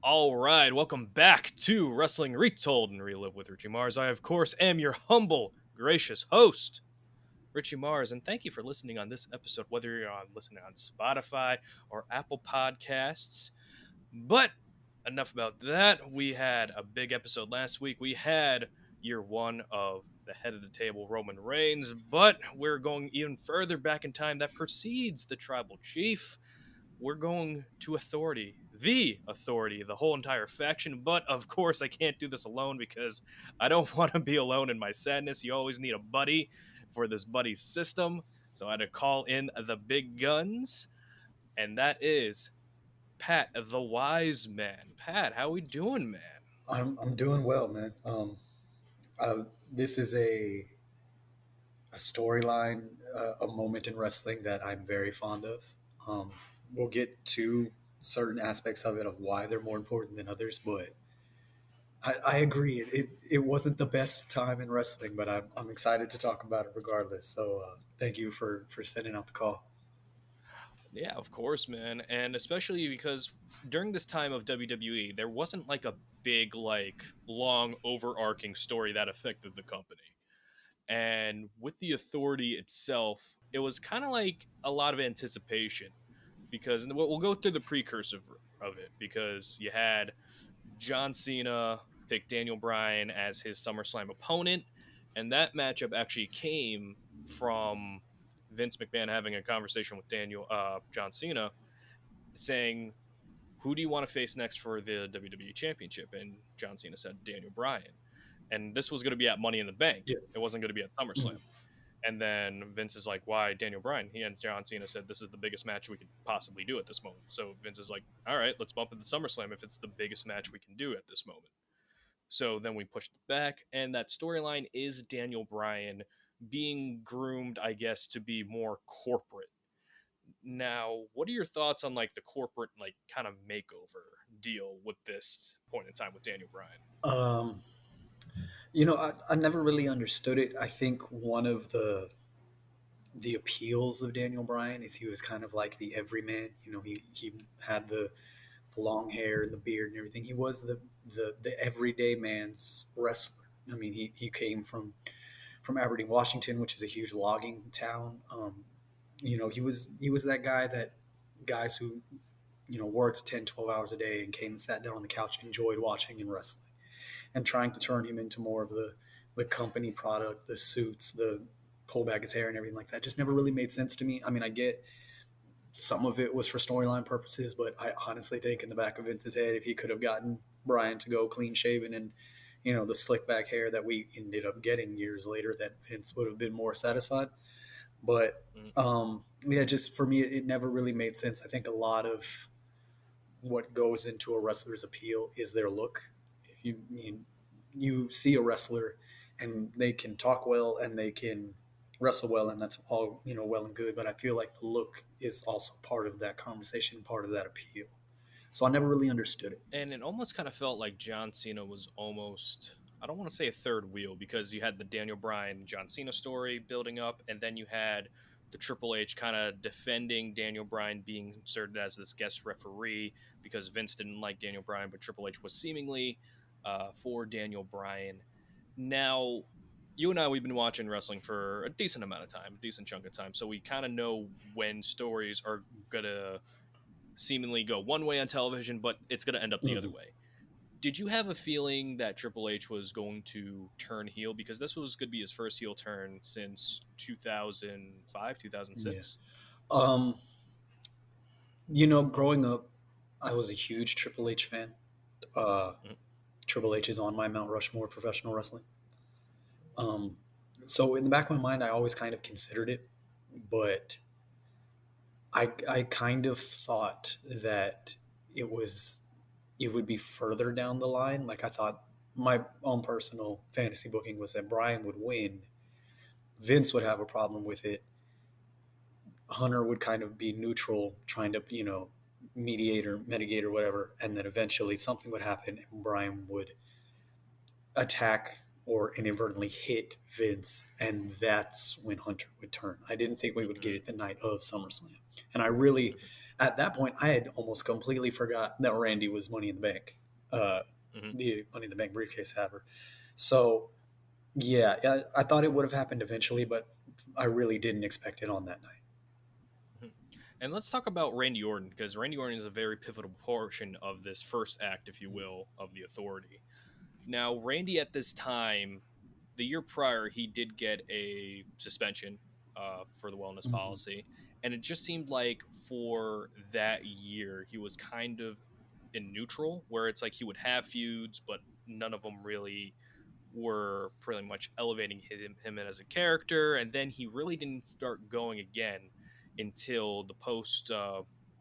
All right, welcome back to Wrestling Retold and Relive with Richie Mars. I, of course, am your humble, gracious host, Richie Mars, and thank you for listening on this episode, whether you're listening on Spotify or Apple Podcasts. But enough about that. We had a big episode last week. We had year one of the head of the table, Roman Reigns, but we're going even further back in time that precedes the tribal chief. We're going to authority, the whole entire faction. But of course, I can't do this alone because I don't want to be alone in my sadness. You always need a buddy for this buddy system. So I had to call in the big guns, and that is Pat the Wiseman. Pat, how we doing, man? I'm doing well, man. This is a storyline, a moment in wrestling that I'm very fond of. Um, we'll get to certain aspects of it of why they're more important than others, but I agree. It wasn't the best time in wrestling, but I'm excited to talk about it regardless. So thank you for sending out the call. Yeah, of course, man. And especially because during this time of WWE, there wasn't like a big, like, long, overarching story that affected the company. And with the authority itself, it was kind of like a lot of anticipation because we'll go through the precursor of it because you had John Cena pick Daniel Bryan as his SummerSlam opponent, and that matchup actually came from Vince McMahon having a conversation with John Cena, saying, "Who do you want to face next for the WWE Championship?" And John Cena said Daniel Bryan, and this was going to be at Money in the Bank. Yeah. It wasn't going to be at Mhm. SummerSlam. And then Vince is like, "Why Daniel Bryan?" He and John Cena said, "This is the biggest match we could possibly do at this moment." So Vince is like, "All right, let's bump it to SummerSlam if it's the biggest match we can do at this moment." So then we pushed it back, and that storyline is Daniel Bryan being groomed, I guess, to be more corporate. Now, what are your thoughts on like the corporate, like, kind of makeover deal with this point in time with Daniel Bryan? Um, I never really understood it. I think one of the appeals of Daniel Bryan is he was kind of like the everyman. He had the long hair and the beard and everything. He was the everyday man's wrestler. I mean, he came from Aberdeen, Washington, which is a huge logging town. He was that guy that guys who worked 10, 12 hours a day and came and sat down on the couch, enjoyed watching and wrestling, and trying to turn him into more of the company product, the suits, the pull back his hair and everything like that. Just never really made sense to me. I mean, I get some of it was for storyline purposes, but I honestly think in the back of Vince's head, if he could have gotten Bryan to go clean shaven and the slick back hair that we ended up getting years later, that Vince would have been more satisfied. But Mm. yeah, just for me, it never really made sense. I think a lot of what goes into a wrestler's appeal is their look. You see a wrestler and they can talk well and they can wrestle well, and that's all well and good. But I feel like the look is also part of that conversation, part of that appeal. So I never really understood it. And it almost kind of felt like John Cena was almost, I don't want to say a third wheel, because you had the Daniel Bryan John Cena story building up, and then you had the Triple H kind of defending Daniel Bryan being inserted as this guest referee because Vince didn't like Daniel Bryan, but Triple H was seemingly for Daniel Bryan. Now, you and I, we've been watching wrestling for a decent amount of time, a decent chunk of time, so we kind of know when stories are going to seemingly go one way on television, but it's going to end up the other Mm-hmm. way. Did you have a feeling that Triple H was going to turn heel? Because this was going to be his first heel turn since 2005, Yeah. 2006. Um, Growing up, I was a huge Triple H fan. Uh, Mm-hmm. Triple H is on my Mount Rushmore professional wrestling. Um, so in the back of my mind, I always kind of considered it, but I kind of thought that it was it would be further down the line. Like I thought my own personal fantasy booking was that Bryan would win, Vince would have a problem with it, Hunter would kind of be neutral, trying to mediate or mitigate or whatever, and then eventually something would happen and Bryan would attack or inadvertently hit Vince, and that's when Hunter would turn. I didn't think we would get it the night of SummerSlam, and I really, Mm-hmm. At that point, I had almost completely forgot that Randy was Money in the Bank, uh, Hmm. the Money in the Bank briefcase haver. So yeah, I thought it would have happened eventually, but I really didn't expect it on that night. And let's talk about Randy Orton, because Randy Orton is a very pivotal portion of this first act, if you will, of the Authority. Now, Randy at this time, the year prior, he did get a suspension for the wellness Mm-hmm. policy. And it just seemed like for that year, he was kind of in neutral, where it's like he would have feuds, but none of them really were pretty much elevating him as a character. And then he really didn't start going again until the post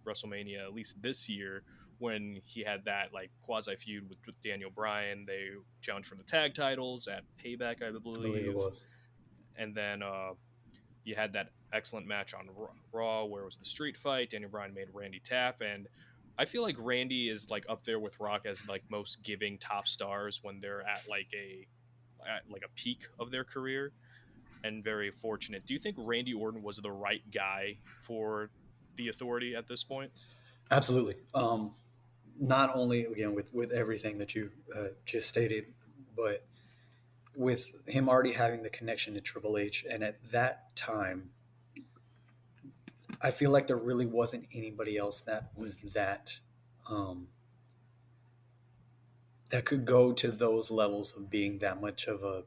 WrestleMania, at least this year, when he had that like quasi feud with Daniel Bryan. They challenged for the tag titles at Payback, I I believe it believe, was. and then you had that excellent match on Raw where it was the street fight. Daniel Bryan made Randy tap, and I feel like Randy is like up there with Rock as like most giving top stars when they're at like a peak of their career, and very fortunate. Do you think Randy Orton was the right guy for the Authority at this point? Absolutely. Not only again with everything that you just stated, but with him already having the connection to Triple H, and at that time, I feel like there really wasn't anybody else that was um, that could go to those levels of being that much of a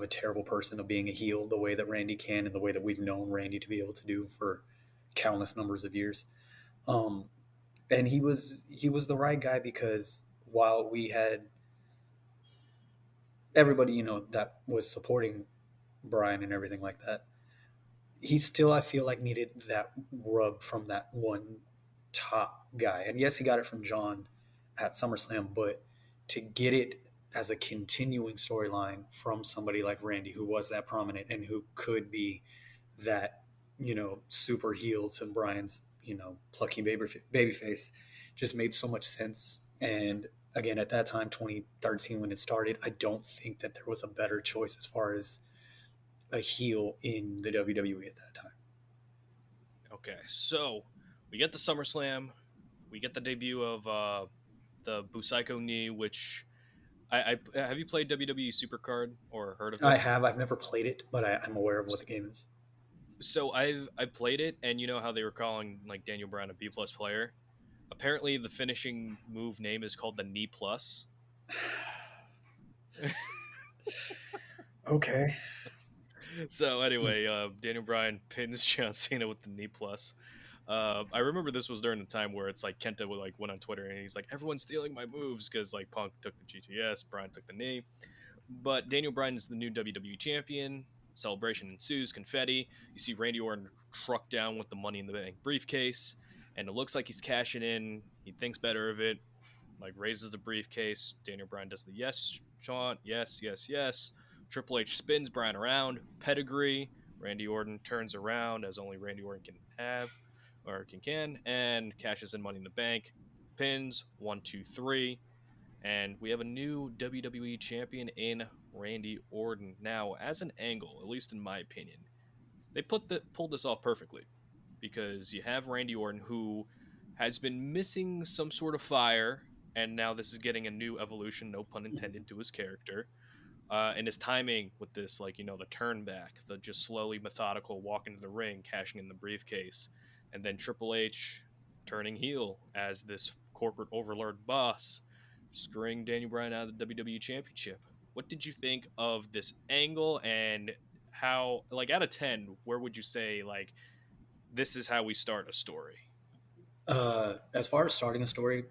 terrible person, of being a heel the way that Randy can, and the way that we've known Randy to be able to do for countless numbers of years. Um, and he was the right guy because while we had everybody that was supporting Brian and everything like that, he still I feel like needed that rub from that one top guy. And yes, he got it from John at SummerSlam, but to get it as a continuing storyline from somebody like Randy, who was that prominent and who could be that super heel to Brian's plucky baby face, just made so much sense. And again, at that time, 2013 when it started, I don't think that there was a better choice as far as a heel in the WWE at that time. Okay, so we get the SummerSlam, we get the debut of the Busaiku knee, which I have you played WWE Supercard or heard of I it? have. I've never played it, but I'm aware of what the game is. So I played it, and you know how they were calling like Daniel Bryan a B plus player. Apparently, the finishing move name is called the knee plus. Okay. So anyway, Daniel Bryan pins John Cena with the knee plus. I remember this was during the time where it's like Kenta would like went on Twitter and he's like, everyone's stealing my moves because like Punk took the GTS, Bryan took the knee. But Daniel Bryan is the new WWE champion. Celebration ensues, confetti. You see Randy Orton truck down with the Money in the Bank briefcase, and it looks like he's cashing in. He thinks better of it, like raises the briefcase. Daniel Bryan does the yes chant, yes, yes, yes. Triple H spins Bryan around, pedigree. Randy Orton turns around as only Randy Orton can have or can, and cashes in Money in the Bank. Pins 1, 2, 3, and we have a new WWE champion in Randy Orton. Now, as an angle, at least in my opinion, they pulled this off perfectly because you have Randy Orton who has been missing some sort of fire, and now this is getting a new evolution, no pun intended, to his character. And his timing with this, like, the turn back, the just slowly methodical walk into the ring, cashing in the briefcase, and then Triple H turning heel as this corporate overlord boss, screwing Daniel Bryan out of the WWE Championship. What did you think of this angle, and how, like, out of 10, where would you say, like, this is how we start a story? As far as starting a story,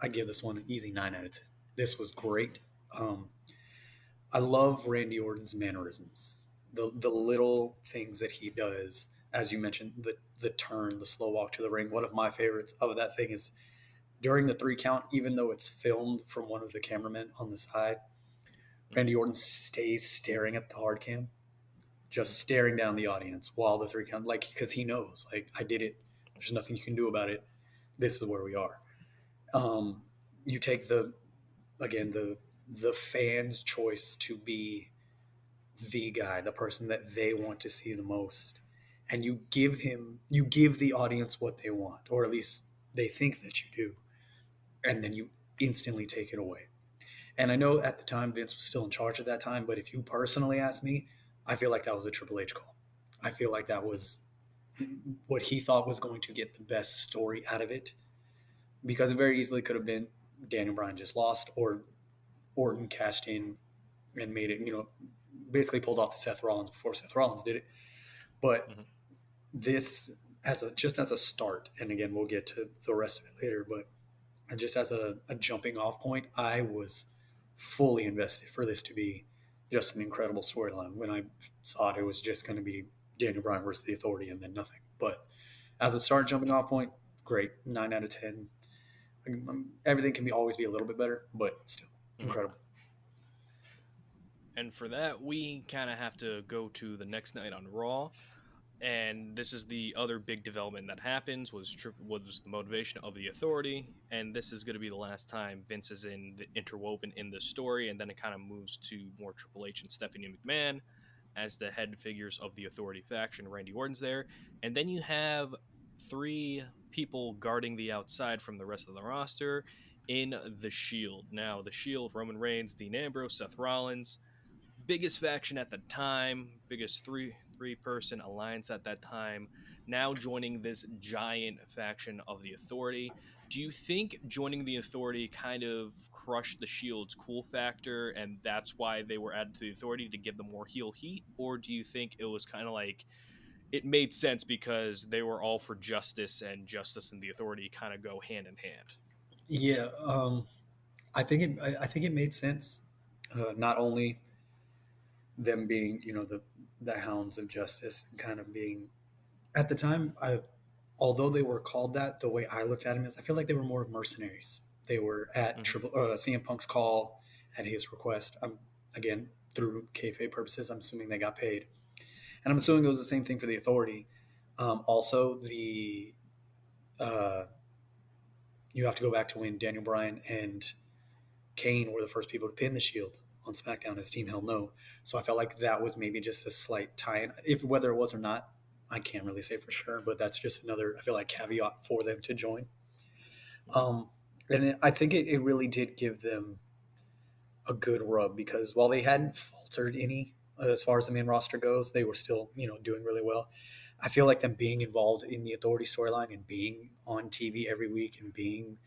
I give this one an easy 9 out of 10. This was great. Um, I love Randy Orton's mannerisms, the little things that he does. As you mentioned, the turn, the slow walk to the ring. One of my favorites of that thing is during the 3 count, even though it's filmed from one of the cameramen on the side, Mm-hmm. Randy Orton stays staring at the hard cam, just staring down the audience while the 3 count, like, because he knows, like, I did it. There's nothing you can do about it. This is where we are. Um, you take again the fans' choice to be the guy, the person that they want to see the most, and you give the audience what they want, or at least they think that you do, and then you instantly take it away. And I know at the time Vince was still in charge at that time, but if you personally ask me, I feel like that was a Triple H call. I feel like that was what he thought was going to get the best story out of it, because it very easily could have been Daniel Bryan just lost, or Orton cashed in and made it, basically pulled off the Seth Rollins before Seth Rollins did it. But Mm-hmm. this, as a start, and again we'll get to the rest of it later, but just as a jumping off point, I was fully invested for this to be just an incredible storyline when I thought it was just going to be Daniel Bryan versus the Authority and then nothing. But as a start jumping off point, great, 9 out of 10. Everything can always be a little bit better, but still Mm-hmm. incredible. And for that, we kind of have to go to the next night on Raw. And this is the other big development that happens was the motivation of the Authority, and this is going to be the last time Vince is interwoven in the story, and then it kind of moves to more Triple H and Stephanie McMahon as the head figures of the Authority faction. Randy Orton's there, and then you have three people guarding the outside from the rest of the roster in the Shield. Now, the Shield: Roman Reigns, Dean Ambrose, Seth Rollins, biggest faction at the time, biggest three person alliance at that time, now joining this giant faction of the Authority. Do you think joining the Authority kind of crushed the Shield's cool factor and that's why they were added to the Authority, to give them more heel heat? Or do you think it was kind of like it made sense because they were all for justice, and justice and the Authority kind of go hand in hand? Yeah, I think it made sense. Not only them being, the hounds of justice, and kind of being at the time, although they were called that, the way I looked at them is I feel like they were more of mercenaries. They were at Mm-hmm. CM Punk's call at his request. Again, through kayfabe purposes, I'm assuming they got paid, and I'm Mm-hmm. assuming it was the same thing for the Authority. Also, the uh, you have to go back to when Daniel Bryan and Kane were the first people to pin the Shield on SmackDown. His team held no, so I felt like that was maybe just a slight tie-in. If whether it was or not, I can't really say for sure, but that's just another, I feel like, caveat for them to join. Mm-hmm. Um, I think it really did give them a good rub, because while they hadn't faltered any as far as the main roster goes, they were still, doing really well. I feel like them being involved in the Authority storyline and being on TV every week and being,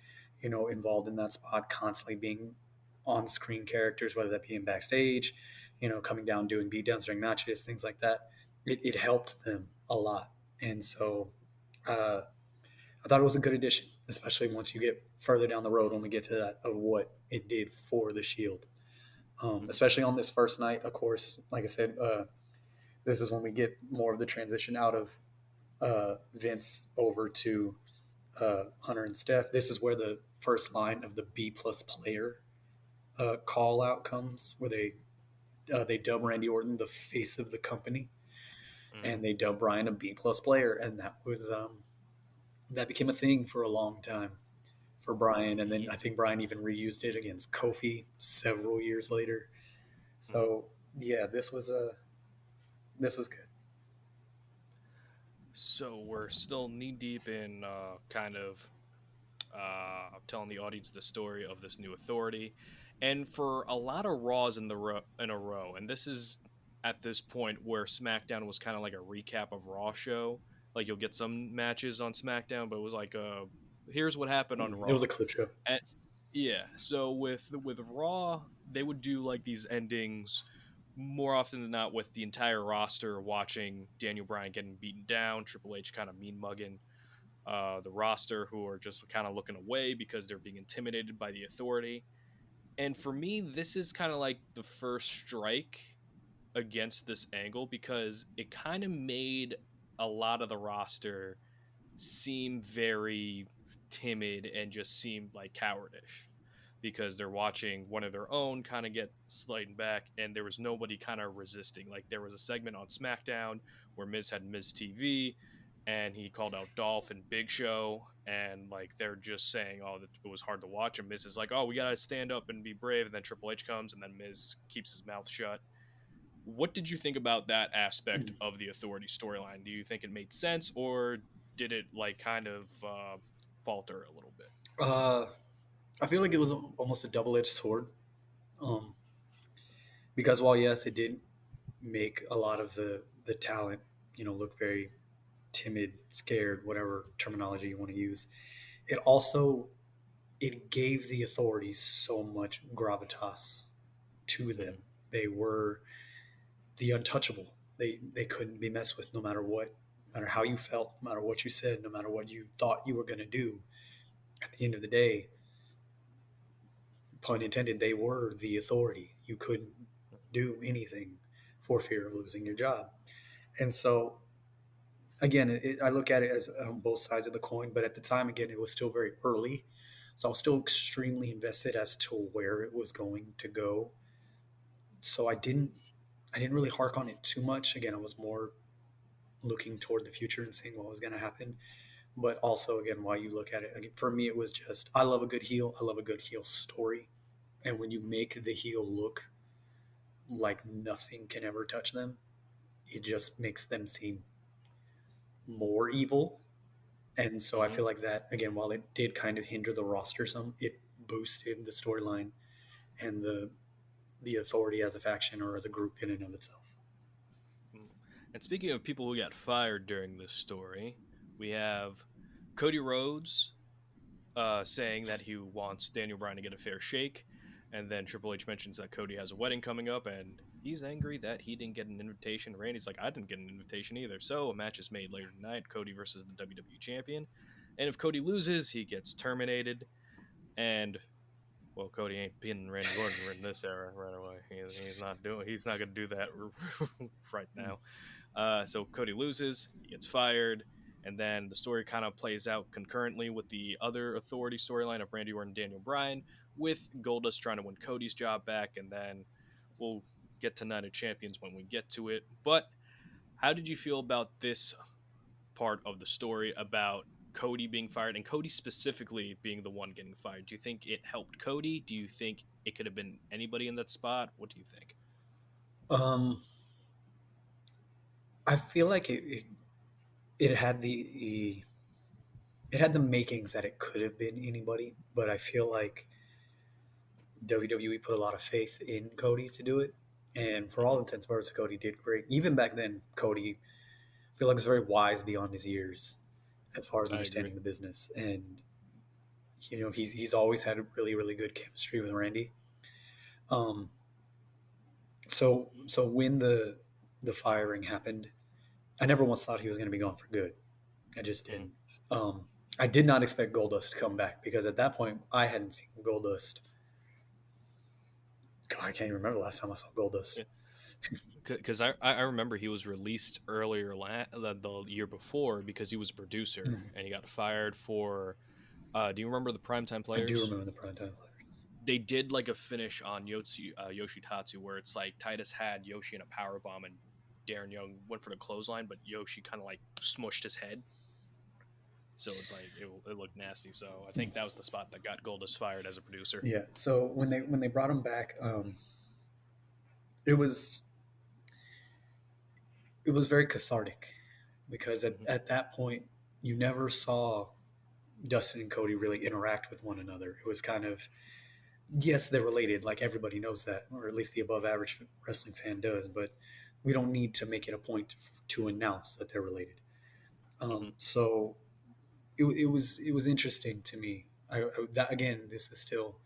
involved in that spot, constantly being on screen characters, whether that be in backstage, coming down doing beatdowns during matches, things like that. It helped them a lot. And so uh, I thought it was a good addition, especially once you get further down the road when we get to that, of what it did for the Shield. Mm-hmm. Especially on this first night, of course, like I said, this is when we get more of the transition out of Vince over to Hunter and Steph. This is where the first line of the B plus player call out comes, where they dub Randy Orton the face of the company, Mm-hmm. and they dub Bryan a B plus player, and that became a thing for a long time for Bryan, and then Yeah. I think Bryan even reused it against Kofi several years later. Mm-hmm. So yeah, this was good. So we're still knee deep in kind of telling the audience the story of this new Authority, and for a lot of Raws in a row, and this is at this point where SmackDown was kind of like a recap of Raw show. Like you'll get some matches on SmackDown, but it was like here's what happened on It was Raw. a clip show. And yeah, so with Raw, they would do like these endings more often than not with the entire roster watching Daniel Bryan getting beaten down, Triple H kind of mean mugging the roster, who are just kind of looking away because they're being intimidated by the Authority. And for me, this is kind of like the first strike against this angle, because it kind of made a lot of the roster seem very timid and just seemed like cowardish, because they're watching one of their own kind of get sliding back, and there was nobody kind of resisting. Like there was a segment on SmackDown where Miz had Miz TV, and he called out Dolph and Big Show, and like they're just saying, "Oh, that it was hard to watch." And Miz is like, "Oh, we gotta stand up and be brave." And then Triple H comes, and then Miz keeps his mouth shut. What did you think about that aspect of the Authority storyline? Do you think it made sense, or did it like kind of falter a little bit? Uh, I feel like it was almost a double-edged sword, um, because while yes, it did make a lot of the talent, look very timid, scared, whatever terminology you want to use. It also it gave the authorities so much gravitas to them. Mm-hmm. They were the untouchable. They couldn't be messed with no matter what, no matter how you felt, no matter what you said, no matter what you thought you were going to do. At the end of the day, pun intended, they were the authority. You couldn't do anything for fear of losing your job. And so, again, I look at it as both sides of the coin, but at the time, again, it was still very early. So I was still extremely invested as to where it was going to go. So I didn't really hark on it too much. Again, I was more looking toward the future and seeing what was going to happen. But also, again, while you look at it, again, for me, it was just I love a good heel. I love a good heel story. And when you make the heel look like nothing can ever touch them, it just makes them seem more evil. And so I Mm-hmm. feel like that, again, while it did kind of hinder the roster some, it boosted the storyline and the authority as a faction or as a group in and of itself. And speaking of people who got fired during this story, we have Cody Rhodes saying that he wants Daniel Bryan to get a fair shake. And then Triple H mentions that Cody has a wedding coming up and he's angry that he didn't get an invitation. Randy's like, I didn't get an invitation either. So a match is made later tonight, Cody versus the WWE Champion. And if Cody loses, he gets terminated. And well, Cody ain't beating Randy Orton in this era right away. He's not gonna do that right now. So Cody loses, he gets fired, and then the story kind of plays out concurrently with the other Authority storyline of Randy Orton and Daniel Bryan, with Goldust trying to win Cody's job back, and then we'll get to Night of Champions when we get to it. But how did you feel about this part of the story about Cody being fired and Cody specifically being the one getting fired? Do you think it helped Cody? Do you think it could have been anybody in that spot? What do you think? Um, I feel like it had the makings that it could have been anybody, but I feel like WWE put a lot of faith in Cody to do it. And for all Mm-hmm. intents and purposes, Cody did great. Even back then, Cody, I feel like, was very wise beyond his years as far as I agree. understanding the business. And he's always had a really really good chemistry with Randy. Um, so when the firing happened, I never once thought he was going to be gone for good. I just Mm-hmm. didn't. I did not expect Goldust to come back because at that point I hadn't seen Goldust. God, I can't even remember the last time I saw Goldust. Because I remember he was released earlier the year before because he was a producer Mhm. and he got fired for. Do you remember the Primetime I do Players? remember the primetime players. They did like a finish on Yoshitatsu where it's like Titus had Yoshi in a power bomb and Darren Young went for the clothesline, but Yoshi kind of like smushed his head. So it's like it looked nasty. So I think that was the spot that got Goldust fired as a producer. Yeah. So when they brought him back, it was it was very cathartic because Mm-hmm. at that point you never saw Dustin and Cody really interact with one another. It was kind of yes, they're related, like everybody knows that, or at least the above average wrestling fan does, but we don't need to make it a point to announce that they're related. Mm-hmm. So it was interesting to me. That again, this is still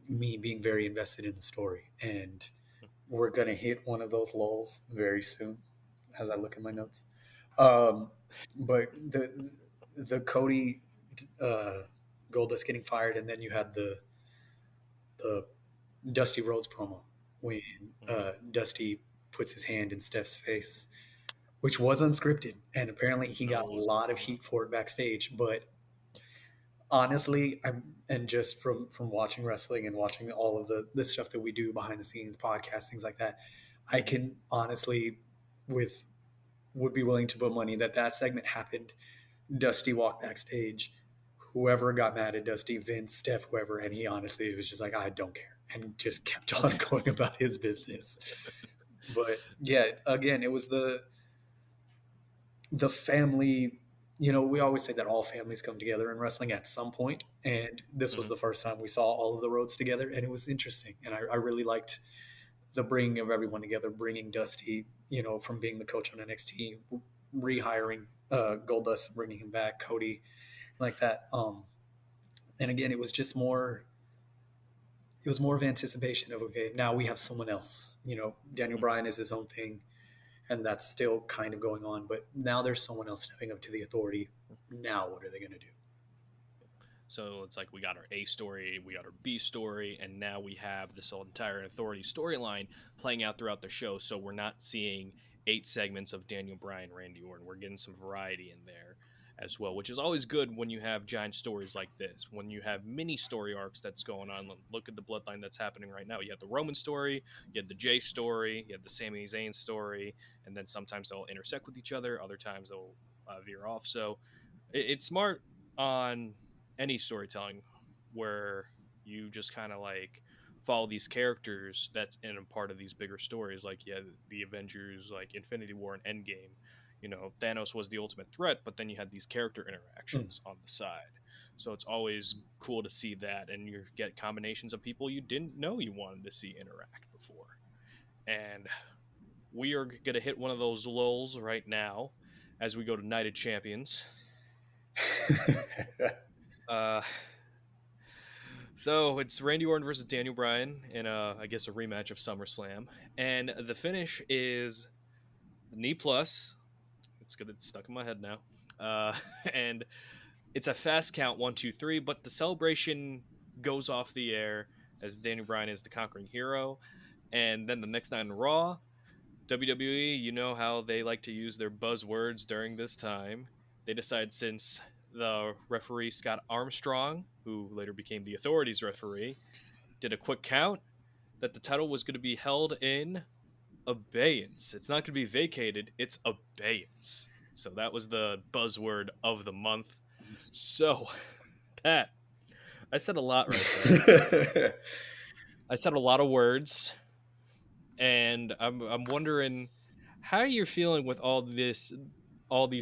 me being very invested in the story, and we're gonna hit one of those lulls very soon, as I look at my notes. Um, but the Cody uh, Goldust getting fired, and then you had the Dusty Rhodes promo when Mm-hmm. Dusty puts his hand in Steph's face, which was unscripted, and apparently he No, got it a was. lot of Mm-hmm. heat for it backstage. But honestly, and just from watching wrestling and watching all of the stuff that we do behind the scenes, podcasts, things like that, I Mm-hmm. can honestly with would be willing to put money that that segment happened. Dusty walked backstage. Whoever got mad at Dusty, Vince, Steph, whoever, and he honestly was just like, I don't care, and just kept on going about his business. But yeah, again, it was the family. You know, we always say that all families come together in wrestling at some point, and this was Mhm. the first time we saw all of the roads together, and it was interesting. And I really liked the bringing of everyone together, bringing Dusty, you know, from being the coach on NXT, rehiring Goldust, bringing him back, Cody, like that. And again, it was just more. It was more of anticipation of, okay, now we have someone else. You know, Daniel Mhm. Bryan is his own thing, and that's still kind of going on. But now there's someone else stepping up to the authority. Now, what are they going to do? So it's like we got our A story, we got our B story, and now we have this whole entire authority storyline playing out throughout the show. So we're not seeing 8 segments of Daniel Bryan, Randy Orton. We're getting some variety in there as well, which is always good when you have giant stories like this. When you have mini story arcs that's going on, look at the bloodline that's happening right now. You have the Roman story, you have the Jay story, you have the Sami Zayn story, and then sometimes they'll intersect with each other, other times they'll veer off. So it's smart on any storytelling where you just kind of like follow these characters that's in a part of these bigger stories, like yeah, the Avengers, like Infinity War and Endgame. You know, Thanos was the ultimate threat, but then you had these character Mm. interactions on the side. So it's always cool to see that, and you get combinations of people you didn't know you wanted to see interact before. And we are going to hit one of those lulls right now as we go to Night of Champions. Uh, So it's Randy Orton versus Daniel Bryan in I guess a rematch of SummerSlam, and the finish is the knee plus. It's good. It's stuck in my head now, and it's a fast count 1, 2, 3. But the celebration goes off the air as Daniel Bryan is the conquering hero, and then the next night in Raw, WWE, you know how they like to use their buzzwords during this time. They decide since the referee Scott Armstrong, who later became the Authorities referee, did a quick count that the title was going to be held in abeyance. It's not going to be vacated, it's abeyance. So that was the buzzword of the month. So, Pat, I said a lot right there. I said a lot of words, and I'm wondering how you're feeling with all these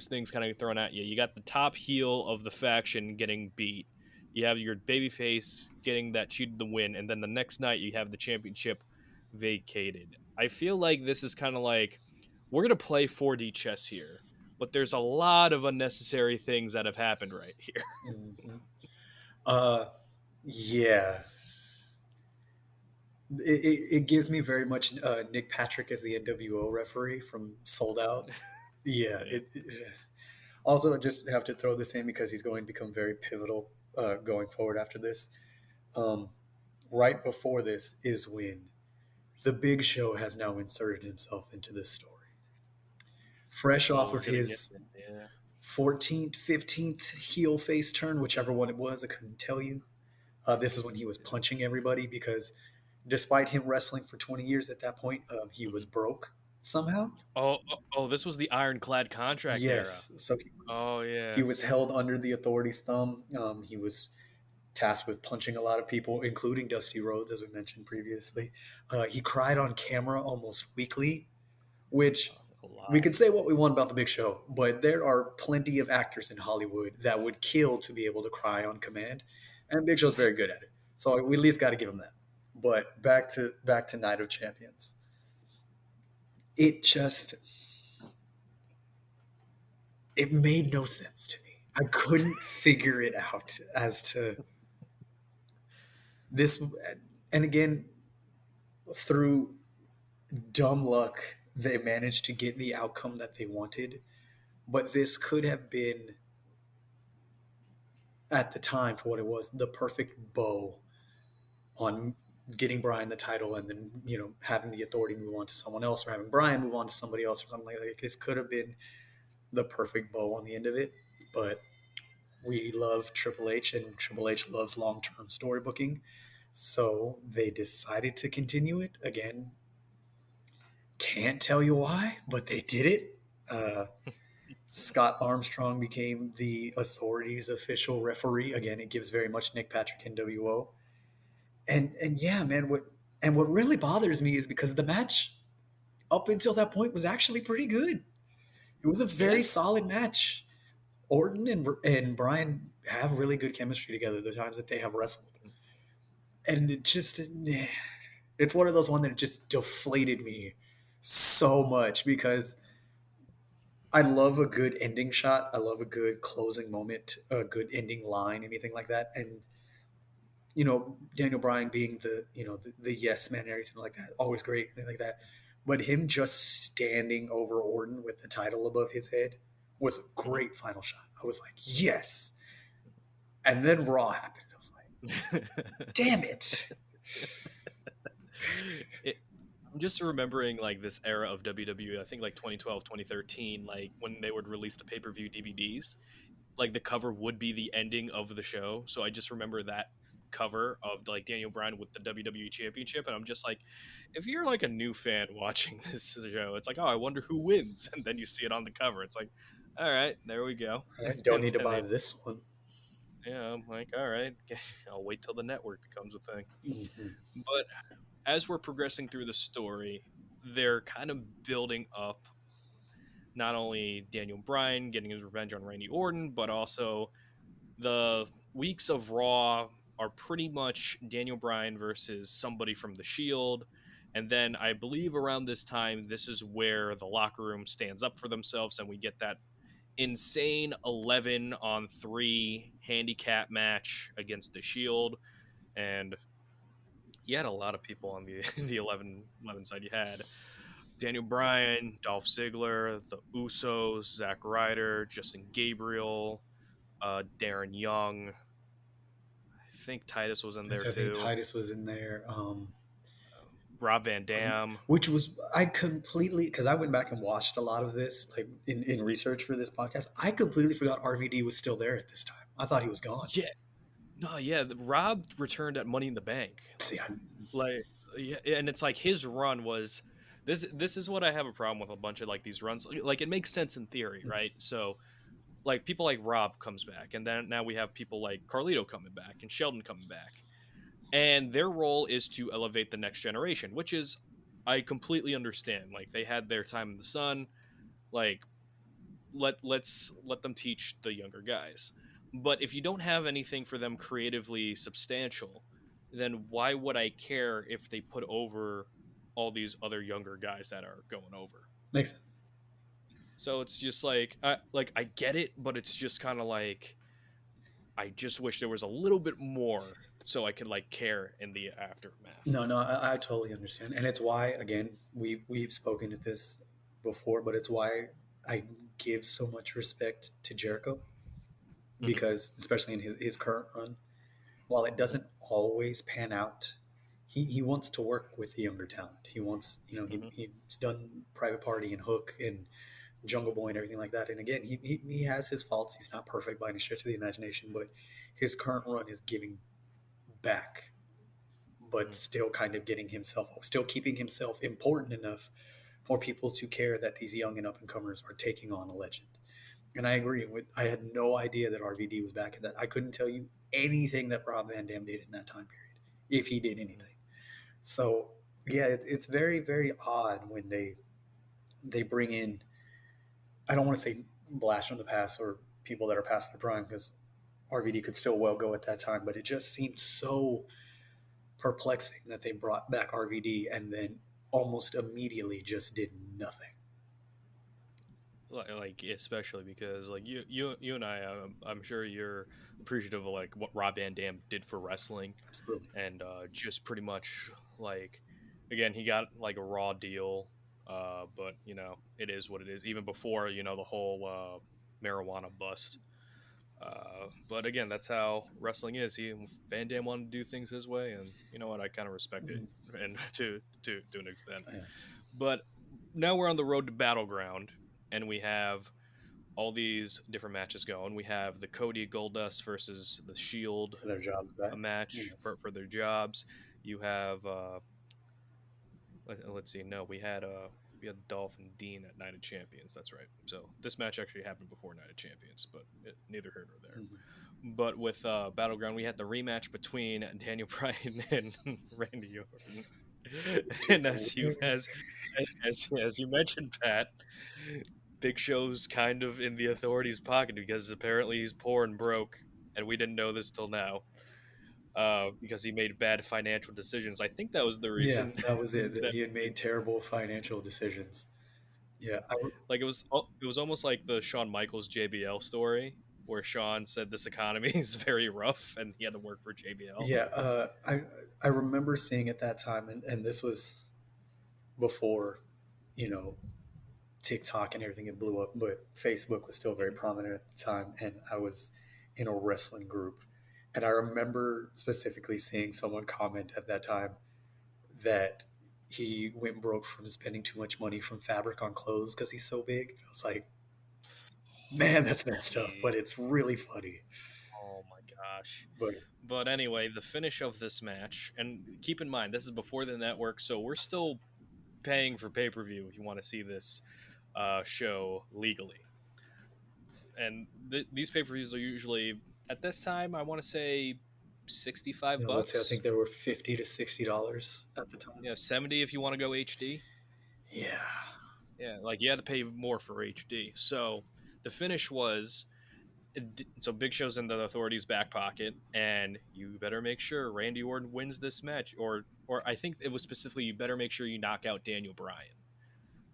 things kind of thrown at you. You got the top heel of the faction getting beat. You have your babyface getting that cheated the win, and then the next night you have the championship vacated. I feel like this is kind of like we're gonna play 4D chess here, but there's a lot of unnecessary things that have happened right here. Mhm. uh, yeah, it gives me very much Nick Patrick as the NWO referee from Sold Out. Yeah, Yeah. also I just have to throw this in because he's going to become very pivotal going forward after this. Um, right before this is when the Big Show has now inserted himself into this story. Fresh Oh, off we're of gonna get his there. Yeah. 14th, 15th heel face turn, whichever one it was, I couldn't tell you. This is when he was punching everybody because despite him wrestling for 20 years at that point, he was Mhm. broke somehow. Oh, this was the ironclad contract era. Yes, so Oh he yeah. was held under the authority's thumb. He was tasked with punching a lot of people, including Dusty Rhodes, as we mentioned previously. He cried on camera almost weekly, which A we lot. could say what we want about the Big Show, but there are plenty of actors in Hollywood that would kill to be able to cry on command, and Big Show's very good at it. So we at least got to give him that. But back to Night of Champions. It just it made no sense to me. I couldn't figure it out as to this. And again, through dumb luck, they managed to get the outcome that they wanted. But this could have been, at the time, for what it was, the perfect bow on getting Brian the title, and then having the authority move on to someone else, or having Brian move on to somebody else, or something like that. This could have been the perfect bow on the end of it. But we love Triple H, and Triple H loves long-term story booking, so they decided to continue it again. Can't tell you why, but they did it. Scott Armstrong became the authority's official referee. Again, it gives very much Nick Patrick NWO. And yeah, man, what really bothers me is because the match up until that point was actually pretty good. It was a very Yeah. solid match. Orton and Bryan have really good chemistry together the times that they have wrestled. And it just, it's one of those ones that just deflated me so much because I love a good ending shot. I love a good closing moment, a good ending line, anything like that. And Daniel Bryan being the yes man and everything like that, always great, thing like that. But him just standing over Orton with the title above his head was a great final shot. I was like, yes. And then Raw happened. I was like, damn it. it, I'm just remembering like this era of WWE. I think like 2012, 2013, like when they would release the pay-per-view DVDs, like the cover would be the ending of the show. So I just remember that cover of like Daniel Bryan with the WWE Championship, and I'm just like, if you're like a new fan watching this show, it's like, oh, I wonder who wins, and then you see it on the cover. It's like, all right, there we go. I don't And need to then buy this one. yeah, I'm like, all right, I'll wait till the network becomes a thing. Mm-hmm. But as we're progressing through the story, they're kind of building up not only Daniel Bryan getting his revenge on Randy Orton, but also the weeks of Raw are pretty much Daniel Bryan versus somebody from the Shield. And then I believe around this time, this is where the locker room stands up for themselves, and we get that insane 11-on-3 handicap match against the Shield. And you had a lot of people on the the 11 side. You had Daniel Bryan, Dolph Ziggler, the Usos, Zack Ryder, Justin Gabriel, Darren Young. I think Titus was in there I think too. Titus was in there. Rob Van Dam. Which was I completely because I went back and watched a lot of this like in research for this podcast. I completely forgot RVD was still there at this time. I thought he was gone. Yeah, no, yeah. Rob returned at Money in the Bank. See, Like, yeah, and it's like his run was this. This is what I have a problem with a bunch of like these runs. Like, it makes sense in theory, right? So, like people like Rob comes back, and then now we have people like Carlito coming back and Sheldon coming back, and their role is to elevate the next generation, which is I completely understand. Like they had their time in the sun, like let them teach the younger guys. But if you don't have anything for them creatively substantial, then why would I care if they put over all these other younger guys that are going over? makes sense. So it's just like I get it, but it's just kind of like I just wish there was a little bit more so I could like care in the aftermath. No, I totally understand, and it's why again we've spoken at this before, but it's why I give so much respect to Jericho Mm-hmm, because especially in his current run, while it doesn't always pan out, he wants to work with the younger talent. He wants mm-hmm, he's done Private Party and Hook and Jungle Boy and everything like that. And again, he has his faults. He's not perfect by any stretch of the imagination, but his current run is giving back, but mm-hmm, still kind of still keeping himself important enough for people to care that these young and up and comers are taking on a legend. And I agree I had no idea that RVD was back at that. I couldn't tell you anything that Rob Van Dam did in that time period, if he did anything. So yeah, it's very, very odd when they bring in, I don't want to say blast from the past or people that are past their prime because RVD could still well go at that time, but it just seemed so perplexing that they brought back RVD and then almost immediately just did nothing. like especially because like you and I, I'm sure you're appreciative of like what Rob Van Dam did for wrestling, Absolutely. and just pretty much like again he got like a raw deal, but it is what it is. Even before the whole marijuana bust. But again, that's how wrestling is. Van Dam wanted to do things his way, and you know what? I kind of respect it, Mhm. and to an extent. Yeah. But now we're on the road to Battleground, and we have all these different matches going. We have the Cody Goldust versus the Shield For their jobs back. a match Yes. for their jobs. You have let's see, no, we had Dolph and Dean at Night of Champions. That's right. So this match actually happened before Night of Champions, but neither here nor there. Mhm. But with Battleground, we had the rematch between Daniel Bryan and Randy Orton. And as you mentioned, Pat, Big Show's kind of in the authorities' pocket because apparently he's poor and broke, and we didn't know this till now. Because he made bad financial decisions. I think that was the Yeah, reason that was it. That that he had made terrible financial decisions. Yeah, like it was almost like the Shawn Michaels JBL story where Shawn said this economy is very rough and he had to work for JBL. yeah. I remember seeing at that time, and this was before, you know, TikTok and everything had blew up, but Facebook was still very Mhm. prominent at the time, and I was in a wrestling group, and I remember specifically seeing someone comment at that time that he went broke from spending too much money from fabric on clothes because he's so big. I was like, man, that's messed up, Holy, but it's really funny. oh my gosh. But But anyway, the finish of this match, and keep in mind this is before the network, so we're still paying for pay-per-view if you want to see this show legally. And these pay-per-views are usually at this time I want to say 65 let's say I bucks. think there were $50 to $60 at the time. 70 if you want to go HD. Yeah, Yeah, like you had to pay more for HD. So the finish was so Big Show's in the authorities' back pocket, and you better make sure Randy Orton wins this match, or I think it was specifically you better make sure you knock out Daniel Bryan.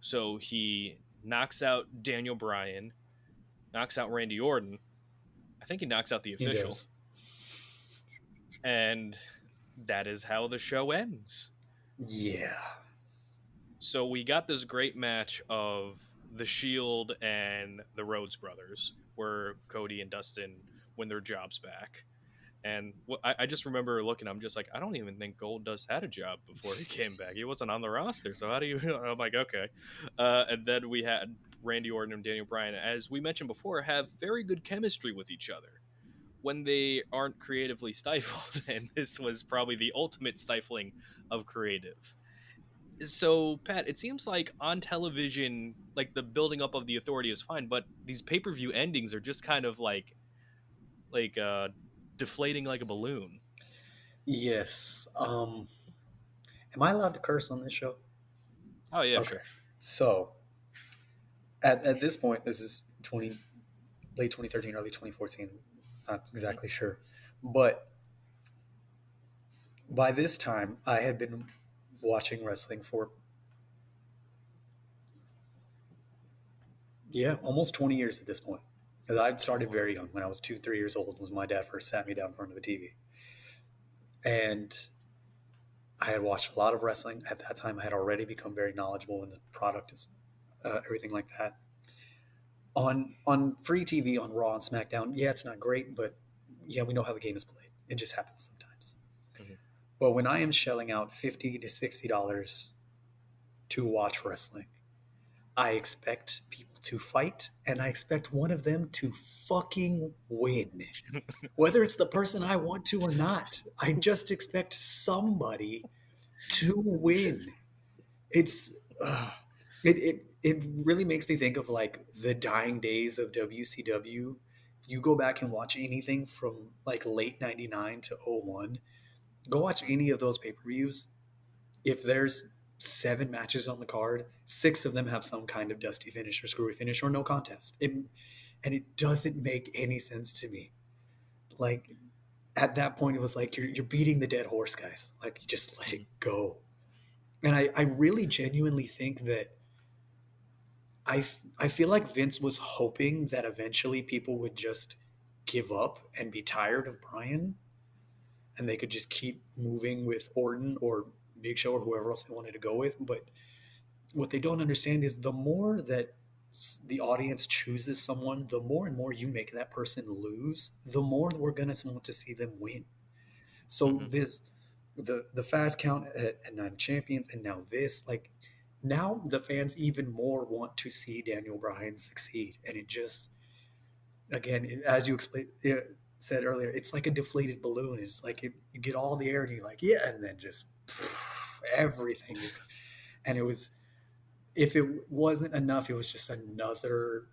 So he knocks out Daniel Bryan, knocks out Randy Orton. I think he knocks out the he official, does. and that is how the show ends. Yeah, So we got this great match of the Shield and the Rhodes brothers, where Cody and Dustin win their jobs back. And I just remember looking, I'm just like, I don't even think Goldust had a job before he came back. He wasn't on the roster. So how do you, I'm like, okay. And then we had Randy Orton and Daniel Bryan, as we mentioned before, have very good chemistry with each other when they aren't creatively stifled. And this was probably the ultimate stifling of creative. So, Pat, it seems like on television, like the building up of the authority is fine, but these pay-per-view endings are just kind of like deflating like a balloon. yes. Am I allowed to curse on this show? Oh yeah, Okay. sure. So at this point, this is 20 late 2013, early 2014. Not Hmm. exactly sure, but by this time, I had been watching wrestling for almost 20 years at this point. Because I Oh started wow. very young. When I was 2, 3 years old, was my dad first sat me down in front of a TV, and I had watched a lot of wrestling at that time. I had already become very knowledgeable in the product, everything like that. On free TV on Raw and SmackDown, yeah, it's not great, but yeah, we know how the game is played. It just happens sometimes. Hmm. But when I am shelling out $50 to $60 to watch wrestling, I expect people to fight, and I expect one of them to fucking win. Whether it's the person I want to or not, I just expect somebody to win. It's it really makes me think of like the dying days of WCW. You go back and watch anything from like late 99 to 01. Go watch any of those pay-per-views. If there's 7 matches on the card, 6 of them have some kind of dusty finish or screwy finish or no contest. And it doesn't make any sense to me. Like at that point, it was like you're beating the dead horse, guys. Like you just let it Hmm. go. And I really genuinely think that I I feel like Vince was hoping that eventually people would just give up and be tired of Bryan, and they could just keep moving with Orton or Big Show or whoever else they wanted to go with. But what they don't understand is the more that the audience chooses someone, the more and more you make that person lose, the more we're gonna want to see them win. So Hmm. this the fast count at 9 champions, and now this, like, now the fans even more want to see Daniel Bryan succeed, and it just, again, as you explained, said earlier, it's like a deflated balloon. It's like you get all the air and you're like, yeah, and then just everything just, and it was, if it wasn't enough, it was just another.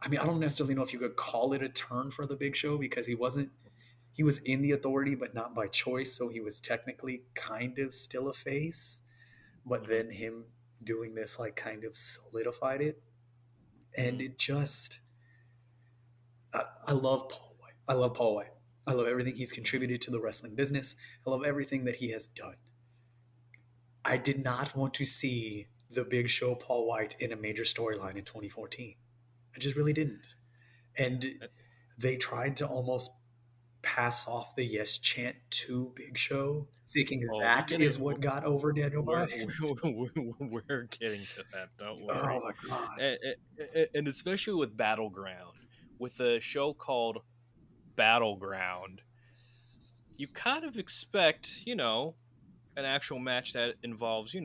I mean, I don't necessarily know if you could call it a turn for the Big Show because he was in the Authority, but not by choice. So he was technically kind of still a face. But Mhm. then him doing this like kind of solidified it, and Mhm. it just I love Paul White. I love Paul White. I love everything he's Mhm. contributed to the wrestling business. I love everything that he has done. I did not want to see the Big Show Paul White in a major storyline in 2014. I just really didn't. And Uh, they tried to almost pass off the yes chant to Big Show, thinking Oh, that is what got over Daniel we're, Bryan. we're getting to that. Don't Oh worry. my god. And especially with Battleground, with a show called Battleground, you kind of expect, an actual match that involves,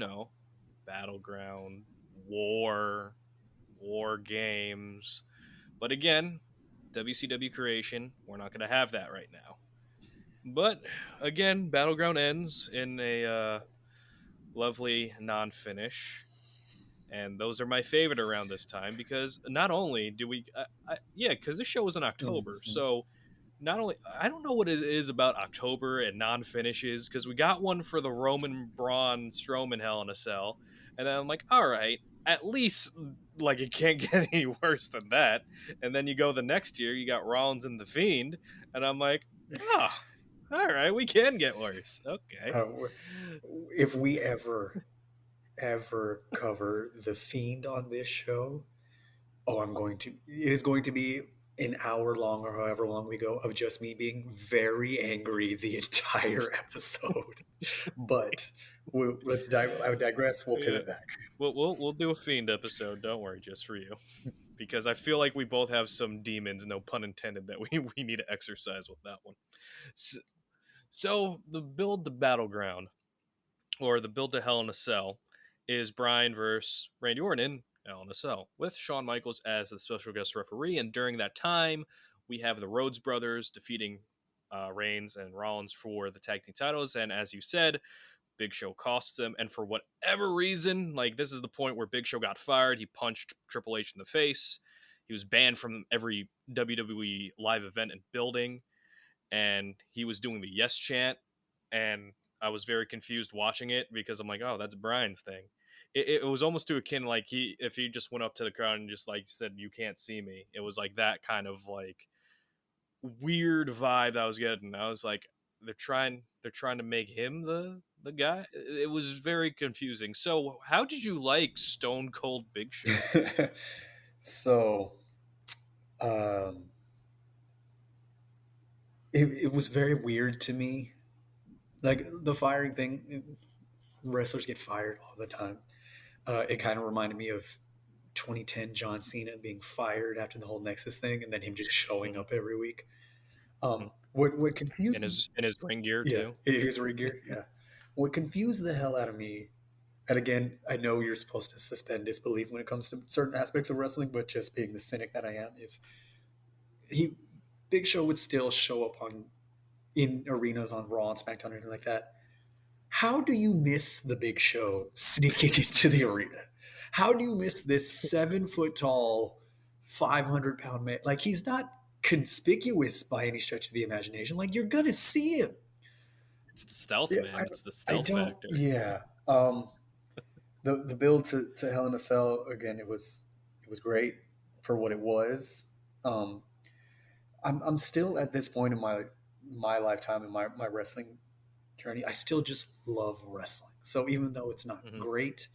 battleground, war, war games. But again, WCW creation, we're not going to have that right now. But again, Battleground ends in a lovely non finish. And those are my favorite around this time because not only do we, yeah, because this show was in October. Mhm. So not only I don't know what it is about October and non finishes because we got one for the Roman Braun Strowman Hell in a Cell, and then I'm like, all right, at least like it can't get any worse than that. And then you go the next year, you got Rollins and the Fiend, and I'm like, oh, all right, we can get worse. Okay. Uh, if we ever cover the Fiend on this show, oh, it is going to be an hour long or however long we go of just me being very angry the entire episode. But I would digress. We'll Yeah. pivot back. We'll do a Fiend episode. Don't worry, just for you, because I feel like we both have some demons, no pun intended, that we need to exercise with that one. So, so the build to Battleground, or the build to Hell in a Cell, is Bryan versus Randy Orton in Hell in a Cell, with Shawn Michaels as the special guest referee. And during that time, we have the Rhodes brothers defeating Reigns and Rollins for the tag team titles. And as you said, Big Show costs them. And for whatever reason, like this is the point where Big Show got fired. He punched Triple H in the face. He was banned from every WWE live event and building, and he was doing the yes chant, and I was very confused watching it because I'm like, oh, that's Brian's thing. It was almost to akin like if he just went up to the crowd and just like said, "You can't see me." It was like that kind of like weird vibe I was getting. I was like, they're trying to make him the guy. It was very confusing. So, how did you like Stone Cold Big Show? So, um, it was very weird to me. Like the firing thing, wrestlers get fired all the time. It kind of reminded me of 2010 John Cena being fired after the whole Nexus thing, and then him just showing Mm-hmm, up every week. mm-hmm. What In confused? his ring gear Yeah, too. it is ring gear. Yeah, what confused the hell out of me. And again, I know you're supposed to suspend disbelief when it comes to certain aspects of wrestling, but just being the cynic that I am, is he Big Show would still show up on in arenas on Raw and SmackDown and anything like that. How do you miss the Big Show sneaking into the arena? How do you miss this 7 foot tall, 500 pound man? Like he's not conspicuous by any stretch of the imagination. Like you're gonna see him. It's the stealth, Yeah, man. It's the I stealth don't. factor. Yeah. The build to Hell in a Cell again. It was great for what it was. Um, I'm still at this point in my lifetime in my wrestling journey. I still just love wrestling. So even though it's not Hmm. great,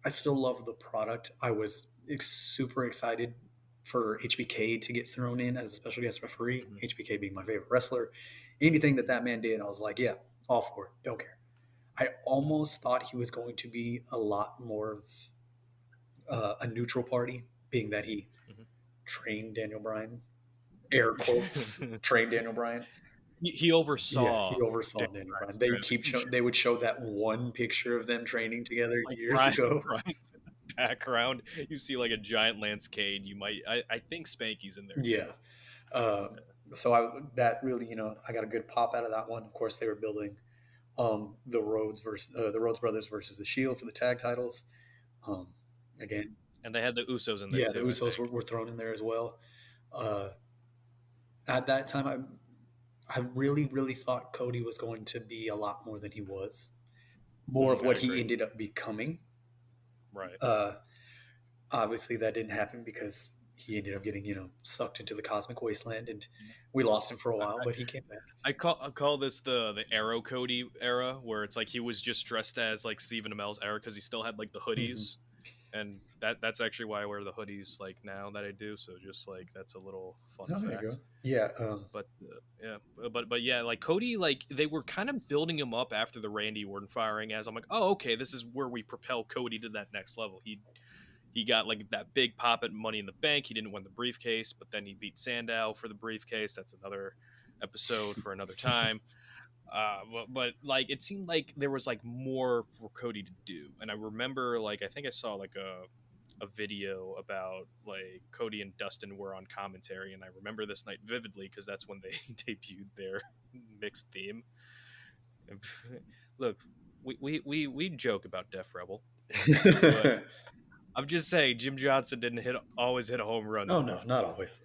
I still love the product. I was super excited for HBK to get thrown in as a special guest referee. Hmm. HBK being my favorite wrestler. Anything that man did, I was like, yeah, all for it. Don't care. I almost thought he was going to be a lot more of a neutral party, being that he trained Daniel Bryan, air quotes, Hmm. trained Daniel Bryan. He Yeah, oversaw he oversaw Daniel Daniel Bryan. Bryan's They would keep transformation. they would show that one picture of them training together Like years ago. Brian's in the background. You see like a giant Lance Cade. I think Spanky's in there Yeah. too. Uh, so that really, I got a good pop out of that one. Of course, they were building the Rhodes brothers versus the Shield for the tag titles. Um, again, And they had the Usos in there yeah, the too, I Usos think. were thrown in there as well. Uh, at that time, I really, really thought Cody was going to be a lot more than he was, more of I what he agree. ended up becoming. Right. Uh, Obviously, that didn't happen because he ended up getting, sucked into the cosmic wasteland, and we lost him for a while, but he came back. I call this the Arrow Cody era, where it's like he was just dressed as like Stephen Amell's era because he still had like the Hmm. hoodies, and that's actually why I wear the hoodies like now that I do. So just like that's a little fun Oh, there you go. fact. Yeah. But yeah, but yeah, like Cody, like they were kind of building him up after the Randy Orton firing. As I'm like, oh, okay, this is where we propel Cody to that next level. He got like that big pop at Money in the Bank. He didn't win the briefcase, but then he beat Sandow for the briefcase. That's another episode for another time. But like it seemed like there was like more for Cody to do, and I remember like I think I saw like a video about like Cody and Dustin were on commentary, and I remember this night vividly because that's when they debuted their mixed theme. Look, we joke about Def Rebel, but I'm just saying Jim Johnson didn't always hit home runs Oh there. no, not always.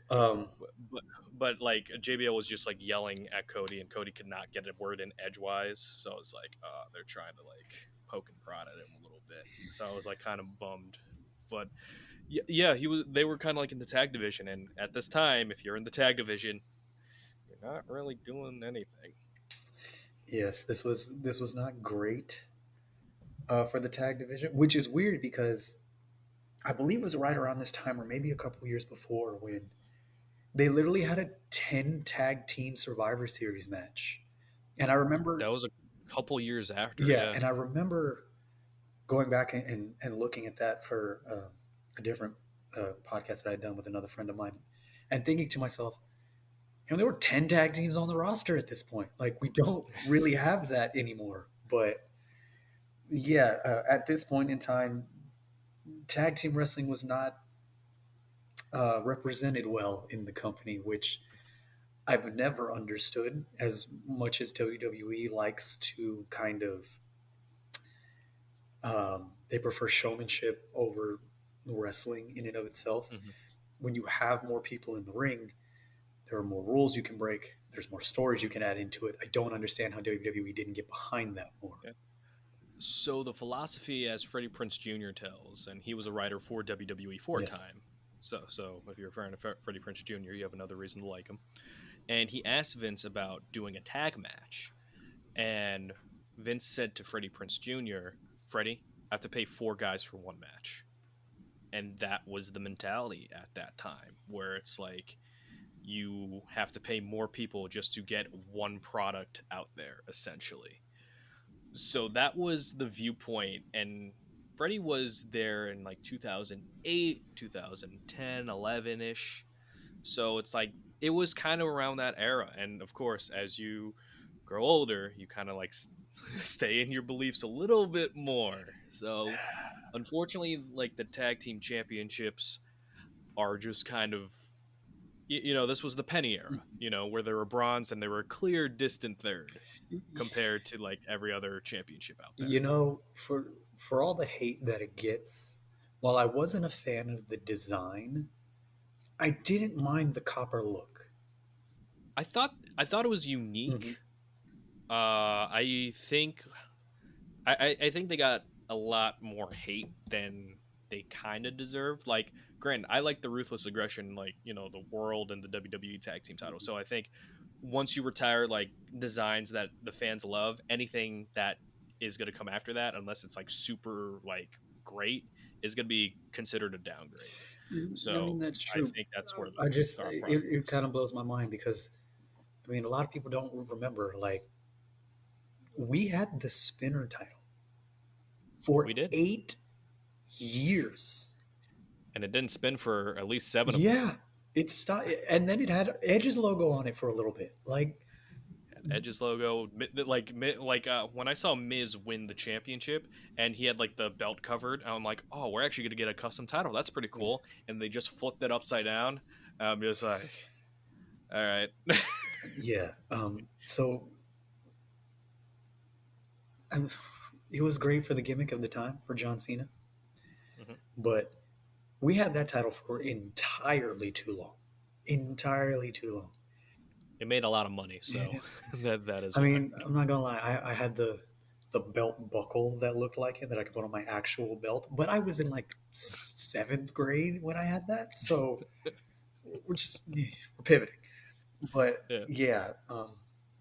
But like JBL was just like yelling at Cody, and Cody could not get a word in edgewise. So it's like, they're trying to like poke and prod at him a little bit. So I was like kind of bummed. But yeah, he was. They were kind of like in the tag division, and at this time, if you're in the tag division, you're not really doing anything. Yes, this was not great for the tag division, which is weird because I believe it was right around this time, or maybe a couple years before, when they literally had a 10 tag team Survivor Series match. And I remember, That was a couple years after, yeah, yeah. and I remember going back and looking at that for a different podcast that I had done with another friend of mine, and thinking to myself, there were 10 tag teams on the roster at this point. Like, we don't really have that anymore. But yeah, at this point in time, tag team wrestling was not represented well in the company, which I've never understood as much as WWE likes to kind of, they prefer showmanship over wrestling in and of itself. Hmm. When you have more people in the ring, there are more rules you can break. There's more stories you can add into it. I don't understand how WWE didn't get behind that more. Yeah. So the philosophy, as Freddie Prinze Jr. tells, and he was a writer for WWE for a Yes. time. So if you're a fan of Freddie Prinze Jr., you have another reason to like him. And he asked Vince about doing a tag match, and Vince said to Freddie Prinze Jr., "Freddie, I have to pay 4 guys for one match." And that was the mentality at that time, where it's like you have to pay more people just to get one product out there, essentially. So that was the viewpoint, and Freddie was there in like 2008, 2010, 11ish. So it's like it was kind of around that era, and of course as you grow older you kind of like stay in your beliefs a little bit more. So unfortunately, like the tag team championships are just kind of, this was the penny era, where they were bronze and they were a clear distant third compared to like every other championship out there. For all the hate that it gets, while I wasn't a fan of the design, I didn't mind the copper look. I thought it was unique. Hmm. I think I think they got a lot more hate than they kind of deserved. Like, granted, I like the ruthless aggression, like the world and the WWE tag team title. So I think once you retire like designs that the fans love, anything that is going to come after that, unless it's like super like great, is going to be considered a downgrade. I mean, So that's I true. think that's where the I just thought process it is. kind of blows my mind because I mean, a lot of people don't remember, like, we had the spinner title We for did, 8 years. and it didn't spin for at least 7 of them. Yeah, it stopped, and then it had Edge's logo on it for a little bit. Like, Edge's logo, like when I saw Miz win the championship and he had like the belt covered, I'm like, oh, we're actually gonna get a custom title. That's pretty cool. And they just flipped it upside down. I'm just like, all right. yeah. So um, it was great for the gimmick of the time for John Cena, Mhm. but we had that title for entirely too long. Entirely too long. It made a lot of money, so Yeah. that is I why. mean, I'm not gonna lie. I had the belt buckle that looked like it that I could put on my actual belt, but I was in like seventh grade when I had that, so we're pivoting. But Yeah. yeah,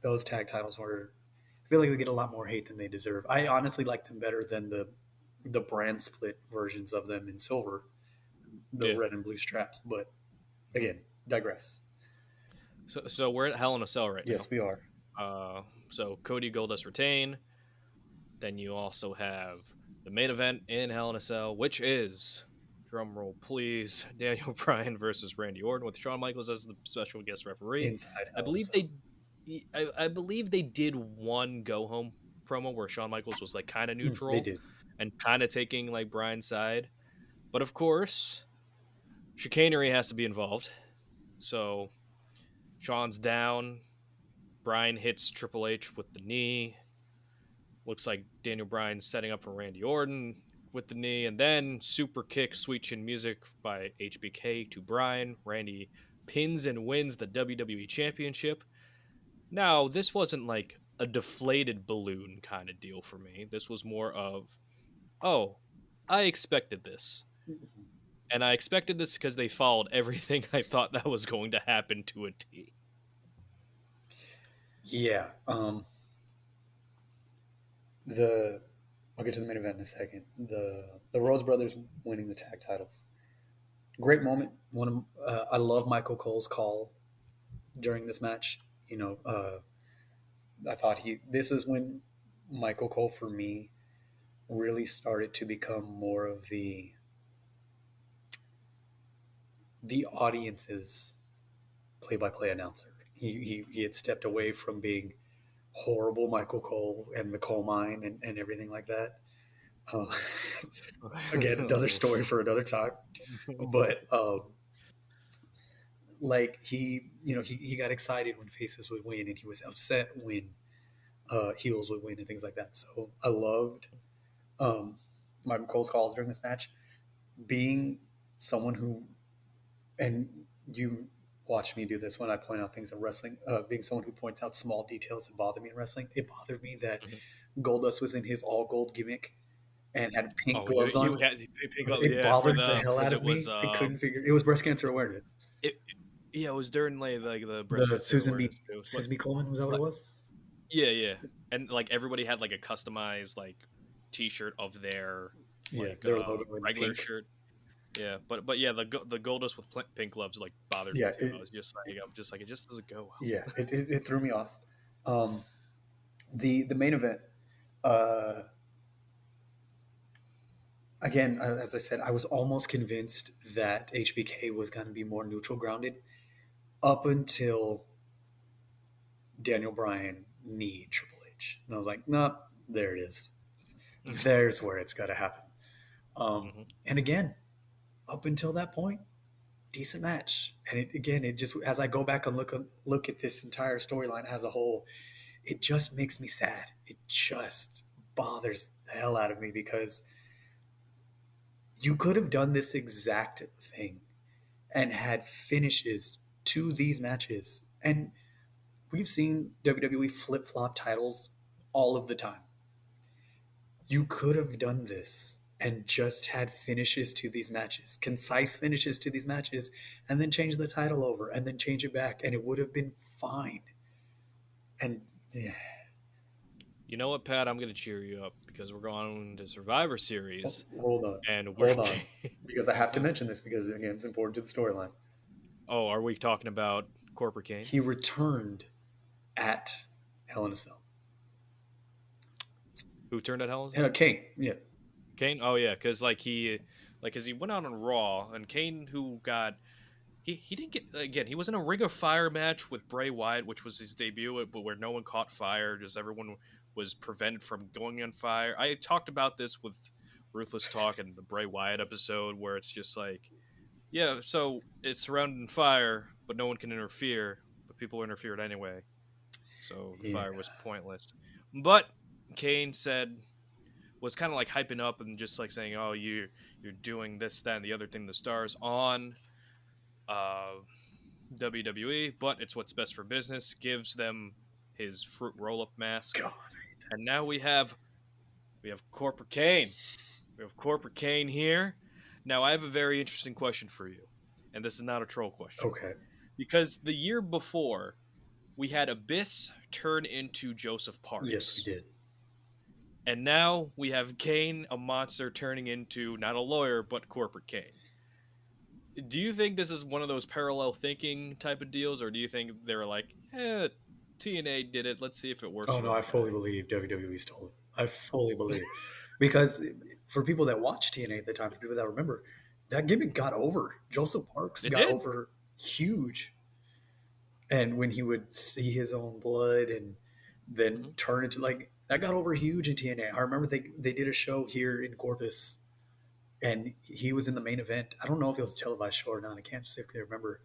those tag titles were. I feel like they get a lot more hate than they deserve. I honestly like them better than the brand split versions of them in silver, the Yeah. red and blue straps. But Mhm. again, digress. So we're at Hell in a Cell right now. Yes, we are. So Cody Goldust retain. Then you also have the main event in Hell in a Cell, which is, drumroll please, Daniel Bryan versus Randy Orton with Shawn Michaels as the special guest referee. Inside I Hell in a believe Cell. they, I believe they did one go home promo where Shawn Michaels was like kind of They neutral did. and kind of taking like Bryan's side, but of course, chicanery has to be involved. So Shawn's down. Bryan hits Triple H with the knee. Looks like Daniel Bryan setting up for Randy Orton with the knee, and then super kick, sweet chin music by HBK to Bryan. Randy pins and wins the WWE Championship. Now, this wasn't like a deflated balloon kind of deal for me. This was more of, oh, I expected this. And I expected this because they followed everything I thought that was going to happen to a T. Yeah. The I'll get to the main event in a second. The Rhodes brothers winning the tag titles. Great moment. I love Michael Cole's call during this match. I thought he. This is when Michael Cole for me really started to become more of the audience's play-by-play announcer. He had stepped away from being horrible Michael Cole and the coal mine and everything like that. Uh, again, another story for another time. But like he got excited when faces would win, and he was upset when heels would win and things like that. So I loved um, Michael Cole's calls during this match. Being someone who, and you watch me do this when I point out things in wrestling. Being someone who points out small details that bother me in wrestling, it bothered me that Goldust was in his all gold gimmick and had pink Oh, gloves you on. had It yeah, for bothered the the hell because out it of was me. I couldn't figure. It was breast cancer awareness. it yeah, it was during like the breast The cancer awareness too. Like, Susan B. Coleman, was that what it like was? yeah, yeah, and like everybody had like a customized like T-shirt of their Yeah, like their logo in regular pink. shirt. Yeah, but yeah, the Goldust with pink gloves like bothered me Yeah, too. I'm just like it just doesn't go well. yeah, it threw me off. Um, the main event, uh, again, as I said, I was almost convinced that HBK was going to be more neutral grounded up until Daniel Bryan kneed Triple H, and I was like, no, there it is. There's where it's got to happen. Mhm. And again, up until that point, decent match. And it just as I go back and look at this entire storyline as a whole, it just makes me sad. It just bothers the hell out of me because you could have done this exact thing and had finishes to these matches. And we've seen WWE flip flop titles all of the time. You could have done this and just had finishes to these matches, concise finishes to these matches, and then change the title over and then change it back, and it would have been fine. And yeah, You know what, Pat? I'm gonna cheer you up because we're going to Survivor Series, hold on, and we're. hold on, because I have to mention this because again, it's important to the storyline. Oh, are we talking about Corporate Kane? He returned at Hell in a Cell. Who turned at Hell in a Cell? Kane, yeah, Kane. Oh yeah, because because he went out on Raw, and Kane who got he didn't get again. He was in a Ring of Fire match with Bray Wyatt, which was his debut, but where no one caught fire, just everyone was prevented from going on fire. I talked about this with Ruthless Talk and the Bray Wyatt episode, where it's just like, yeah, so it's surrounded in fire, but no one can interfere, but people interfered anyway, so the yeah, fire was pointless. But Kane said was kind of like hyping up and just like saying, "Oh, you're doing this, that, and the other thing." The stars on. Uh, WWE, but it's what's best for business. Gives them his fruit roll-up mask, God, and now we have Corporate Kane. We have Corporate Kane here. Now I have a very interesting question for you, and this is not a troll question okay. because the year before we had Abyss turn into Joseph Yes, we Parks. did. And now we have Kane, a monster, turning into not a lawyer, but Corporate Kane. Do you think this is one of those parallel thinking type of deals, or do you think they're like, TNA did it, let's see if it works Oh for no, our I fully guy? believe WWE stole it. I fully believe because for people that watched TNA at the time, for people that remember, that gimmick got over. Joseph Parks It got did. over huge, and when he would see his own blood and then Hmm. turn into like that got over huge in TNA. I remember they did a show here in Corpus, and he was in the main event. I don't know if it was a televised show or not. I can't specifically remember,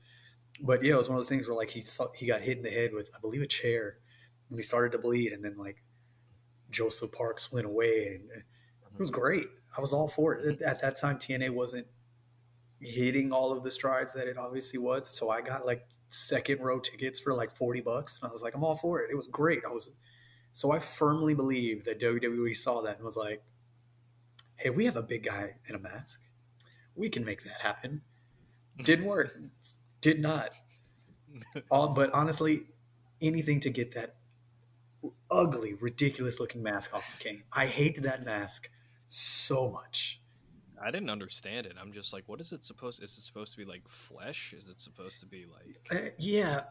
but yeah, it was one of those things where like he got hit in the head with I believe a chair, and he started to bleed, and then like Joseph Parks went away, and it was great. I was all for Hmm. it. At that time, TNA wasn't hitting all of the strides that it obviously was, so I got like second row tickets for like $40, and I was like, I'm all for it. It was great. I firmly believe that WWE saw that and was like, hey, we have a big guy in a mask. We can make that happen. Didn't work. Did not. But honestly, anything to get that ugly, ridiculous looking mask off of Kane. I hate that mask so much. I didn't understand it. I'm just like, what is it supposed? Is it supposed to be like flesh? Is it supposed to be like? Yeah,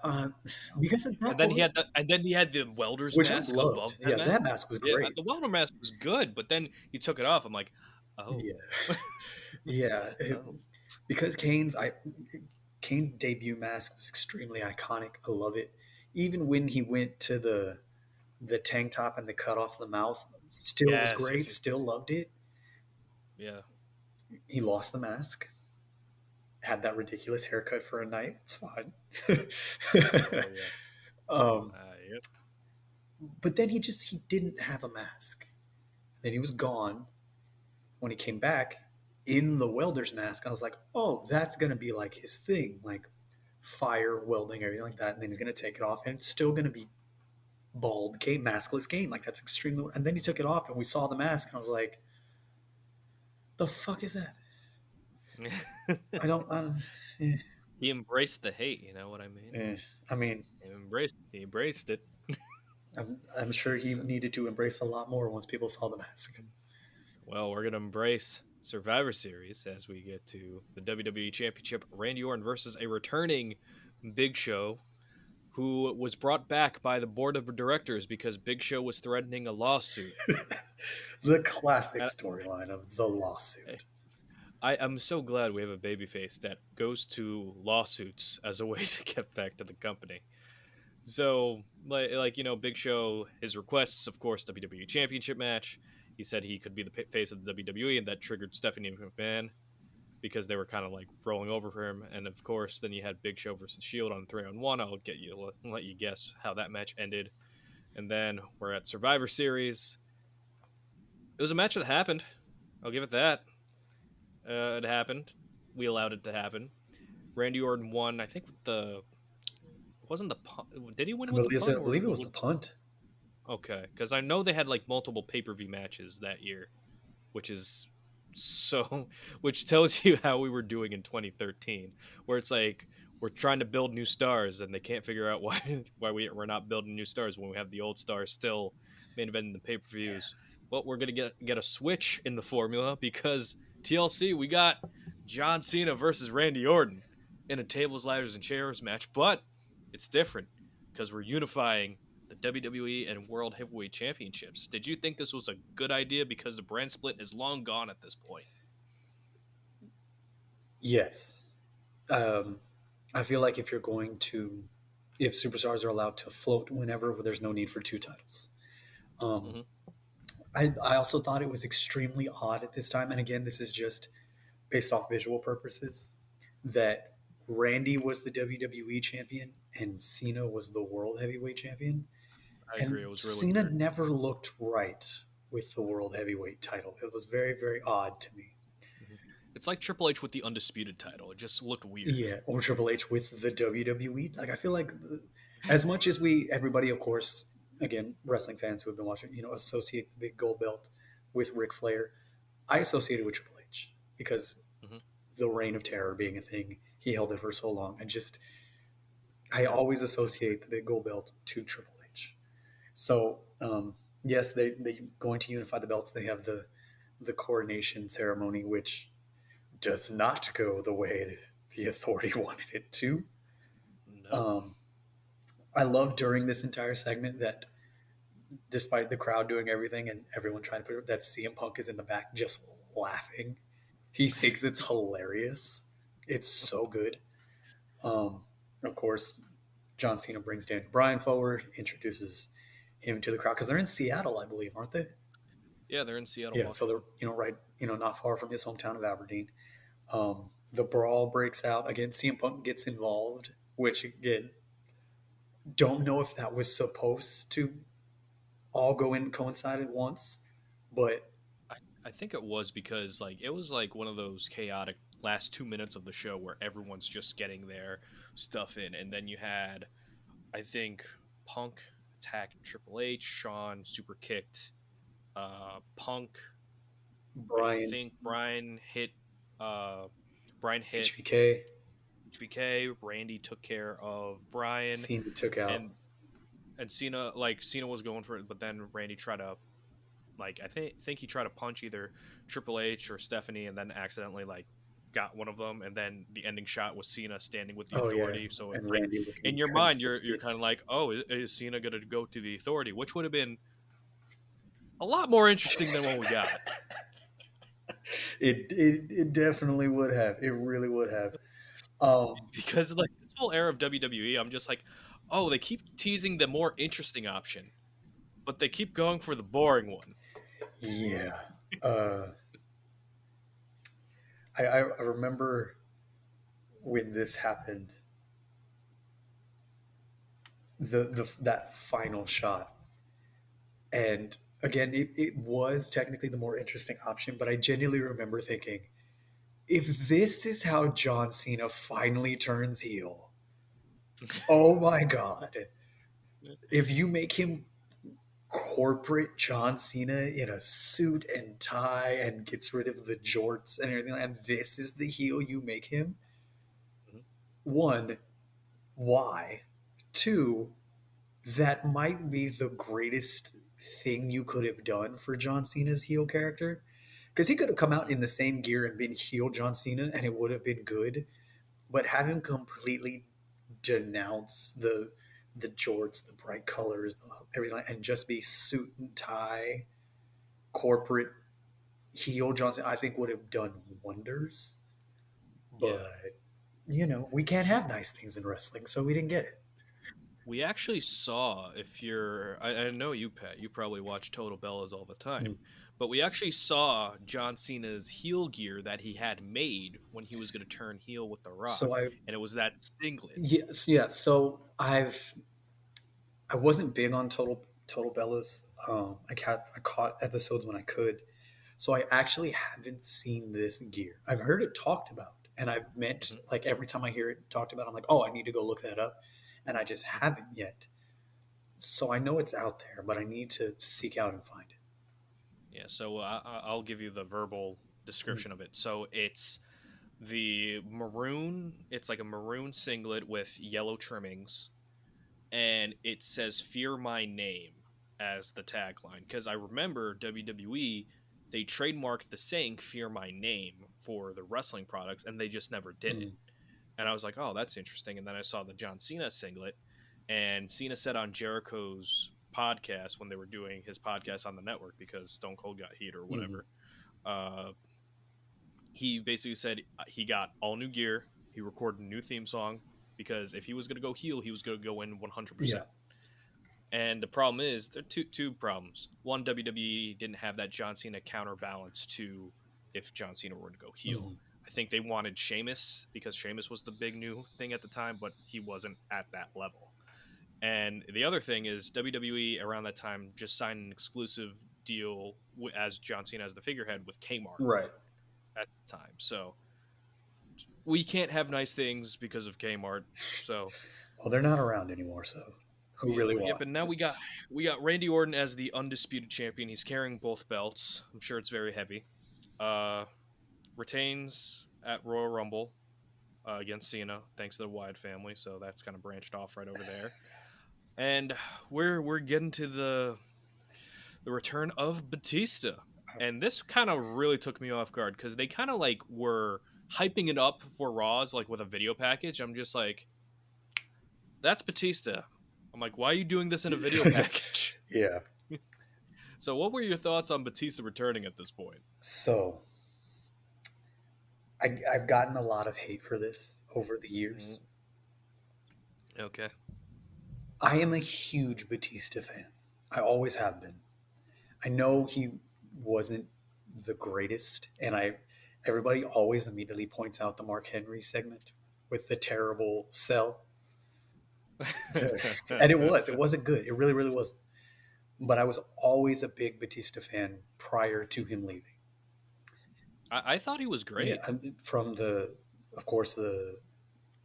because at that point, And then he had the welder's which I mask loved. above that Yeah, mask. that mask was Yeah, great. the welder mask was good, but then he took it off. I'm like, oh, Yeah, yeah. oh, Because Kane's debut mask was extremely iconic. I love it. Even when he went to the tank top and the cut off the mouth, still was yes, great. yes, yes, Still yes. loved it. Yeah. He lost the mask. Had that ridiculous haircut for a night. It's fine. Oh yeah. um, Yep. but then he didn't have a mask. Then he was gone. When he came back in the welder's mask, I was like, oh, that's gonna be like his thing, like fire, welding, everything like that. And then he's gonna take it off, and it's still gonna be bald Kane, maskless Kane. Like that's extremely. And then he took it off, and we saw the mask, and I was like, the fuck is that? I don't. I don't eh, He embraced the hate. You know what I mean? eh. I mean, He embraced it. I'm sure he So, needed to embrace a lot more once people saw the mask. well, we're gonna embrace Survivor Series as we get to the WWE Championship. Randy Orton versus a returning Big Show, who was brought back by the board of directors because Big Show was threatening a lawsuit. The classic And storyline of the lawsuit. I am so glad we have a babyface that goes to lawsuits as a way to get back to the company. So, Big Show, his requests, of course, WWE Championship match. He said he could be the face of the WWE, and that triggered Stephanie McMahon because they were kind of like rolling over for him. And of course, then you had Big Show versus Shield on 3-on-1. Let you guess how that match ended. And then we're at Survivor Series. It was a match that happened. I'll give it that. It happened. We allowed it to happen. Randy Orton won. I think with the wasn't the punt. Did he win with the punt I or believe it was the was punt. okay? Because I know they had like multiple pay-per-view matches that year, which is so which tells you how we were doing in 2013, where it's like we're trying to build new stars and they can't figure out why we're not building new stars when we have the old stars still main eventing the pay-per-views. Well, we're gonna get a switch in the formula because TLC we got John Cena versus Randy Orton in a tables, ladders, and chairs match, but it's different because we're unifying the WWE and World Heavyweight Championships. Did you think this was a good idea because the brand split is long gone at this point? Yes. Um, I feel like if superstars are allowed to float whenever, there's no need for two titles. Um, Hmm. I also thought it was extremely odd at this time, and again, this is just based off visual purposes, that Randy was the WWE champion and Cena was the World Heavyweight champion. I agree. And It was really Cena weird. never looked right with the World Heavyweight title. It was very, very odd to me. Mhm. It's like Triple H with the undisputed title. It just looked weird. Yeah, or Triple H with the WWE. Like I feel like as much as everybody, of course, again, wrestling fans who have been watching, associate the big gold belt with Ric Flair. I associated with Triple H because Mm-hmm. the reign of terror being a thing, he held it for so long, and just I always associate the big gold belt to Triple H. So yes, they going to unify the belts. They have the coronation ceremony, which does not go the way the Authority wanted it to. No, Um, I love during this entire segment that despite the crowd doing everything and everyone trying to put that CM Punk is in the back just laughing. He thinks it's hilarious. It's so good. Um, of course, John Cena brings Daniel Bryan forward, introduces him to the crowd because they're in Seattle, I believe, aren't they? yeah, they're in Seattle, Yeah, so they're Washington. right, not far from his hometown of Aberdeen. The brawl breaks out again. CM Punk gets involved, which again, don't know if that was supposed to all go in coincide at once, but I, I think it was because like it was like one of those chaotic last 2 minutes of the show where everyone's just getting their stuff in, and then you had I think Punk attacked Triple H, Shawn super kicked Punk. I Brian think uh Brian hit HBK HBK. Randy took care of Brian, Cena took out. and Cena was going for it, but then Randy tried to like I think he tried to punch either Triple H or Stephanie, and then accidentally like got one of them, and then the ending shot was Cena standing with the Oh yeah, Authority. So it's and like Randy in looking your kind of mind, you're defeated. kind of like, oh, is Cena gonna go to the Authority, which would have been a lot more interesting than what we got. It definitely would have. It really would have. Um, Because like this whole era of WWE, I'm just like, oh, they keep teasing the more interesting option, but they keep going for the boring one. yeah. Uh, I remember when this happened, the that final shot, and again, it was technically the more interesting option, but I genuinely remember thinking, if this is how John Cena finally turns heel, oh my god! If you make him corporate John Cena in a suit and tie and gets rid of the jorts and everything, and this is the heel you make him. One, why? Two, that might be the greatest thing you could have done for John Cena's heel character. Because he could have come out in the same gear and been heel John Cena and it would have been good. But have him completely denounce the jorts, the bright colors, everything, and just be suit and tie corporate heel Johnson, I think would have done wonders. Yeah, But we can't have nice things in wrestling, so we didn't get it. we actually saw if I know you, Pat, you probably watch Total Bellas all the Mm. time, but we actually saw John Cena's heel gear that he had made when he was going to turn heel with The Rock, So I and it was that singlet. yes. So I wasn't big on Total Bellas. I caught episodes when I could. So I actually haven't seen this gear. I've heard it talked about, and I've meant Mhm. like every time I hear it talked about, I'm like, oh, I need to go look that up, and I just haven't yet. So I know it's out there, but I need to seek out and find it. Yeah, so I'll give you the verbal Mm. description of it. So it's the maroon. It's like a maroon singlet with yellow trimmings, and it says "Fear My Name" as the tagline. Because I remember WWE, they trademarked the saying "Fear My Name" for the wrestling products, and they just never did it. Mm. And I was like, oh, that's interesting. And then I saw the John Cena singlet, and Cena said on Jericho's podcast when they were doing his podcast on the network because Stone Cold got heat or Mm. whatever. Uh, he basically said he got all new gear. He recorded a new theme song because if he was going to go heel, he was going to go in Yeah. 100%. And the problem is there are two problems. One, WWE didn't have that John Cena counterbalance to if John Cena were to go heel. Mm. I think they wanted Sheamus because Sheamus was the big new thing at the time, but he wasn't at that level. And the other thing is WWE around that time just signed an exclusive deal as John Cena as the figurehead with Kmart. Right. at the time. So we can't have nice things because of Kmart. So Well, they're not around anymore, so who really yeah, won? but now we got Randy Orton as the undisputed champion. He's carrying both belts. I'm sure it's very heavy. Uh, retains at Royal Rumble against Cena, thanks to the Wyatt family. So that's kind of branched off right over there. And we're getting to the return of Batista. And this kind of really took me off guard because they kind of like were hyping it up for Raw's like with a video package. I'm just like, that's Batista. I'm like, why are you doing this in a video package? Yeah. So what were your thoughts on Batista returning at this point? So I've gotten a lot of hate for this over the Mm, years. okay. I am a huge Batista fan. I always have been. I know he wasn't the greatest, and everybody always immediately points out the Mark Henry segment with the terrible sell. And it wasn't good. It really, really wasn't. But I was always a big Batista fan prior to him leaving. I thought he was Yeah, great. from of course, the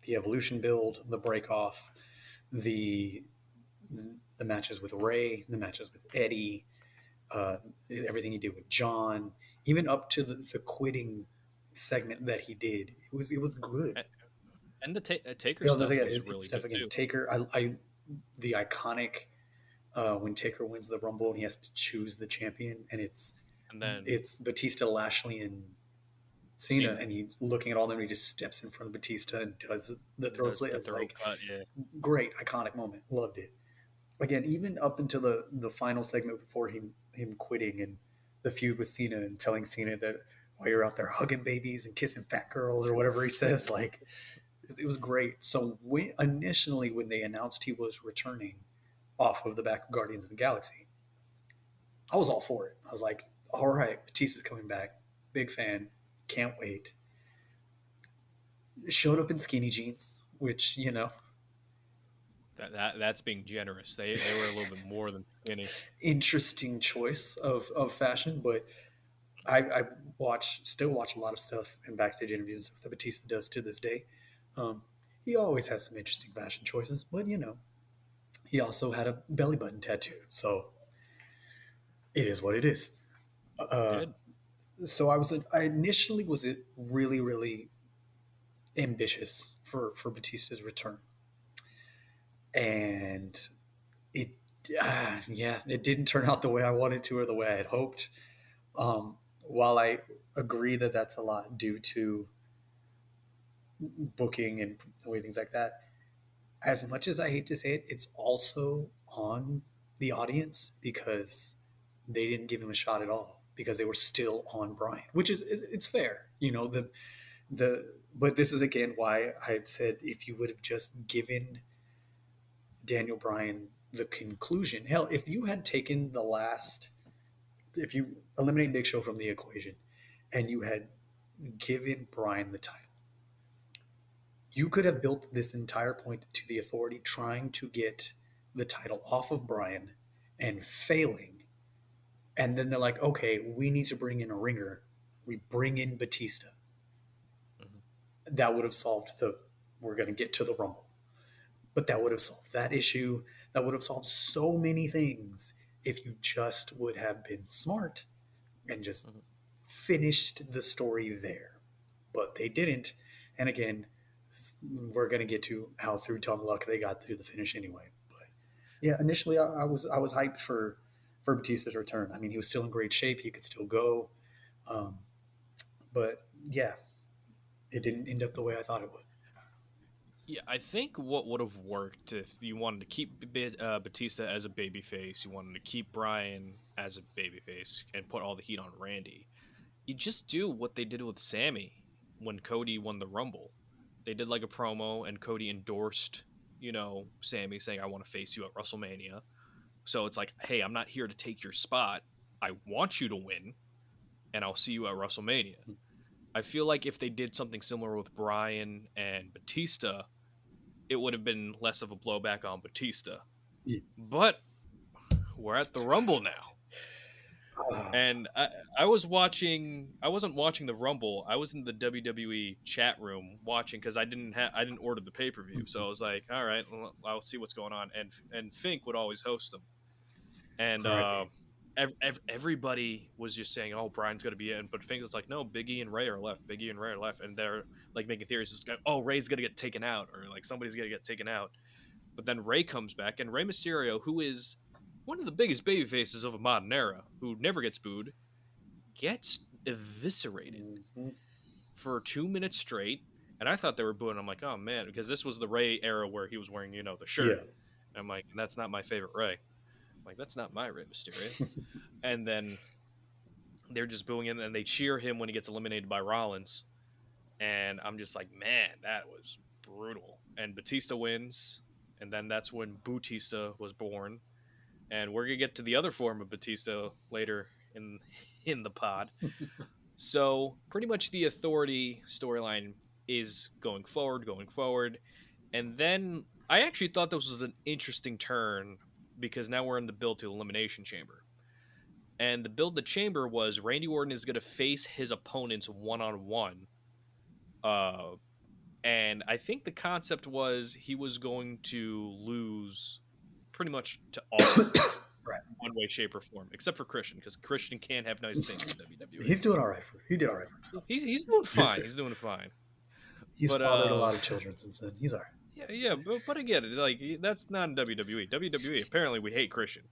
evolution build, the break off, the the matches with Ray, the matches with Eddie, uh, everything he did with John, even up to the quitting segment that he did. It was good. And the Taker You know, stuff was it's really stuff good too. against Taker. I the iconic when Taker wins the Rumble and he has to choose the champion, and And then it's Batista, Lashley, and Cena, Cena and he's looking at all of them. And he just steps in front of Batista and does the throat does slit. the It's throat like cut. Yeah. great, iconic moment. Loved it. Again, even up until the final segment before him quitting and the feud with Cena and telling Cena that while you're out there hugging babies and kissing fat girls or whatever he says, like it was great. So initially when they announced he was returning off of the back of Guardians of the Galaxy, I was all for it. I was like, all right, Batista's coming back. Big fan. Can't wait. Showed up in skinny jeans, which, That's being generous. They were a little bit more than skinny. interesting choice of fashion, but I still watch a lot of stuff and backstage interviews and stuff that Batista does to this day. Um, he always has some interesting fashion choices, but he also had a belly button tattoo, so it is what it is. He Uh, did. so I initially was it really really ambitious for Batista's return, and it yeah, it didn't turn out the way I wanted to or the way I had hoped. While I agree that that's a lot due to booking and the way things like that, as much as I hate to say it, it's also on the audience because they didn't give him a shot at all because they were still on Brian, which is it's fair, the but this is again why I had said if you would have just given Daniel Bryan the conclusion, hell, if you had taken if you eliminate Big Show from the equation and you had given Bryan the title, you could have built this entire point to the Authority trying to get the title off of Bryan and failing. And then they're like, okay, we need to bring in a ringer. We bring in Batista. Mm-hmm. That would have solved we're going to get to the Rumble. But that would have solved that issue. That would have solved so many things if you just would have been smart and just Mm-hmm. finished the story there. But they didn't. And again, we're going to get to how through dumb luck they got through the finish anyway. But yeah, initially I was hyped for Batista's return. I mean, he was still in great shape. He could still go. Um, but yeah, it didn't end up the way I thought it would. Yeah, I think what would have worked if you wanted to keep Batista as a babyface, you wanted to keep Bryan as a babyface, and put all the heat on Randy. You just do what they did with Sammy when Cody won the Rumble. They did like a promo, and Cody endorsed, Sammy saying, "I want to face you at WrestleMania." So it's like, hey, I'm not here to take your spot. I want you to win, and I'll see you at WrestleMania. I feel like if they did something similar with Bryan and Batista, it would have been less of a blowback on Batista. Yeah. But we're at the Rumble now. And I was watching. I wasn't watching the Rumble. I was in the WWE chat room watching because I didn't order the pay per view. So I was like, all right, well, I'll see what's going on. And Fink would always host them. And Right. everybody was just saying, "Oh, Brian's going to be in," but Fink is like, "No, Big E and Ray are left. Big E and Ray are left," and they're like making theories. It's like, "Oh, Ray's going to get taken out," or like somebody's going to get taken out. But then Ray comes back, and Rey Mysterio, who is one of the biggest baby faces of a modern era, who never gets booed, gets eviscerated Mm-hmm. for 2 minutes straight. And I thought they were booing. I'm like, oh man, because this was the Ray era where he was wearing, the shirt. Yeah. And I'm like, that's not my favorite Ray. I'm like, that's not my Rey Mysterio. And then they're just booing him, and they cheer him when he gets eliminated by Rollins. And I'm just like, man, that was brutal. And Batista wins, and then that's when Bautista was born. And we're gonna get to the other form of Batista later in in the pod. So pretty much the Authority storyline is going forward, and then I actually thought this was an interesting turn because now we're in the build to Elimination Chamber, and the build to Chamber was Randy Orton is gonna face his opponents one on one. And I think the concept was he was going to lose pretty much to all of them. Right. One way, shape, or form, except for Christian, because Christian can't have nice things in WWE. He's doing all right. He did all right for himself. He's doing fine. He's doing fine. He's But fathered a lot of children since then. He's all right. yeah, but again, like that's not in WWE. WWE apparently we hate Christian.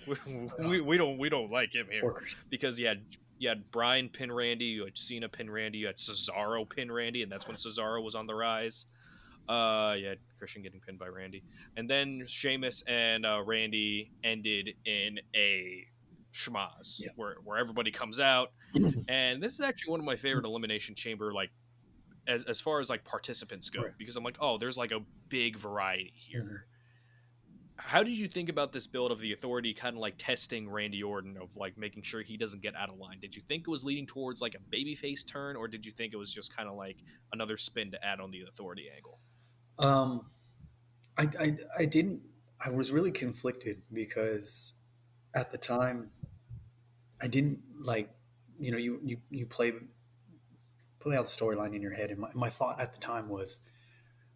We don't like him here because you had Bryan pin Randy, you had Cena pin Randy, you had Cesaro pin Randy, and that's when Cesaro was on the rise. You had Christian getting pinned by Randy, and then Sheamus and Randy ended in a schmaz where everybody comes out, and this is actually one of my favorite Elimination Chamber as far as like participants go, because I'm like, oh, there's like a big variety here. Mm-hmm. How did you think about this build of the Authority kind of like testing Randy Orton, of like making sure he doesn't get out of line? Did you think it was leading towards like a babyface turn, or did you think it was just kind of like another spin to add on the Authority angle? I didn't. I was really conflicted because at the time I didn't like. You play out the storyline in your head, and my thought at the time was,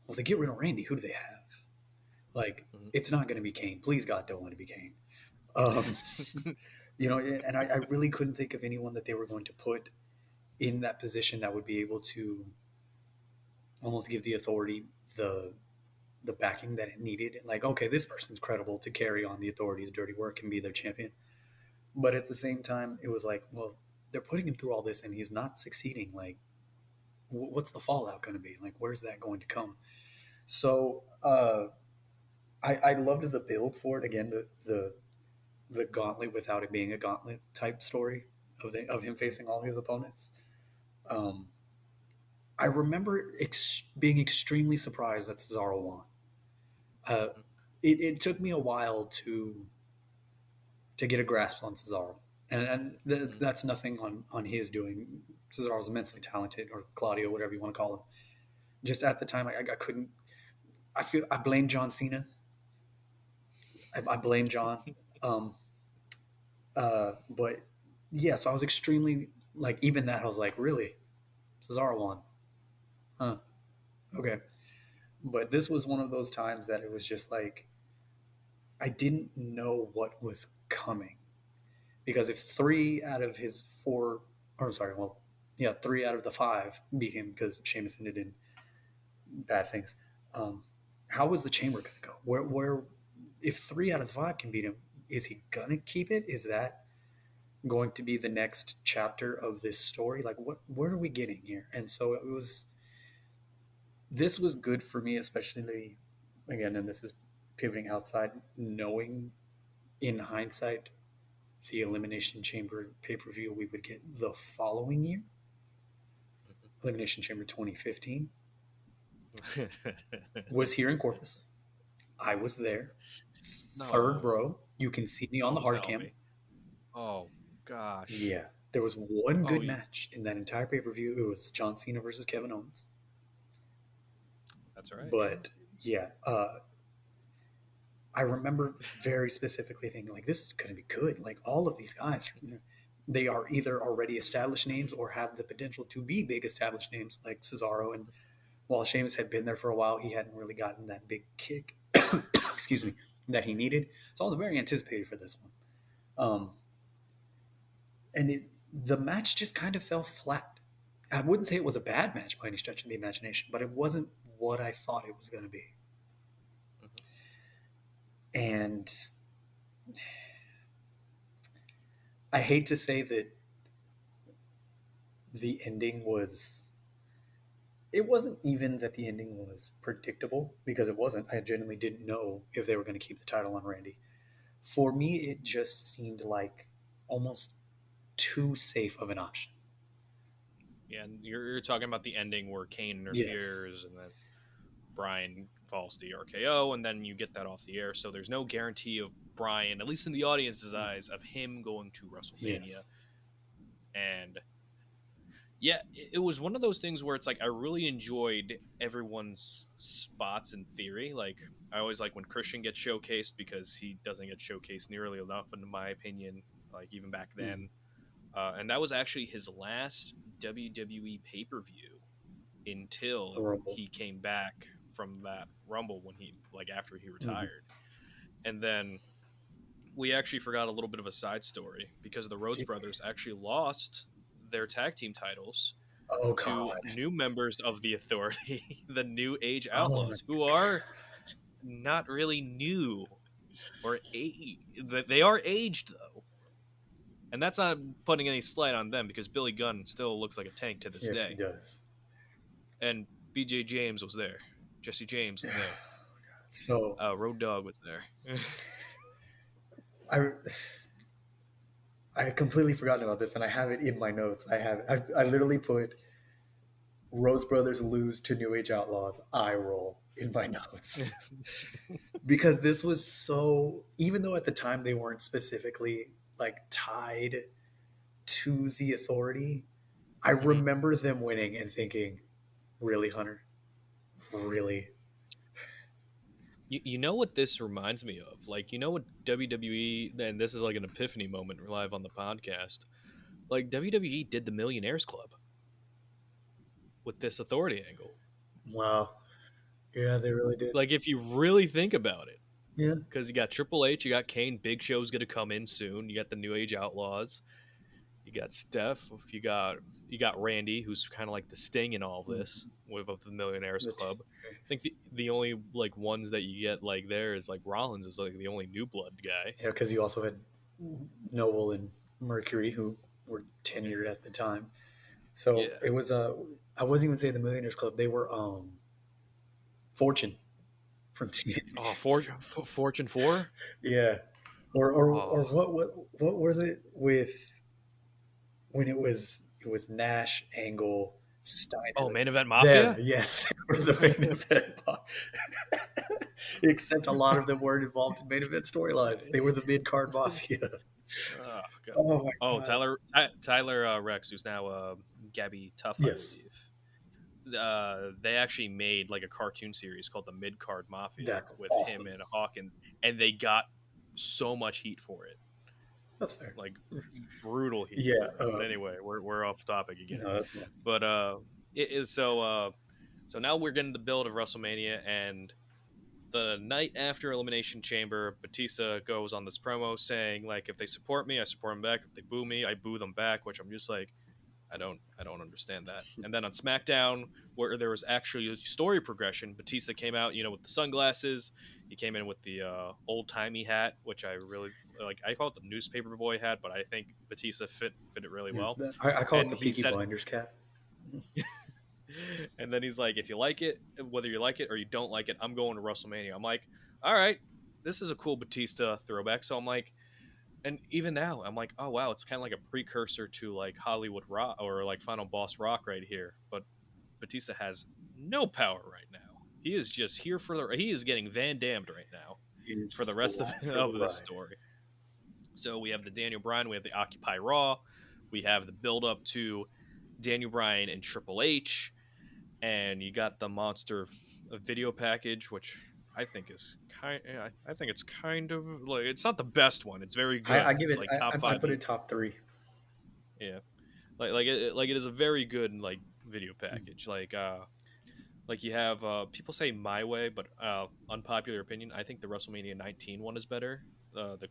well, they get rid of Randy. Who do they have? Like, it's not going to be Kane. Please, God, don't let it be Kane. And I really couldn't think of anyone that they were going to put in that position that would be able to almost give the Authority the backing that it needed. Like, okay, this person's credible to carry on the Authority's dirty work and be their champion. But at the same time, it was like, well, they're putting him through all this and he's not succeeding. Like, what's the fallout going to be? Like, where's that going to come? So I loved the build for it. Again, the gauntlet without it being a gauntlet type story of him facing all his opponents. I remember being extremely surprised that Cesaro won. It took me a while to get a grasp on Cesaro, and that's nothing on his doing. Cesaro's immensely talented, or Claudio, whatever you want to call him. Just at the time, I couldn't. I blame John Cena. I blame John. But yeah, so I was extremely like, even that I was like, really, Cesaro won, huh? Okay. But this was one of those times that it was just like, I didn't know what was coming, because if 3 out of his 4, or I'm sorry, well, yeah, 3 out of the 5 beat him because Sheamus ended in bad things. How was the Chamber going to go? Where, if 3 out of the 5 can beat him, is he going to keep it? Is that going to be the next chapter of this story? Like, where are we getting here? And so this was good for me, especially, again, and this is pivoting outside, knowing in hindsight the Elimination Chamber pay-per-view we would get the following year, Elimination Chamber 2015, was here in Corpus. I was there, third row. You can see me on the hard cam. Oh gosh. Yeah, there was one good match in that entire pay-per-view. It was John Cena versus Kevin Owens. That's right. But yeah, I remember very specifically thinking, like, this is going to be good. Like, all of these guys, they are either already established names or have the potential to be big established names, like Cesaro. And while Sheamus had been there for a while, he hadn't really gotten that big kick, excuse me, that he needed. So I was very anticipated for this one. And the match just kind of fell flat. I wouldn't say it was a bad match by any stretch of the imagination, but it wasn't what I thought it was going to be. And I hate to say that the ending was. It wasn't even that the ending was predictable, because it wasn't. I genuinely didn't know if they were going to keep the title on Randy. For me, it just seemed like almost too safe of an option. Yeah, and you're talking about the ending where Kane interferes, and then Bryan falls to the RKO, and then you get that off the air. So there's no guarantee of Bryan, at least in the audience's eyes, of him going to WrestleMania. Yes. And yeah, it was one of those things where it's like I really enjoyed everyone's spots in theory. Like, I always like when Christian gets showcased, because he doesn't get showcased nearly enough, in my opinion, like even back then. And that was actually his last WWE pay-per-view until he came back from that Rumble, when he, like, after he retired. And then we actually forgot a little bit of a side story, because the Rhodes brothers actually lost their tag team titles to new members of the Authority, the New Age Outlaws, who are not really new, or they are aged though. And that's not putting any slight on them, because Billy Gunn still looks like a tank to this day. Yes, he does. And BJ James was there. Jesse James was there. So Road Dogg was there. I had completely forgotten about this, and I have it in my notes. I literally put Rhodes Brothers lose to New Age Outlaws, eye roll, in my notes. Because this was so, even though at the time they weren't specifically like tied to the Authority, I remember them winning and thinking, really, Hunter? Really? You know what this reminds me of? Like, you know what WWE, and this is like an epiphany moment live on the podcast, like WWE did the Millionaires Club with this Authority angle. Wow. Yeah, they really did. Like, if you really think about it. Yeah. Because you got Triple H, you got Kane, Big Show's going to come in soon. You got the New Age Outlaws. You got Steph. You got Randy, who's kind of like the Sting in all this with the Millionaires Club. I think the only like ones that you get like there is like Rollins is like the only new blood guy. Yeah, because you also had Noble and Mercury, who were tenured at the time. So it was I wasn't even saying the Millionaires Club. They were Fortune from TNA. Oh, Fortune 4? Yeah. Or what was it with when it was Nash, Angle, Steiner? Oh, Main Event Mafia? Yes, they were the Main Event Mafia. Except a lot of them weren't involved in main event storylines. They were the mid-card Mafia. Oh, God. Oh, my God. Tyler Rex, who's now Gabby Tough, Yes. I believe. They actually made like a cartoon series called the Mid Card Mafia with awesome. him and Hawkins, and they got so much heat for it. That's fair. Like brutal heat. Yeah. But anyway, we're off topic again. No, that's fine. But it is so now we're getting the build of WrestleMania, and the night after Elimination Chamber, Batista goes on this promo saying, like, if they support me, I support them back. If they boo me, I boo them back, which I'm just like, I don't understand that. And then on SmackDown, where there was actually a story progression, Batista came out, with the sunglasses. He came in with the old-timey hat, which I really like. I call it the newspaper boy hat, but I think Batista fit it really well. I call it the Peaky Blinders cap. And then he's like, if you like it, whether you like it or you don't like it, I'm going to WrestleMania. I'm like, all right, this is a cool Batista throwback. So I'm like, and even now, I'm like, oh, wow, it's kind of like a precursor to like Hollywood Rock or like Final Boss Rock right here. But Batista has no power right now. He is just here he is getting Van Dammed right now for the rest of the story. So we have the Daniel Bryan, we have the Occupy Raw, we have the build up to Daniel Bryan and Triple H, and you got the monster video package, which I think is kind. I think it's kind of like it's not the best one. It's very I good. give It's it. like top I five. put it top three. Yeah, like it is a very good like video package. Like you have people say My Way, but unpopular opinion. I think the WrestleMania 19 one is better. The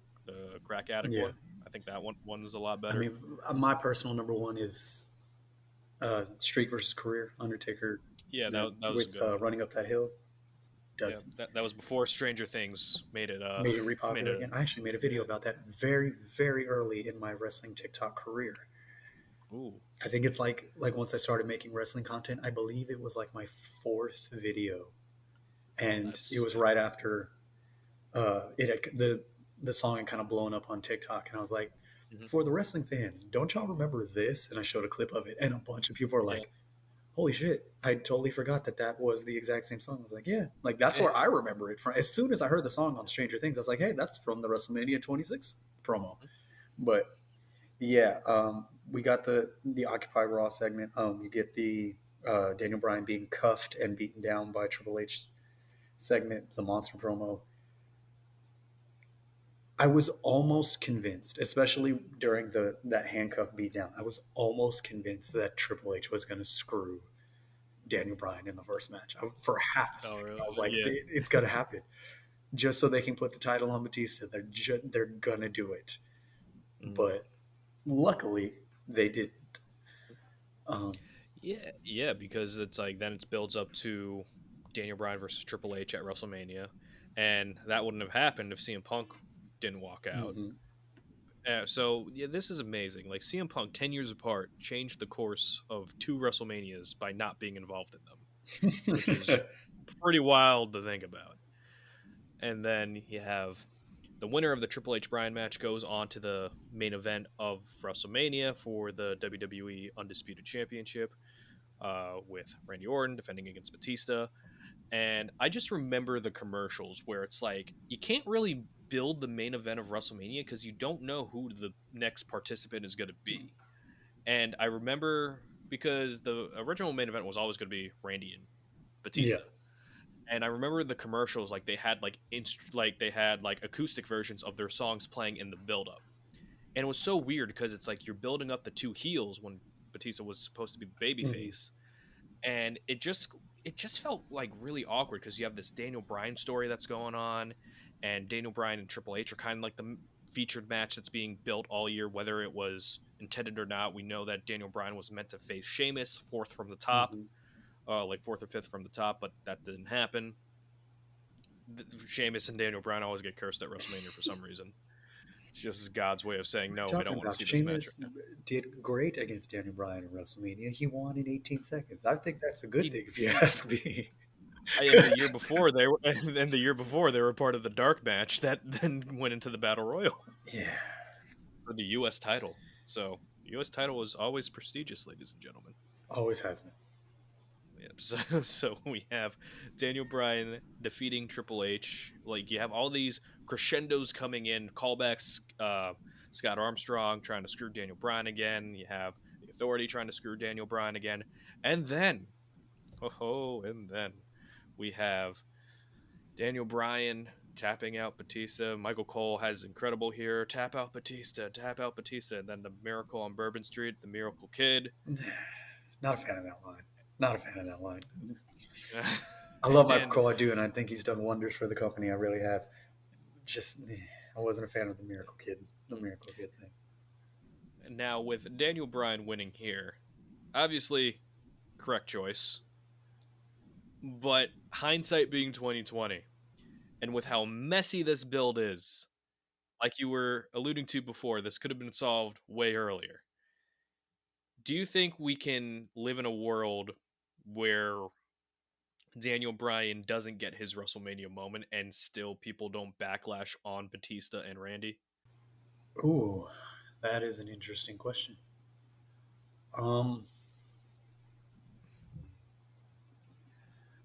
crack addict Yeah, one. I think that one's a lot I better. mean, my personal number one is Streak versus Career, Undertaker, Yeah, that that was a with good one. running up that hill. Yeah, Does that was before Stranger Things made it made repopular it. again. I actually made a video about that very, very early in my wrestling TikTok career. Ooh, I think it's like once I started making wrestling content, I believe it was like my fourth video, oh, and that's it was sick. right after it had, the song had kind of blown up on TikTok, and I was like, Hmm. for the wrestling fans, don't y'all remember this? And I showed a clip of it, and a bunch of people are Yeah. like, holy shit, I totally forgot that that was the exact same song. I was like, yeah, like that's where I remember it from. As soon as I heard the song on Stranger Things, I was like, hey, that's from the WrestleMania 26 promo. But yeah, we got the Occupy Raw segment. You get the Daniel Bryan being cuffed and beaten down by Triple H segment, the Monster promo. I was almost convinced, especially during the that handcuff beatdown, I was almost convinced that Triple H was going to screw Daniel Bryan in the first match. For half a Oh, second, really? I was like, Yeah. it's going to happen. Just so they can put the title on Batista, they're going to do it. Mm. But luckily, they didn't. Um, Yeah, because it's like then it builds up to Daniel Bryan versus Triple H at WrestleMania, and that wouldn't have happened if CM Punk didn't walk out. mhm. So yeah, this is amazing. Like CM Punk, 10 years apart, changed the course of two WrestleManias by not being involved in them, which is pretty wild to think about. And then you have the winner of the Triple H Bryan match goes on to the main event of WrestleMania for the WWE Undisputed Championship, with Randy Orton defending against Batista. And I just remember the commercials where it's like you can't really build the main event of WrestleMania because you don't know who the next participant is going to be. And I remember because the original main event was always going to be Randy and Yeah. Batista. And I remember the commercials like they had like acoustic versions of their songs playing in the build up. And it was so weird because it's like you're building up the two heels when Batista was supposed to be the Mhm. babyface, and it just felt like really awkward because you have this Daniel Bryan story that's going on, and Daniel Bryan and Triple H are kind of like the featured match that's being built all year, whether it was intended or not. We know that Daniel Bryan was meant to face Sheamus fourth from the top, Mhm. like fourth or fifth from the top, but that didn't happen. Sheamus and Daniel Bryan always get cursed at WrestleMania for some reason. It's just God's way of saying What are you no. I don't talking want to about? see this match Sheamus right now. did great against Daniel Bryan in WrestleMania. He won in 18 seconds. I think that's a good He thing, if you ask me. and the year before they were and the year before they were part of the dark match that then went into the battle royal Yeah, for the US title. So the US title was always prestigious, ladies and gentlemen. always has been. Yep. So we have Daniel Bryan defeating Triple H. Like you have all these crescendos coming in, callbacks, Scott Armstrong trying to screw Daniel Bryan again. You have the Authority trying to screw Daniel Bryan again. And then, and then we have Daniel Bryan tapping out Batista. Michael Cole has incredible here. Tap out Batista, tap out Batista. And then the Miracle on Bourbon Street, the Miracle Kid. Not a fan of that line. Not a fan of that line. I love Michael And Cole, I do, and I think he's done wonders for the company. I really have. Just, I wasn't a fan of the Miracle Kid thing. now with Daniel Bryan winning here, obviously correct choice. But hindsight being 2020, and with how messy this build is, like you were alluding to before, this could have been solved way earlier. Do you think we can live in a world where Daniel Bryan doesn't get his WrestleMania moment and still people don't backlash on Batista and Randy? Ooh, that is an interesting question. Um,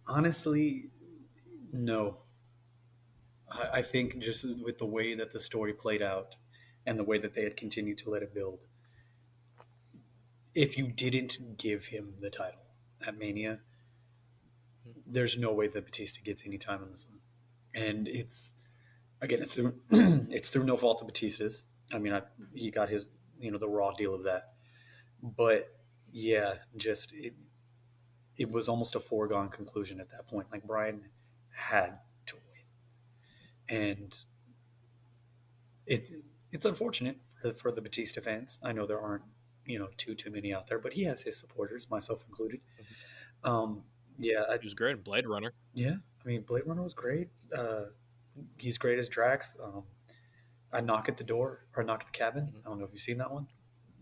Honestly, no. I think just with the way that the story played out and the way that they had continued to let it build, if you didn't give him the title at Mania, there's no way that Batista gets any time in the sun. and it's again, it's through it's through no fault of Batista's. I mean, he got his the raw deal of that, but yeah, just it was almost a foregone conclusion at that point. Like Brian had to win, and it it's unfortunate for the Batista fans. I know there aren't too many out there, but he has his supporters, myself included. Mhm. Um, yeah, He was great in Blade Runner. yeah. I mean, Blade Runner was great. He's great as Drax. I knock at the door or knock at the cabin. Mhm. I don't know if you've seen that one.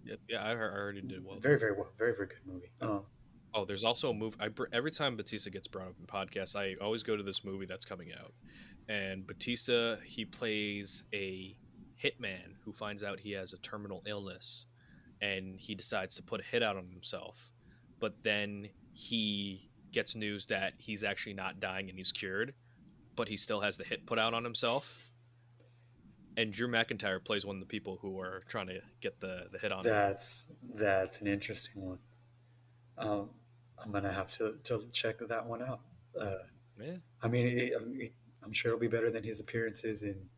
Yep, yeah, I already did well. Very, very well. Very, very good movie. Oh, there's also a movie. Every time Batista gets brought up in podcasts, I always go to this movie that's coming out. And Batista, he plays a hitman who finds out he has a terminal illness, and he decides to put a hit out on himself. But then he gets news that he's actually not dying and he's cured, but he still has the hit put out on himself. And Drew McIntyre plays one of the people who are trying to get the hit on him. that's an interesting one. Um, I'm gonna have to check that one out. Uh, Yeah. I mean, I'm sure it'll be better than his appearances in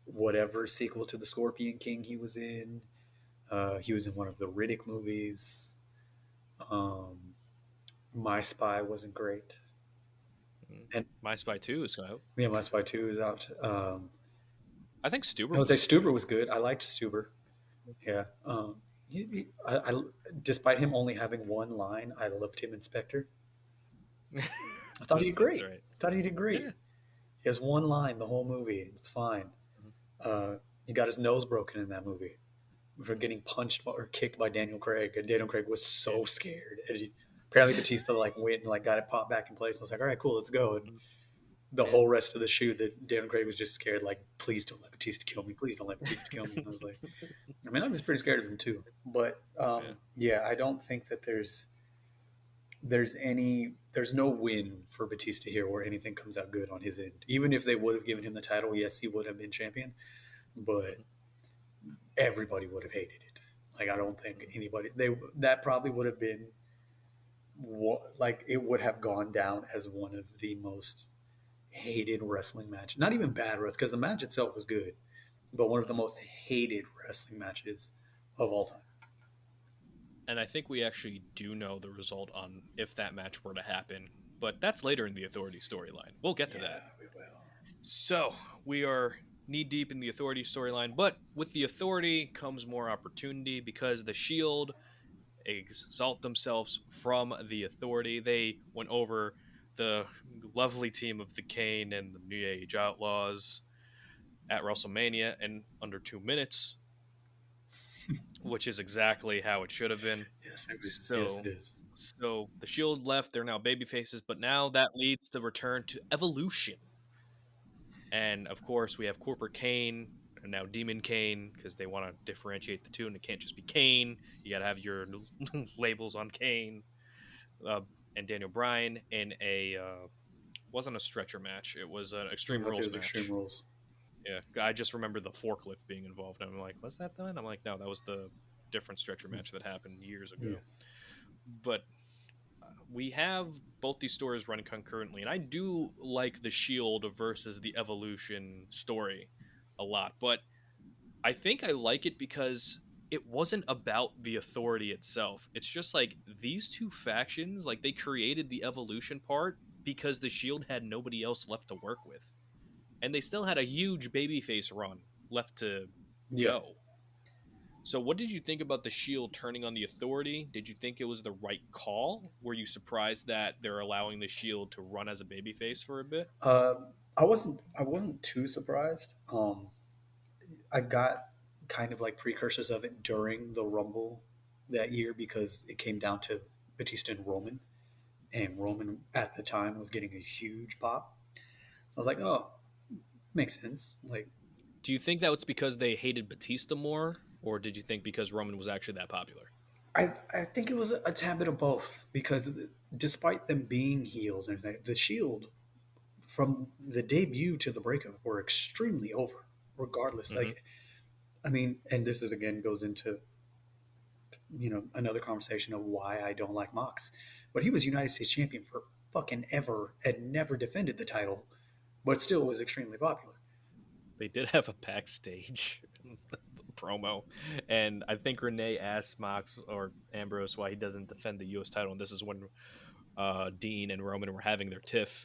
whatever sequel to the Scorpion King he was in. He was in one of the Riddick movies. Um, My Spy wasn't great, and My Spy 2 is out. yeah, My Spy 2 is out. I think Stuber Jose was. Stuber was good. I liked Stuber. Yeah. Despite him only having one line, I loved him in Spectre. I thought he did That's great. right. I thought he did great. Yeah. He has one line the whole movie. It's fine. Mhm. He got his nose broken in that movie for getting punched or kicked by Daniel Craig, and Daniel Craig was so scared. And apparently, Batista went and got it popped back in place. I was like, all right, cool, let's go. And the Yeah. whole rest of the shoot, that Daniel Craig was just scared, like, please don't let Batista kill me. Please don't let Batista kill me. And I was like, I mean, I was pretty scared of him too. But yeah, I don't think that there's no win for Batista here where anything comes out good on his end. Even if they would have given him the title, yes, he would have been champion, but everybody would have hated it. Like I don't think anybody that probably would have been it would have gone down as one of the most hated wrestling matches. Not even bad wrestling because the match itself was good, but one of the most hated wrestling matches of all time. And I think we actually do know the result on if that match were to happen, but that's later in the Authority storyline. We'll get to that. We will. So we are knee deep in the Authority storyline, but with the Authority comes more opportunity because the Shield exalt themselves from the Authority. They went over the lovely team of the Kane and the New Age Outlaws at WrestleMania in under 2 minutes, which is exactly how it should have been. Yes, it is. So, Yes, it is. so the Shield left. They're now baby faces, but now that leads to return to Evolution. And of course, we have Corporate Kane and now Demon Kane because they want to differentiate the two, and it can't just be Kane. You got to have your labels on Kane. And Daniel Bryan in a wasn't a stretcher match. It was an Extreme Rules match. Extreme Rules. Yeah, I just remember the forklift being involved. And I'm like, was that done? I'm like, no, that was the different stretcher match that happened years ago. Yes. But we have both these stories running concurrently, and I do like the Shield versus the Evolution story a lot. But I think I like it because it wasn't about the Authority itself. It's just like these two factions, like they created the Evolution part because the Shield had nobody else left to work with. And they still had a huge babyface run left to go. So what did you think about the Shield turning on the Authority? Did you think it was the right call? Were you surprised that they're allowing the Shield to run as a babyface for a bit? I wasn't too surprised. I got kind of precursors of it during the Rumble that year because it came down to Batista and Roman at the time was getting a huge pop. So I was like, oh, makes sense. Do you think that was because they hated Batista more, or did you think because Roman was actually that popular? I think it was a tad bit of both because despite them being heels and everything, the Shield from the debut to the breakup were extremely over, regardless. Mm-hmm. I mean, and this is again goes into another conversation of why I don't like Mox, but he was United States champion for fucking ever and never defended the title but still was extremely popular. They did have a backstage promo, and I think Renee asked Mox or Ambrose why he doesn't defend the U.S. title, and this is when Dean and Roman were having their tiff,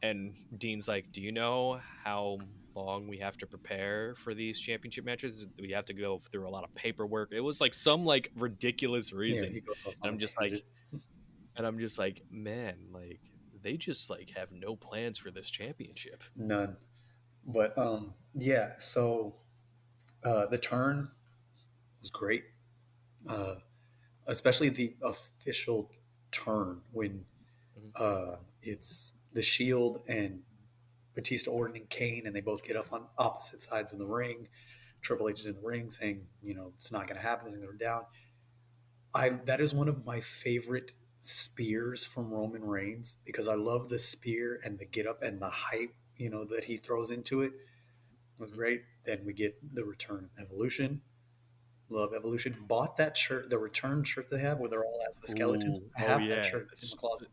and Dean's like, "Do you know how long we have to prepare for these championship matches? We have to go through a lot of paperwork." It was like some like ridiculous Yeah, reason, he goes off and on a tangent. I'm just like, man, like they just like have no plans for this championship. None. But yeah, so the turn was great, uh, especially the official turn when Mhm. it's the Shield and Batista, Orton, and Kane, and they both get up on opposite sides of the ring. Triple H is in the ring saying, it's not going to happen. It's going to go down. That is one of my favorite spears from Roman Reigns because I love the spear and the get up and the hype, that he throws into it. It was great. Then we get the return of Evolution. Love Evolution. Bought that shirt, the return shirt they have where they're all as the skeletons. Ooh, I oh have that yeah, shirt. It's in my closet.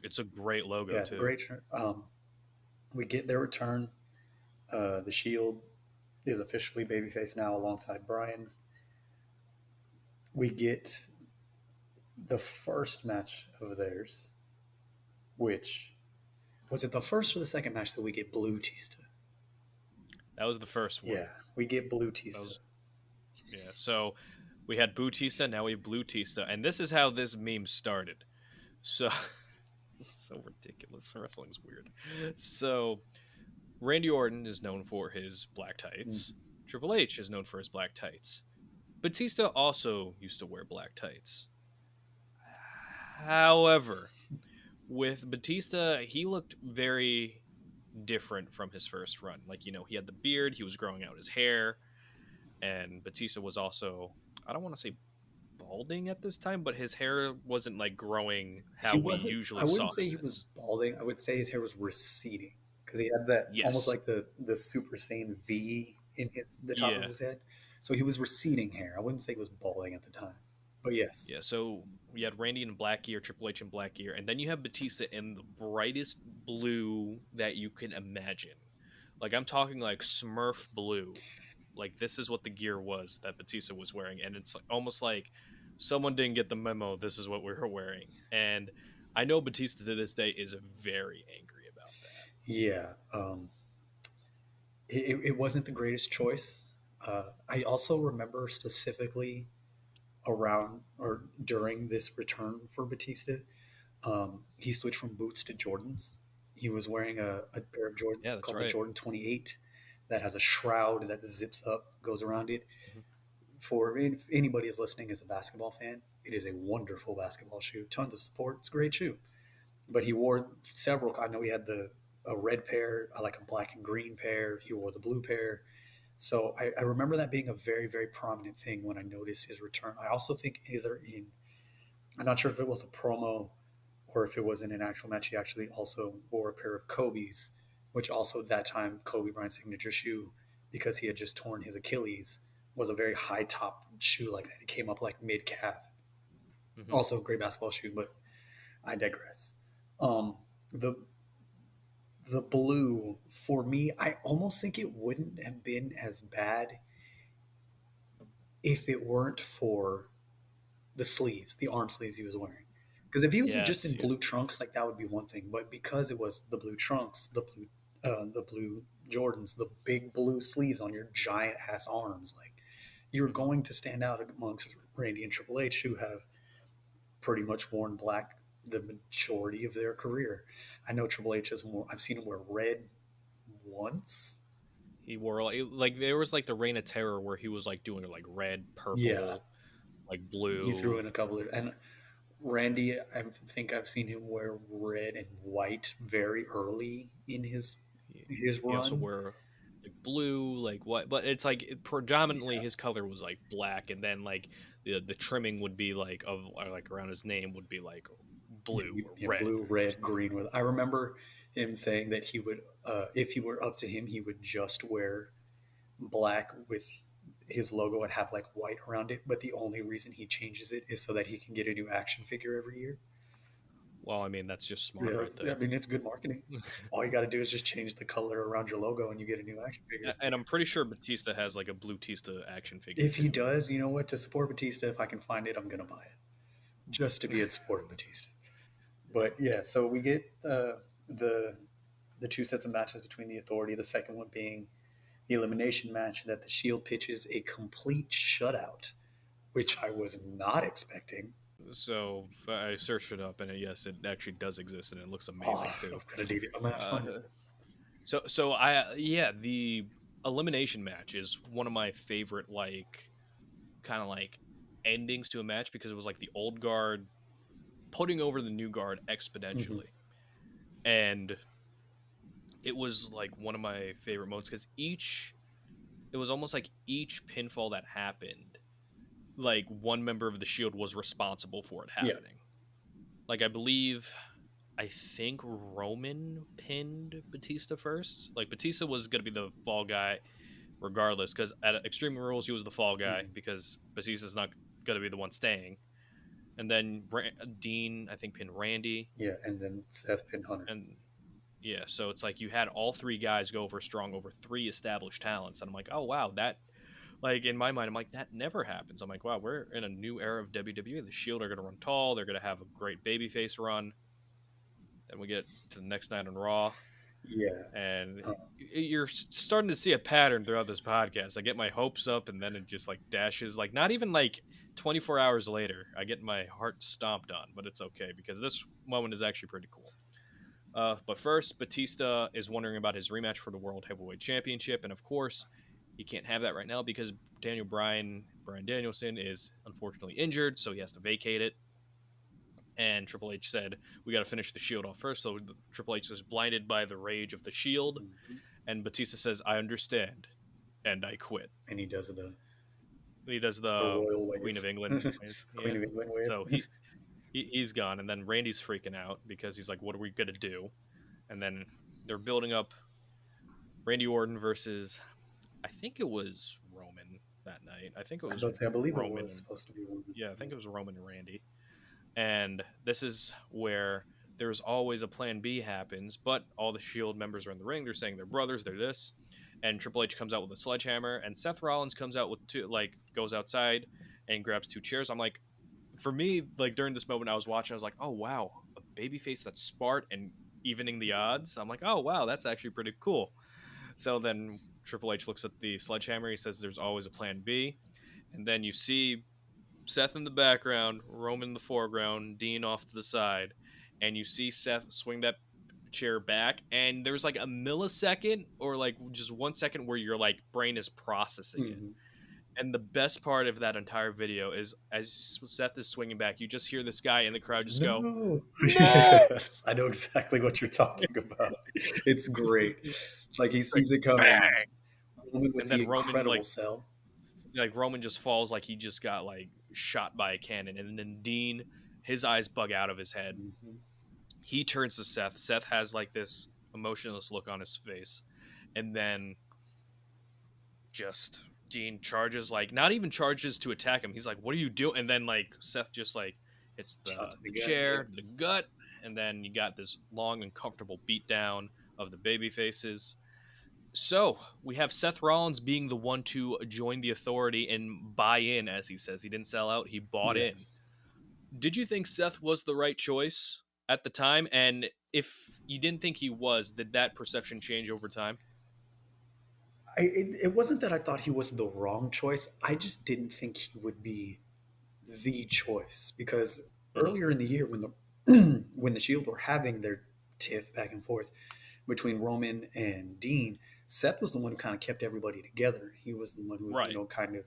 it's a great logo Yeah, too. great shirt. We get their return. The Shield is officially babyface now alongside Bryan. We get the first match of theirs, which was it the first or the second match that we get Blue Tista? That was the first one. Yeah, we get Blue That Tista. was yeah. So we had Bootista, now we have Blue Tista, and this is how this meme started. So so ridiculous. Wrestling's weird. So Randy Orton is known for his black tights. Triple H is known for his black tights. Batista also used to wear black tights. However, with Batista, he looked very different from his first run. Like, he had the beard, he was growing out his hair, and Batista was also, I don't want to say balding at this time, but his hair wasn't like growing how He we wasn't. I usually saw wouldn't say he him was as. balding. I would say his hair was receding because he had that almost Yes. like the Super Saiyan V in the top of Yeah. his head. So he was receding hair. I wouldn't say he was balding at the time, but yes, Yeah. So we had Randy in black gear, Triple H in black gear, and then you have Batista in the brightest blue that you can imagine. Like, I'm talking like Smurf blue. Like, this is what the gear was that Batista was wearing, and it's like, almost like someone didn't get the memo. This is what we were wearing, and I know Batista to this day is very angry about that. yeah. It wasn't the greatest choice. I also remember specifically around or during this return for Batista, he switched from boots to Jordans. He was wearing a pair of Yeah, Jordans that's called the right. Jordan 28 that has a shroud that zips up, goes around it. Mhm. For if anybody is listening as a basketball fan, it is a wonderful basketball shoe. Tons of support. It's a great shoe. But he wore several. I know he had a red pair, like a black and green pair. He wore the blue pair. So I remember that being a very, very prominent thing when I noticed his return. I also think either in, I'm not sure if it was a promo or if it was in an actual match, he actually also wore a pair of Kobe's, which also at that time, Kobe Bryant's signature shoe, because he had just torn his Achilles, was a very high top shoe like that. It came up like mid calf. Mhm. Also a great basketball shoe, but I digress. Um, the the blue for me, I almost think it wouldn't have been as bad if it weren't for the sleeves, the arm sleeves he was wearing. Because if he was just Yes, in yes. blue trunks, like that would be one thing. But because it was the blue trunks, the blue Jordans, the big blue sleeves on your giant ass arms, like you're Mhm. going to stand out amongst Randy and Triple H, who have pretty much worn black the majority of their career. I know Triple H has more. I've seen him wear red once. He wore like there was like the Reign of Terror where he was like doing like red, Yeah, purple, like he threw blue. in a couple of and Randy, I think I've seen him wear red and white very early in his He also run. wore like blue, like what, but it's like predominantly his color was like black, and then like the trimming would be like of like around his name would be like blue or Yeah, red blue, or red, something. green. With I remember him saying that he would, if he were up to him, he would just wear black with his logo and have like white around it. But the only reason he changes it is so that he can get a new action figure every year. Well, I mean, that's just smart Yeah, right I there. mean, it's good marketing. All you got to do is just change the color around your logo, and you get a new action figure. And I'm pretty sure Batista has like a Blue Tista action figure If he too. does, you know what? To support Batista, if I can find it, I'm gonna buy it just to be in support of Batista. But yeah, so we get the the two sets of matches between the Authority. The second one being the elimination match that the Shield pitches a complete shutout, which I was not expecting. So I searched it up, and yes, it actually does exist, and it looks Oh, amazing I'm too. gonna need it. I'm gonna have to Uh, find it. so I yeah, the elimination match is one of my favorite like kind of like endings to a match because it was like the old guard putting over the new guard Mm-hmm. exponentially, and it was like one of my favorite moments because each it was almost like each pinfall that happened, like one member of the Shield was responsible for it Yeah. happening. Like I think Roman pinned Batista first. Like Batista was gonna be the fall guy regardless, because at Extreme Rules he was the fall guy Mm-hmm. because Batista's not gonna be the one staying. And then Dean, I think, pinned Randy, Yeah, and then Seth pinned Hunter. and yeah, so it's like you had all three guys go over strong over three established talents, and I'm like, oh wow, that like in my mind, I'm like that never happens. I'm like, wow, we're in a new era of WWE. The Shield are gonna run tall. They're gonna have a great babyface run. Then we get to the next night on Raw, Yeah. and Um, you're starting to see a pattern throughout this podcast. I get my hopes up, and then it just like dashes. Like not even like 24 hours later, I get my heart stomped on, but it's okay because this moment is actually pretty cool. But first, Batista is wondering about his rematch for the World Heavyweight Championship, and of course, he can't have that right now because Brian Danielson, is unfortunately injured, so he has to vacate it. And Triple H said, "We got to finish the Shield off first." So Triple H was blinded by the rage of the Shield, mhm. and Batista says, "I understand, and I quit." And he does the He does the the royal Queen wave, of England, Queen yeah. of England wave. So he's gone, and then Randy's freaking out because he's like, "What are we gonna do?" And then they're building up Randy Orton versus, I think it was Roman that night. I think it I was don't think I believe it Roman was and supposed to be one. yeah, I think it was Roman and Randy. And this is where there's always a plan B happens, but all the Shield members are in the ring. They're saying they're brothers, they're this. And Triple H comes out with a sledgehammer, and Seth Rollins comes out with two, like goes outside and grabs two chairs. I'm like, for me, like during this moment I was watching, I was like, oh wow, a babyface that's smart and evening the odds. I'm like, oh wow, that's actually pretty cool. So then Triple H looks at the sledgehammer. He says there's always a plan B. And then you see Seth in the background, Roman in the foreground, Dean off to the side. And you see Seth swing that chair back. And there's like a millisecond or like just 1 second where your like brain is processing it. Mm-hmm. And the best part of that entire video is as Seth is swinging back, you just hear this guy in the crowd just go, No. "No!" Yes, I know exactly what you're talking about. It's great. He's It's like he like, sees it coming. bang. Roman with And the then Roman incredible sell. Roman just falls like he just got like shot by a cannon, and then Dean, his eyes bug out of his head. Mm-hmm. He turns to Seth. Seth has like this emotionless look on his face, and then just Dean charges, like not even charges to attack him. He's like, "What are you doing?" And then like Seth just like hits Shot to the the gut. chair, the gut, and then you got this long and comfortable beatdown of the baby faces. So we have Seth Rollins being the one to join the Authority and buy in, as he says. He didn't sell out; he bought in. Yes. Did you think Seth was the right choice at the time? And if you didn't think he was, did that perception change over time? It wasn't that I thought he was the wrong choice. I just didn't think he would be the choice because Mm-hmm. earlier in the year when the when the Shield were having their tiff back and forth between Roman and Dean, Seth was the one who kind of kept everybody together. He was the one who was Right. kind of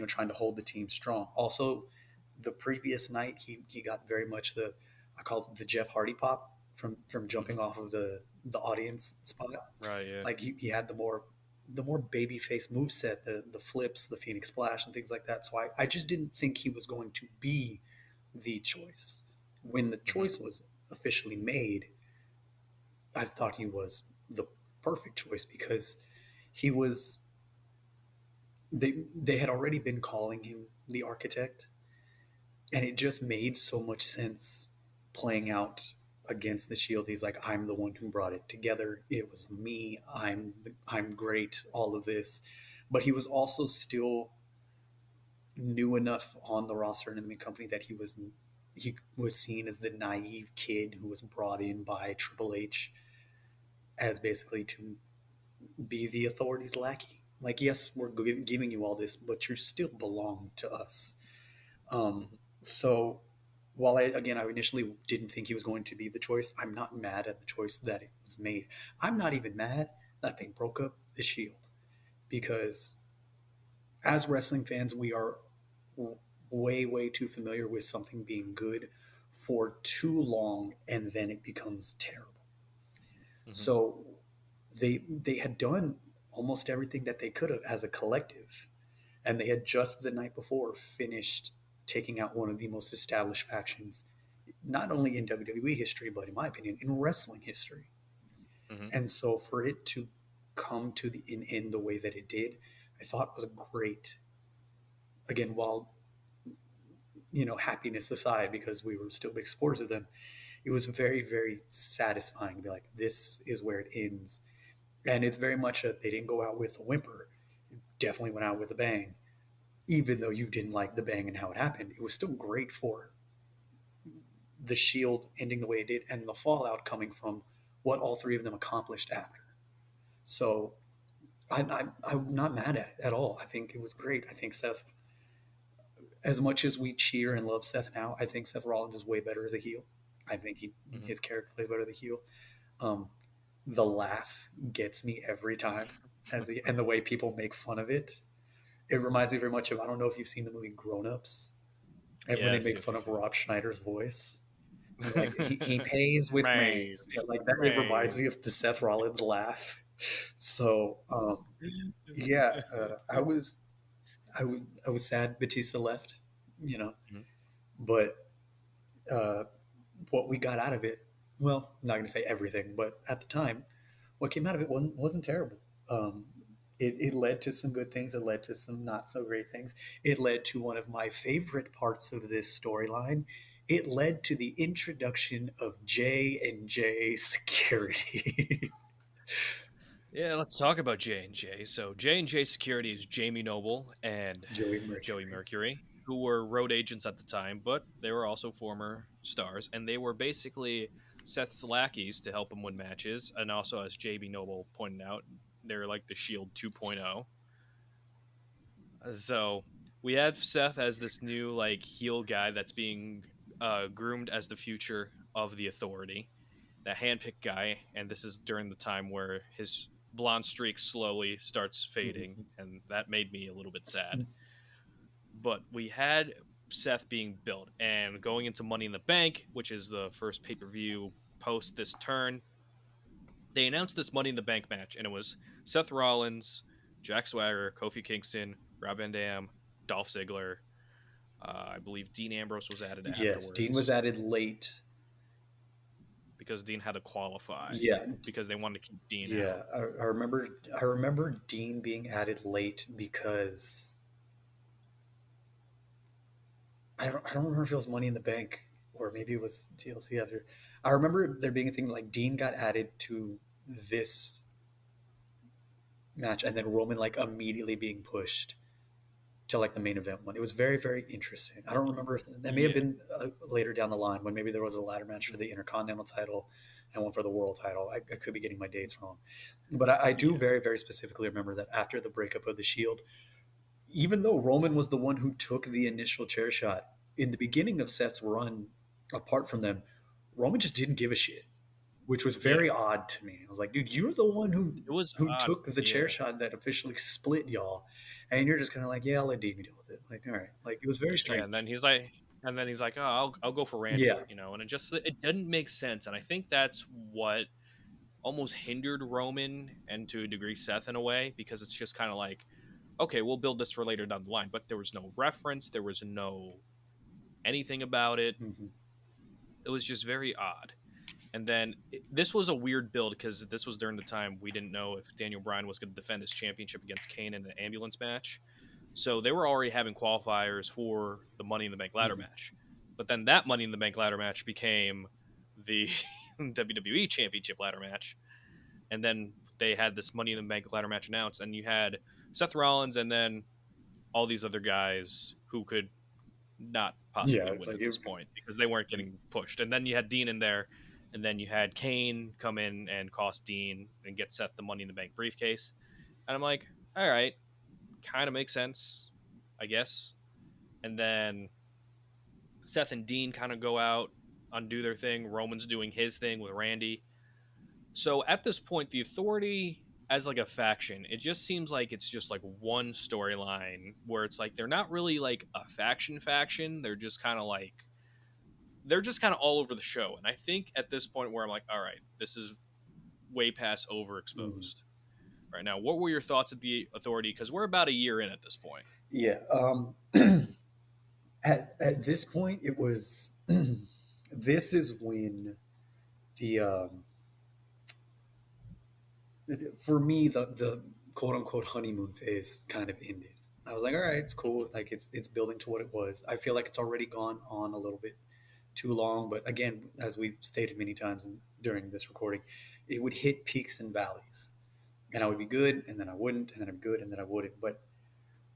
trying to hold the team strong. Also, the previous night he got very much the I call it the Jeff Hardy pop from Mm-hmm. jumping off of the audience spot. Right. Yeah. Like he had the more baby face move set, the flips, the Phoenix Splash, and things like that. So I just didn't think he was going to be the choice. When the Mm-hmm. choice was officially made, I thought he was the perfect choice because he was they had already been calling him the architect, and it just made so much sense playing out against the Shield. He's like, I'm the one who brought it together. It was me. I'm great. All of this, but he was also still new enough on the roster and in the company that he was seen as the naive kid who was brought in by Triple H as basically to be the authority's lackey. Like, yes, we're giving you all this, but you still belong to us. Um, Mhm. so while I initially didn't think he was going to be the choice, I'm not mad at the choice that it was made. I'm not even mad that they broke up the Shield because as wrestling fans, we are way, way too familiar with something being good for too long and then it becomes terrible. Mhm. So they had done almost everything that they could have as a collective, and they had just the night before finished taking out one of the most established factions, not only in WWE history, but in my opinion, in wrestling history. Mhm. And so for it to come to the end the way that it did, I thought was a great. Again, while happiness aside, because we were still big supporters of them, it was very, very satisfying to be like, this is where it ends. And it's very much they didn't go out with a whimper. It definitely went out with a bang. Even though you didn't like the bang and how it happened, it was still great for the Shield ending the way it did and the fallout coming from what all three of them accomplished after. So I'm not mad at it at all. I think it was great. I think Seth, as much as we cheer and love Seth now, I think Seth Rollins is way better as a heel. I think Mhm. his character plays better as a heel. Um, the laugh gets me every time, and the way people make fun of it. It reminds me very much of, I don't know if you've seen the movie Grown Ups, and when they Yes, make yes, fun yes, of yes. Rob Schneider's voice, like he pays with Right. mange. Like that, it reminds Right. me of the Seth Rollins laugh. So yeah, I was sad Batista left, you know, Mhm. but uh, what we got out of it, well, I'm not going to say everything, but at the time, what came out of it wasn't terrible. Um, it led to some good things. It led to some not so great things. It led to one of my favorite parts of this storyline. It led to the introduction of J and J Security. Yeah, let's talk about J and J. So J and J Security is Jamie Noble and Joey Joey Mercury. Mercury, who were road agents at the time, but they were also former stars, and they were basically Seth's lackeys to help him win matches. And also, as JB Noble pointed out, they're like the Shield 2.0. So we have Seth as this new like heel guy that's being groomed as the future of the Authority, the handpicked guy, and this is during the time where his blonde streak slowly starts fading, Mhm. and that made me a little bit sad. But we had Seth being built, and going into Money in the Bank, which is the first pay per view post this turn, they announced this Money in the Bank match, and it was Seth Rollins, Jack Swagger, Kofi Kingston, Rob Van Dam, Dolph Ziggler. I believe Dean Ambrose was added Yes, Dean was afterwards added late. because Dean had to qualify Yeah, because they wanted to keep Dean yeah. out. I remember Dean being added late because I don't remember if it was Money in the Bank or maybe it was TLC after. I remember there being a thing like Dean got added to this match and then Roman like immediately being pushed to like the main event one. It was very, very interesting. I don't remember if that may have Yeah. been later down the line when maybe there was a ladder match for the Intercontinental title and one for the World title. I could be getting my dates wrong, but I do Yeah. very, very specifically remember that after the breakup of the Shield, even though Roman was the one who took the initial chair shot in the beginning of Seth's run, apart from them, Roman just didn't give a shit, which was Yeah. very odd to me. I was like, dude, you're the one who It was who odd. took the chair Yeah. shot that officially split y'all, and you're just kind of like, yeah, I'll let Davey deal with it. Like, all right, like it was very Yeah. And strange. then he's like, oh, I'll go for Randy, Yeah. and it didn't make sense. And I think that's what almost hindered Roman and to a degree Seth in a way, because it's just kind of like, okay, we'll build this for later down the line. But there was no reference, there was no anything about it. Hmm. It was just very odd. And then this was a weird build because this was during the time we didn't know if Daniel Bryan was going to defend his championship against Kane in an ambulance match. So they were already having qualifiers for the Money in the Bank ladder Hmm. match. But then that Money in the Bank ladder match became the WWE Championship ladder match. And then they had this Money in the Bank ladder match announced, and you had Seth Rollins and then all these other guys who could not Yeah, possibly it's win like at this point because they weren't getting pushed. And then you had Dean in there, and then you had Kane come in and cost Dean and get Seth the Money in the Bank briefcase. And I'm like, all right, kind of makes sense, I guess. And then Seth and Dean kind of go out, undo their thing. Roman's doing his thing with Randy. So at this point, the Authority as like a faction, it just seems like it's just like one storyline where it's like they're not really like a faction. They're just kind of all over the show. And I think at this point where I'm like, all right, this is way past mm, overexposed. Right now, what were your thoughts of the Authority? Because we're about a year in at this point. yeah. At this point, it was. This is when the for me the quote unquote honeymoon phase kind of ended. I was like, all right, it's cool. Like it's building to what it was. I feel like it's already gone on a little bit too long. But again, as we've stated many times during this recording, it would hit peaks and valleys, and I would be good, and then I wouldn't, and then I'm good, and then I wouldn't. But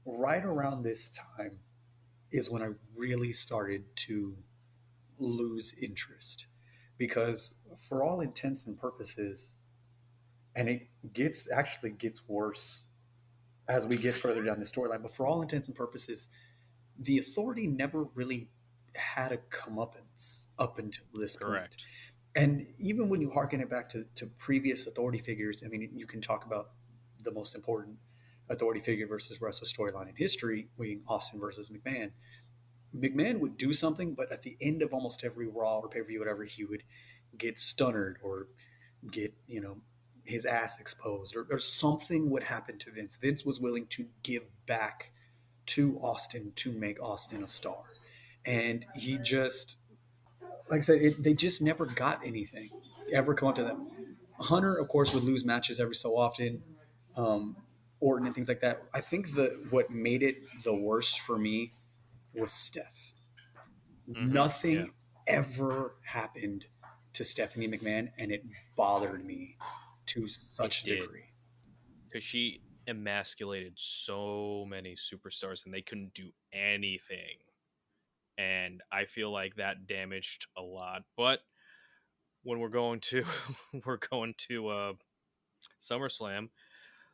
right around this time is when I really started to lose interest because, for all intents and purposes, and it gets worse as we get further down the storyline. But for all intents and purposes, the Authority never really had a comeuppance up until this point. Correct. And even when you harken it back to previous Authority figures, I mean, you can talk about the most important Authority figure versus wrestler storyline in history, being Austin versus McMahon. McMahon would do something, but at the end of almost every Raw or pay per view, whatever, he would get stunnered or get, his ass exposed, or something would happen to Vince. Vince was willing to give back to Austin to make Austin a star. And he just, like I said, they just never got anything ever come up to them. Hunter, of course, would lose matches every so often. Um, Orton and things like that. I think what made it the worst for me was Steph. Yeah, Nothing ever happened to Stephanie McMahon, and it bothered me to it such a did. degree. Because she emasculated so many superstars and they couldn't do anything. And I feel like that damaged a lot. But when we're going to SummerSlam,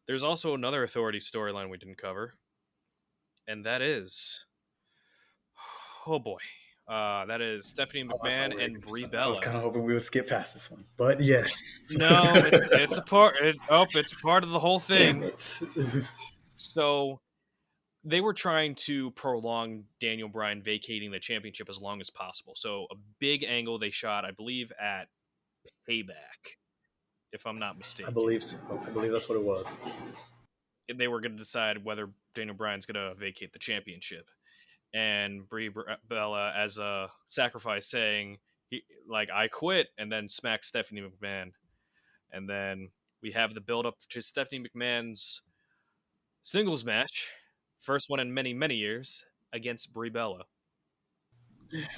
there's also another Authority storyline we didn't cover, and that is, oh boy, that is Stephanie Oh, McMahon and Brie I was Bella. kind of hoping we would skip past this one, but yes. No, it's a part. It's a part of the whole Damn thing. it. So they were trying to prolong Daniel Bryan vacating the championship as long as possible. So a big angle they shot, I believe, at Payback, if I'm not I mistaken. believe so. I believe that's what it was. They were going to decide whether Daniel Bryan's going to vacate the championship. And Brie Bella, as a sacrifice, saying, I quit, and then smack Stephanie McMahon. And then we have the build up to Stephanie McMahon's singles match, first one in many, many years, against Brie Bella.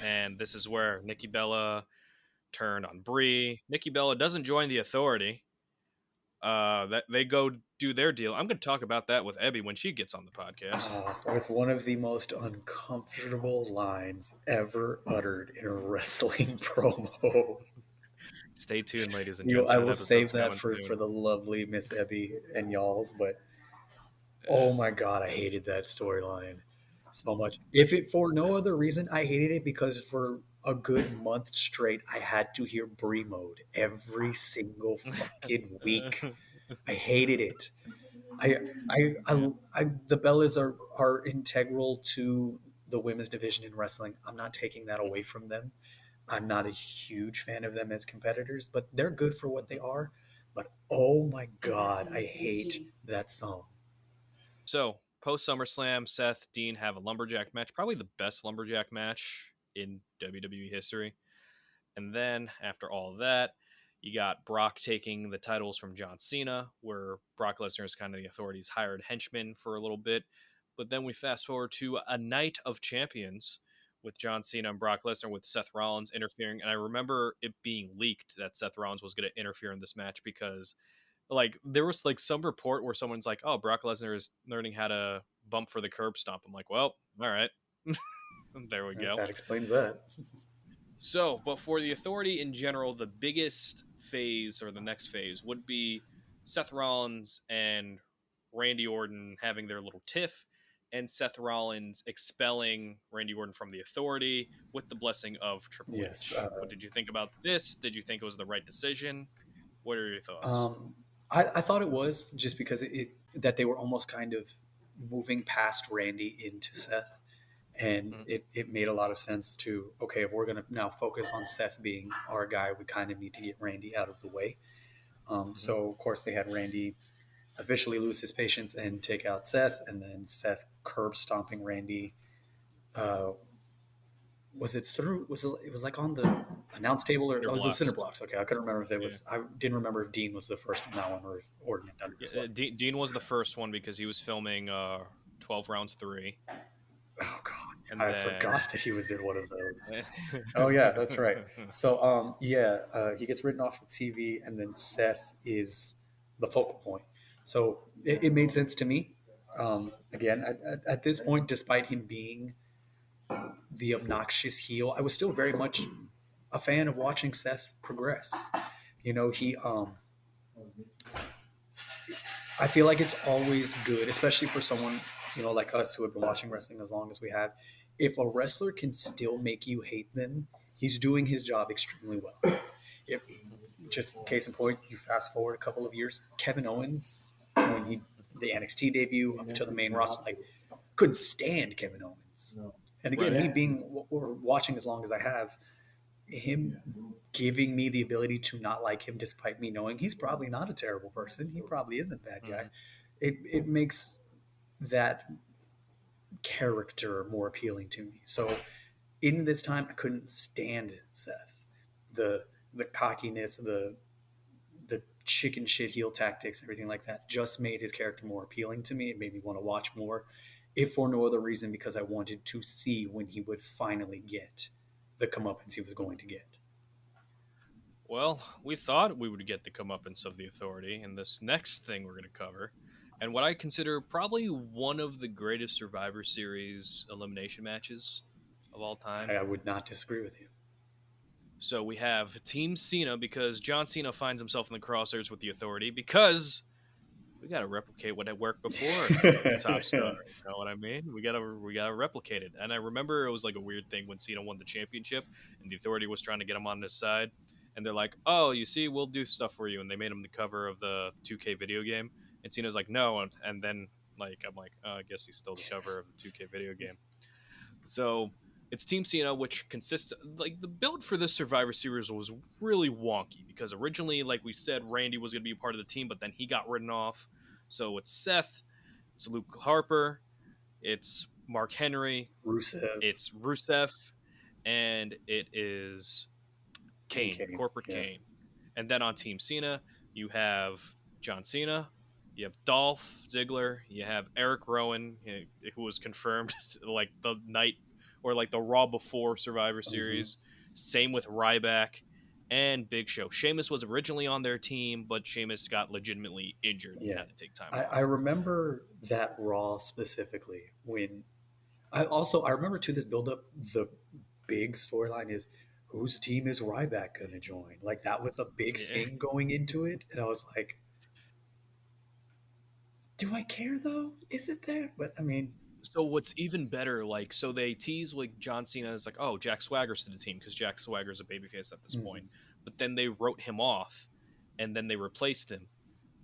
And this is where Nikki Bella turned on Brie. Nikki Bella doesn't join the Authority. That they go do their deal. I'm going to talk about that with Ebby when she gets on the podcast. With one of the most uncomfortable lines ever uttered in a wrestling promo. Stay tuned, ladies and gents. I That will episode's save that coming for soon. the lovely Miss Ebby and y'all's, but oh my god, I hated that storyline so much. If it for no other reason, I hated it because for a good month straight, I had to hear Brie mode every single fucking week. I hated it. The Bellas are integral to the women's division in wrestling. I'm not taking that away from them. I'm not a huge fan of them as competitors, but they're good for what they are. But oh my god, I hate that song. So, post SummerSlam, Seth, Dean have a lumberjack match, probably the best lumberjack match in WWE history. And then, after all of that, you got Brock taking the titles from John Cena, where Brock Lesnar is kind of the Authority's hired henchman for a little bit. But then we fast forward to a Night of Champions, with John Cena and Brock Lesnar with Seth Rollins interfering. And I remember it being leaked that Seth Rollins was going to interfere in this match because like there was like some report where someone's like, "Oh, Brock Lesnar is learning how to bump for the curb stomp." I'm like, "Well, all right." There we go. That explains that. So, but for the Authority in general, the biggest phase or the next phase would be Seth Rollins and Randy Orton having their little tiff, and Seth Rollins expelling Randy Orton from the Authority with the blessing of Triple Yes. H. What did you think about this? Did you think it was the right decision? What are your thoughts? Um, I thought it was just because that they were almost kind of moving past Randy into Seth, and Mm-hmm. it made a lot of sense to, okay, if we're going to now focus on Seth being our guy, we kind of need to get Randy out of the way. Mm-hmm. So of course they had Randy officially lose his patience and take out Seth, and then Seth curb stomping Randy. Uh, was it through? It was like on the announce table, or Cinder oh, it was the blocks. cinder blocks? Okay, I couldn't remember if it Yeah. was. I didn't remember if Dean was the first on that one or if Orton had done it as Yeah, well. Dean was the first one because he was filming 12 Rounds 3. Oh God, And I then. forgot that he was in one of those. Oh yeah, that's right. So he gets written off of TV, and then Seth is the focal point. So it made sense to me. Again, at this point, despite him being the obnoxious heel, I was still very much a fan of watching Seth progress. You know, I feel like it's always good, especially for someone, like us who have been watching wrestling as long as we have. If a wrestler can still make you hate them, he's doing his job extremely well. If just case in point, you fast forward a couple of years, Kevin Owens, when the NXT debut up to the main roster, like couldn't stand Kevin Owens. And again, Right. me being or watching as long as I have, him giving me the ability to not like him despite me knowing he's probably not a terrible person. He probably isn't a bad guy. Mm-hmm. It makes that character more appealing to me. So in this time, I couldn't stand Seth. The cockiness, the chicken shit heel tactics, everything like that just made his character more appealing to me. It made me want to watch more, if for no other reason because I wanted to see when he would finally get the comeuppance he was going to get. Well, we thought we would get the comeuppance of the Authority in this next thing we're going to cover, and what I consider probably one of the greatest Survivor Series elimination matches of all time. I would not disagree with you. So we have Team Cena because John Cena finds himself in the crosshairs with the Authority because we got to replicate what had worked before with the top star. You know what I mean? We gotta replicate it. And I remember it was like a weird thing when Cena won the championship and the Authority was trying to get him on his side. And they're like, "Oh, you see, we'll do stuff for you." And they made him the cover of the 2K video game. And Cena's like, "No." And then like I'm like, oh, I guess he's still the cover of the 2K video game. So it's Team Cena, which consists like the build for this Survivor Series was really wonky because originally, like we said, Randy was going to be a part of the team, but then he got written off. So it's Seth, it's Luke Harper, it's Mark Henry, Rusev, it's Rusev, and it is Kane, Corporate yeah. Kane. And then on Team Cena, you have John Cena, you have Dolph Ziggler, you have Eric Rowan, who was confirmed like the night or like the Raw before Survivor Series. Mm-hmm. Same with Ryback and Big Show. Sheamus was originally on their team, but Sheamus got legitimately injured and had to take time off. I remember that Raw specifically when I remember to this build up, the big storyline is whose team is Ryback going to join? Like that was a big thing going into it. And I was like, do I care though? Is it there? But I mean, so what's even better, like, so they tease like John Cena is like, oh, Jack Swagger's to the team because Jack Swagger's a babyface at this point. But then they wrote him off and then they replaced him.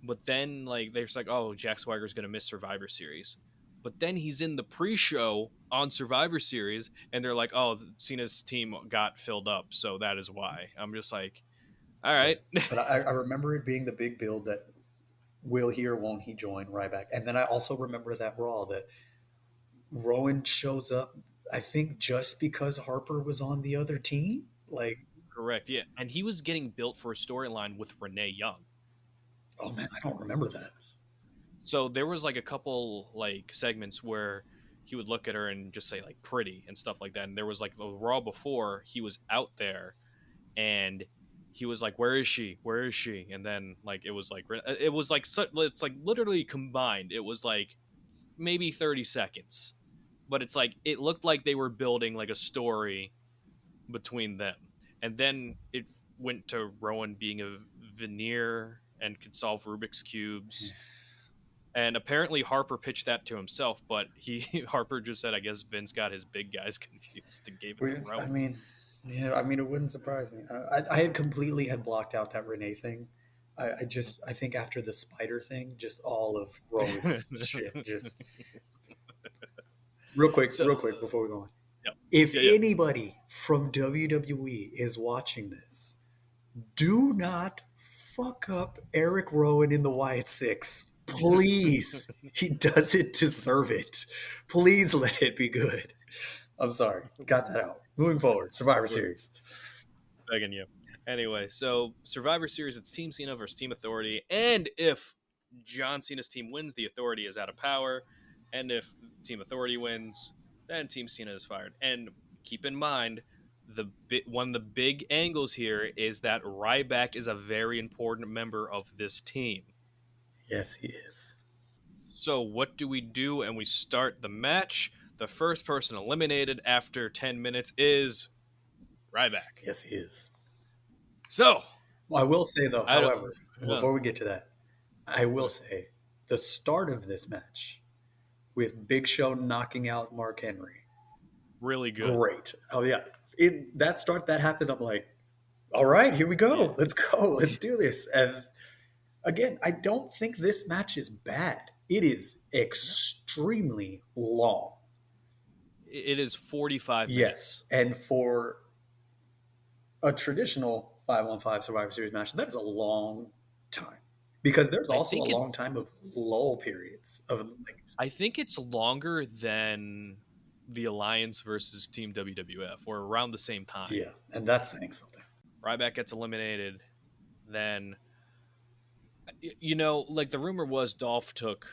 But then like they're just like, oh, Jack Swagger's gonna miss Survivor Series. But then he's in the pre-show on Survivor Series, and they're like, oh, Cena's team got filled up, so that is why. I'm just like, all right. But I remember it being the big build that will he or won't he join Ryback? And then I also remember that Raw that Rowan shows up, I think just because Harper was on the other team. Like, correct, yeah. And he was getting built for a storyline with Renee Young. Oh man, I don't remember that. So there was like a couple like segments where he would look at her and just say like pretty and stuff like that. And there was like the Raw before he was out there and he was like, where is she, where is she? And then like it was like it's like literally combined, it was like maybe 30 seconds, but it's like it looked like they were building like a story between them. And then it went to Rowan being a veneer and could solve Rubik's cubes. And apparently Harper pitched that to himself, but Harper just said, I guess Vince got his big guys confused and gave it to Rowan. I mean, it wouldn't surprise me. I had completely had blocked out that Renee thing. I think after the spider thing, just all of Rowan's shit, just real quick before we go on. If anybody from WWE is watching this, do not fuck up Eric Rowan in the Wyatt Six. Please. He doesn't deserve it. Please let it be good. I'm sorry. Got that out. Moving forward, Survivor Series. Begging you. Anyway, so Survivor Series, it's Team Cena versus Team Authority. And if John Cena's team wins, the Authority is out of power. And if Team Authority wins, then Team Cena is fired. And keep in mind, one of the big angles here is that Ryback is a very important member of this team. Yes, he is. So what do? And we start the match. The first person eliminated after 10 minutes is Ryback. Yes, he is. So, I will say, though, however, before we get to that, I will say the start of this match with Big Show knocking out Mark Henry. Really good. Great. Oh, yeah. That happened, I'm like, all right, here we go. Yeah. Let's go. Let's do this. And again, I don't think this match is bad. It is extremely long. It is 45 minutes. Yes. And for a traditional 5-on-5 Survivor Series match, that is a long time. Because there's also a long time of lull periods. I think it's longer than the Alliance versus Team WWF, or around the same time. Yeah, and that's saying something. Ryback gets eliminated. Then, like the rumor was Dolph took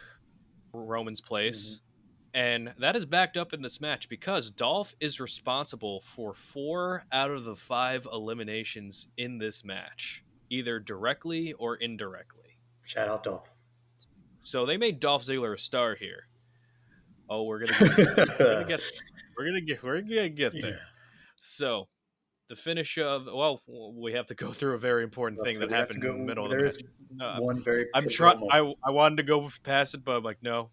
Roman's place. Mm-hmm. And that is backed up in this match because Dolph is responsible for 4 out of the 5 eliminations in this match, either directly or indirectly. Shout out Dolph. So they made Dolph Ziggler a star here. Oh, we're gonna get there. So the finish of we have to go through a very important thing that happened in the middle of the match. One very I wanted to go past it, but I'm like, no,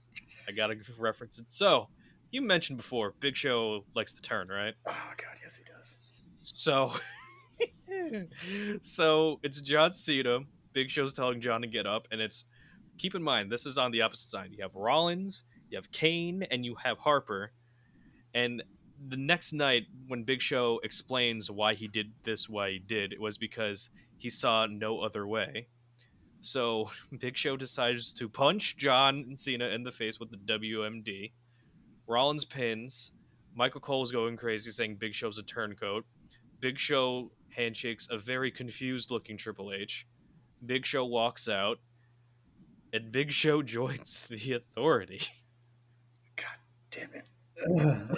I gotta reference it. So you mentioned before, Big Show likes to turn, right? Oh God, yes he does. So it's John Cena. Big Show's telling John to get up, and keep in mind this is on the opposite side. You have Rollins, you have Kane, and you have Harper. And the next night, when Big Show explains why he did this, why he did, it was because he saw no other way. So Big Show decides to punch John Cena in the face with the WMD. Rollins pins. Michael Cole's going crazy, saying Big Show's a turncoat. Big Show handshakes a very confused-looking Triple H. Big Show walks out, and Big Show joins the Authority. God damn it.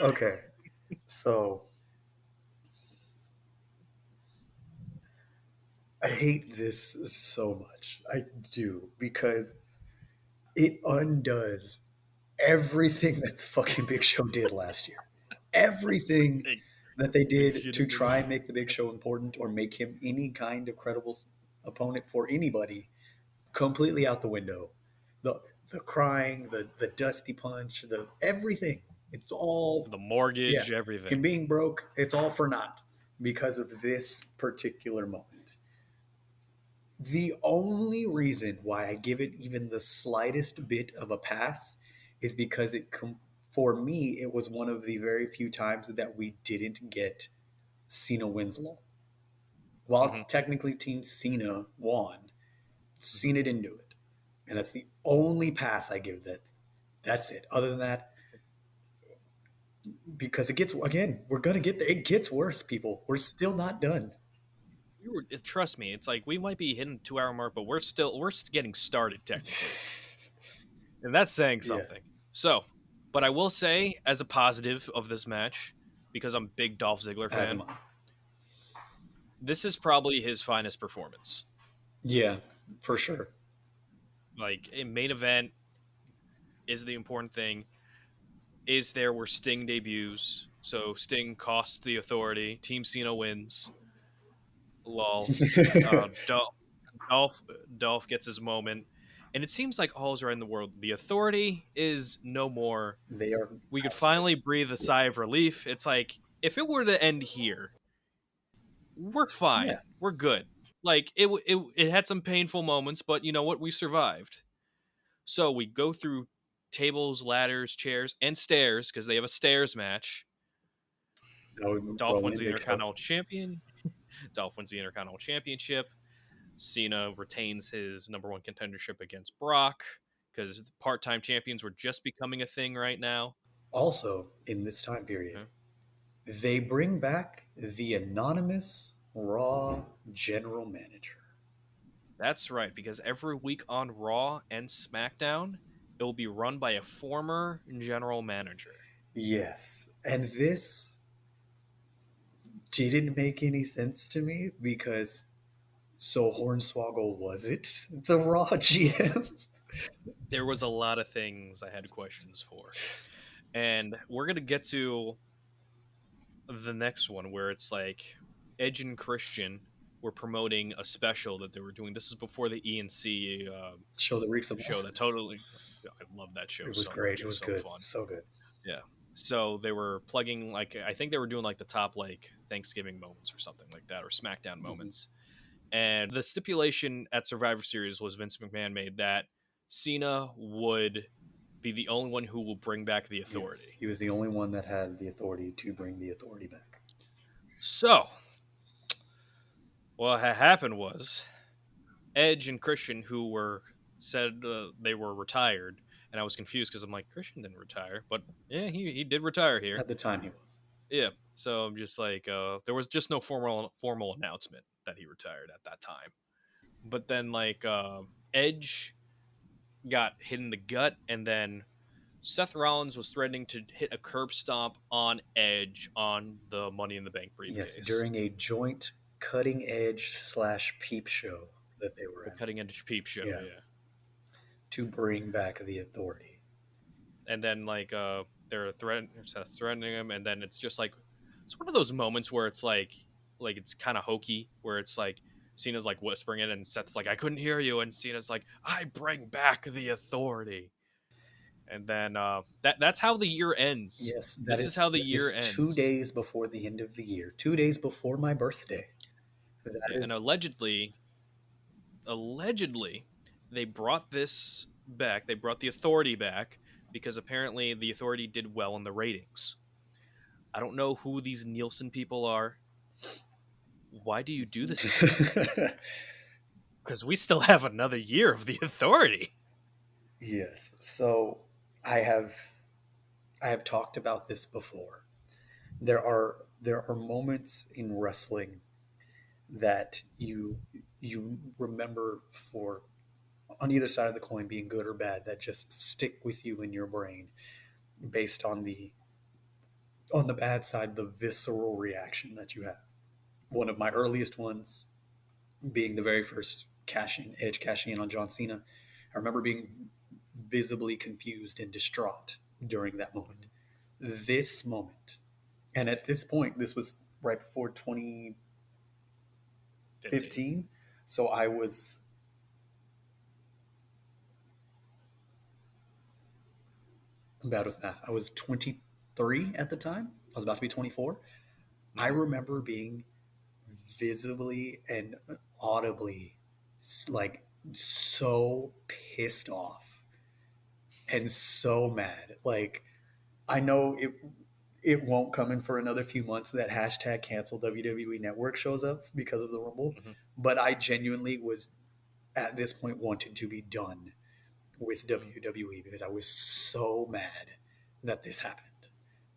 Okay. So I hate this so much. I do, because it undoes everything that fucking Big Show did last year. Everything that they did to try and make the Big Show important or make him any kind of credible opponent for anybody, completely out the window. The crying, the dusty punch, the everything. It's all the mortgage, everything. Him being broke, it's all for naught because of this particular moment. The only reason why I give it even the slightest bit of a pass is because for me, it was one of the very few times that we didn't get Cena wins long. While technically Team Cena won, Cena didn't do it. And that's the only pass I give that. That's it. Other than that, because it gets, again, we're going to get there. It gets worse, people. We're still not done. Trust me, it's like we might be hitting the 2-hour mark, but we're getting started technically. And that's saying something. Yes. So But I will say, as a positive of this match, because I'm a big Dolph Ziggler As fan, am I. this is probably his finest performance. Yeah, for sure. Like, a main event is the important thing. Is there where Sting debuts. So Sting costs the Authority. Team Cena wins. Lol. Dolph, Dolph gets his moment. And it seems like all is right in the world. The Authority is no more. They are We could ousted. finally breathe a Yeah. sigh of relief. It's like, if it were to end here, we're fine. Yeah. We're good. Like, it had some painful moments, but you know what? We survived. So we go through tables, ladders, chairs, and stairs because they have a stairs match. Now we're Dolph rolling wins in the big show. Intercontinental Champion. Dolph wins the Intercontinental Championship. Cena retains his number one contendership against Brock because part-time champions were just becoming a thing right now. Also, in this time period, Yeah. they bring back the anonymous Raw general manager. That's right, because every week on Raw and SmackDown, it will be run by a former general manager. Yes. And this didn't make any sense to me because so Hornswoggle was it the Raw GM? There was a lot of things I had questions for. And we're going to get to the next one where it's like Edge and Christian were promoting a special that they were doing. This is before the ENC Show that reeks of show that lessons. totally. I love that show It was so great. much. It It's was so good. fun. So good. Yeah. So they were plugging like I think they were doing like the top like Thanksgiving moments or something like that or SmackDown moments. And the stipulation at Survivor Series was Vince McMahon made that Cena would be the only one who will bring back the Yes, Authority. he was the only one that had the authority to bring the authority back. So what happened was Edge and Christian, who were said they were retired, and I was confused because I'm like Christian didn't retire, but yeah, he did retire here. At the time, he was. Yeah, so I'm just like there was just no formal announcement that he retired at that time. But then like Edge got hit in the gut, and then Seth Rollins was threatening to hit a curb stomp on Edge on the Money in the Bank briefcase. Yes, during a joint cutting edge / peep show that they were The at. cutting edge peep show, Yeah. yeah. To bring back the authority. And then like they're threatening him, and then it's just like it's one of those moments where it's like it's kind of hokey, where it's like Cena's like whispering it, and Seth's like, "I couldn't hear you," and Cena's like, "I bring back the authority." And then that's how the year ends. Yes, This is how the that year is 2 ends. days before the end of the year. 2 days before my birthday. That Yeah, and is allegedly, they brought this back. They brought the authority back because apparently the authority did well in the ratings. I don't know who these Nielsen people are. Why do you do this to me? Because we still have another year of the authority. Yes. So I have talked about this before. There are moments in wrestling that you remember for on either side of the coin being good or bad that just stick with you in your brain based on the bad side, the visceral reaction that you have. One of my earliest ones being the very first Edge cashing in on John Cena. I remember being visibly confused and distraught during that moment. This moment, and at this point, this was right before 2015. So I was I'm bad with math. I was 23 at the time. I was about to be 24. I remember being visibly and audibly like so pissed off and so mad. Like I know it won't come in for another few months that hashtag cancel WWE Network shows up because of the Rumble, Mm-hmm. but I genuinely was at this point wanted to be done with WWE because I was so mad that this happened.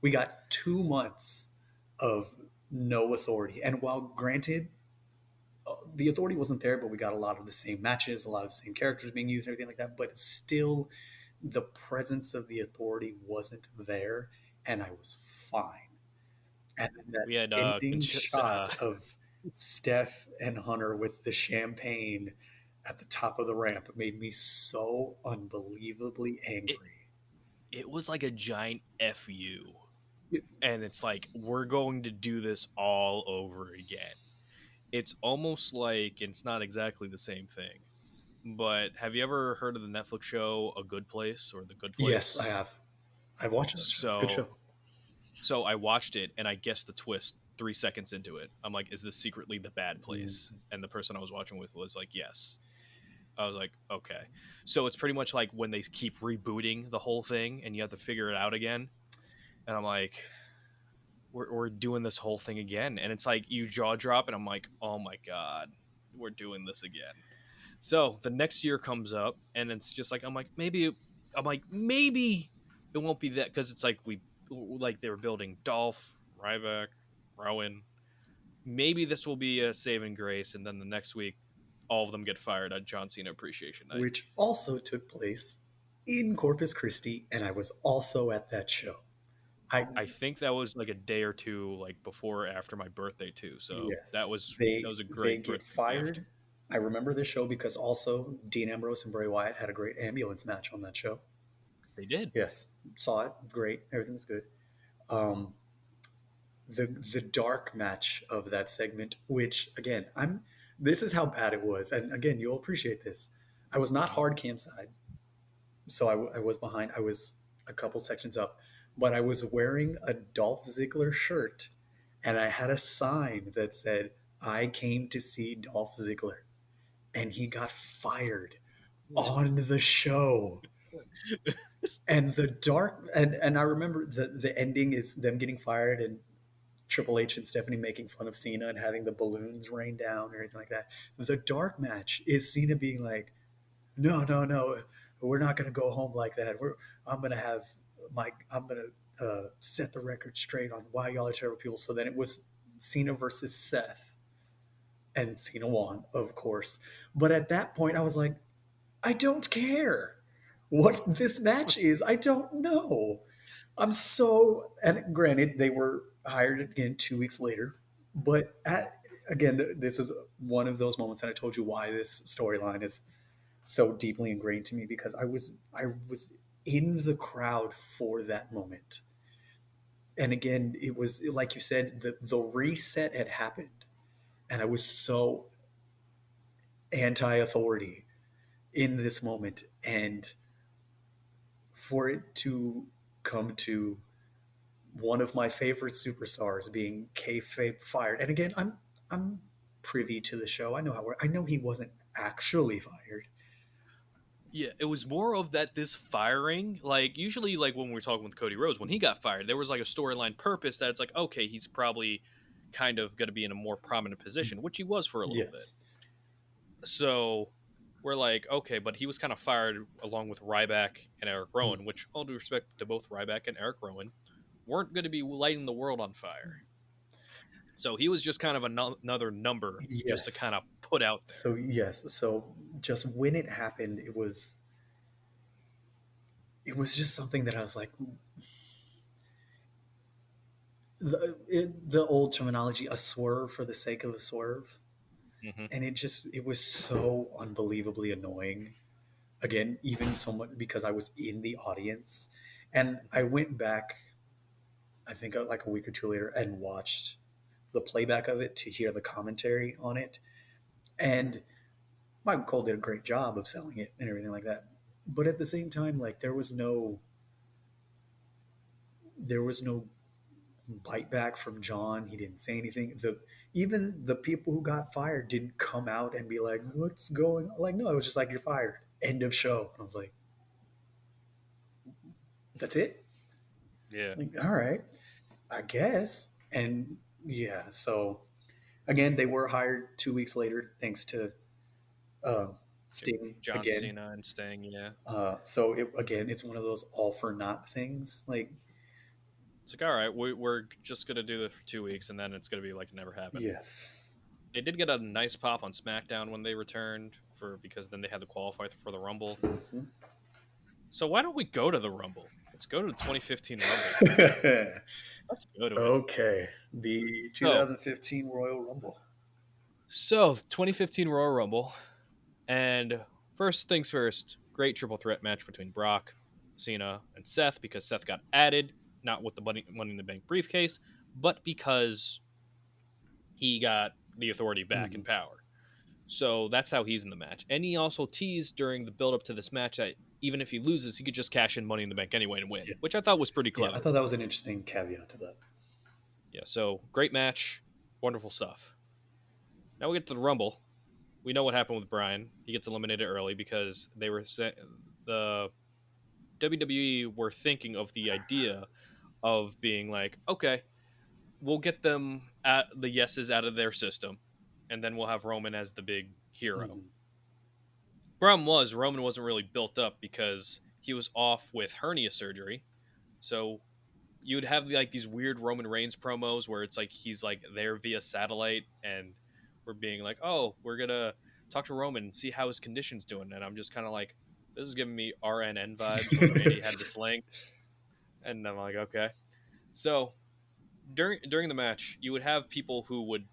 We got 2 months of no authority. And while granted, the authority wasn't there, but we got a lot of the same matches, a lot of the same characters being used, everything like that. But still, the presence of the authority wasn't there, and I was fine. And then that We had ending shot of Steph and Hunter with the champagne at the top of the ramp made me so unbelievably it, angry. it was like a giant fu, and it's like we're going to do this all over again. It's almost like it's not exactly the same thing. But have you ever heard of the Netflix show A Good Place or The Good Yes, Place? I have. I've watched that show. It's a good show. So I watched it and I guessed the twist 3 seconds into it. I'm like, is this secretly the bad place? And the person I was watching with was like, yes. I was like, okay. So it's pretty much like when they keep rebooting the whole thing and you have to figure it out again. And I'm like, we're doing this whole thing again. And it's like you jaw drop and I'm like, oh my God, we're doing this again. So the next year comes up, and it's just like maybe it won't be that because it's like they were building Dolph, Ryback, Rowan. Maybe this will be a saving grace, and then the next week, all of them get fired at John Cena Appreciation Night. Which also took place in Corpus Christi, and I was also at that show. I think that was like a day or two like before or after my birthday too. So that Yes, was a they great get birthday gift. fired. I remember this show because also Dean Ambrose and Bray Wyatt had a great ambulance match on that show. They did. Yes, saw it. Great, everything was good. Um, the dark match of that segment, which again, I'm. This is how bad it was, and again, you'll appreciate this. I was not hard cam side, so I was behind. I was a couple sections up, but I was wearing a Dolph Ziggler shirt, and I had a sign that said, "I came to see Dolph Ziggler," and he got fired on the show. And the dark and I remember the ending is them getting fired and Triple H and Stephanie making fun of Cena and having the balloons rain down and everything like that. The dark match is Cena being like, "No, no, no, we're not going to go home like that. I'm going to set the record straight on why y'all are terrible people." So then it was Cena versus Seth, and Cena won, of course. But at that point, I was like, I don't care what this match is. I don't know. I'm so, and granted, they were hired again 2 weeks later, but again, this is one of those moments, and I told you why this storyline is so deeply ingrained to me because I was in the crowd for that moment, and again, it was like you said, the reset had happened, and I was so anti-authority in this moment, and for it to come to one of my favorite superstars being kayfabe fired. And again, I'm privy to the show. I know how. I know he wasn't actually fired. Yeah, it was more of that this firing, like usually like when we were talking with Cody Rhodes, when he got fired, there was like a storyline purpose that it's like, okay, he's probably kind of going to be in a more prominent position, which he was for a little bit. Yes. So we're like, okay, but he was kind of fired along with Ryback and Eric Rowan, which all due respect to both Ryback and Eric Rowan, weren't going to be lighting the world on fire. So he was just kind of another number just to kind Yes. of put out there. So yes. So just when it happened, it was just something that I was like, the old terminology, a swerve for the sake of a swerve. Mm-hmm. And it was so unbelievably annoying. Again, even so much because I was in the audience, and I went back, I think like a week or two later, and watched the playback of it to hear the commentary on it. And Michael Cole did a great job of selling it and everything like that. But at the same time, like there was no bite back from John. He didn't say anything. Even the people who got fired didn't come out and be like, "What's going on?" Like, no, it was just like, "You're fired. End of show." And I was like, "That's it?" Yeah. Like, all right, I guess. And yeah, so again, they were hired 2 weeks later, thanks to uh, Sting John again. Cena and Sting, yeah. So again, it's one of those all for naught things. Like, It's like, all right, we're just going to do this for 2 weeks, and then it's going to be like it never happened. yes, They did get a nice pop on SmackDown when they returned because then they had to qualify for the Rumble. mm-hmm. So why don't we go to the Rumble? Let's go to the 2015 Rumble. Let's go to it. Okay, the So, 2015 Royal Rumble. 2015 Royal Rumble. And first things first, great triple threat match between Brock, Cena, and Seth because Seth got added, not with the Money in the Bank briefcase, but because he got the Authority back in power. So that's how he's in the match. And he also teased during the build up to this match that even if he loses, he could just cash in Money in the Bank anyway and win, which I thought was pretty Yeah, clever. I thought that was an interesting caveat to that. Yeah, so great match, wonderful stuff. Now we get to the Rumble. We know what happened with Bryan. He gets eliminated early because the WWE were thinking of the idea of being like, okay, we'll get them at the yeses out of their system, and then we'll have Roman as the big hero. Problem was Roman wasn't really built up because he was off with hernia surgery, so you would have like these weird Roman Reigns promos where it's like he's like there via satellite, and we're being like, oh, we're gonna talk to Roman and see how his condition's doing, and I'm just kind of like, this is giving me RNN vibes when Randy had the sling, and I'm like, okay. So during the match, you would have people who would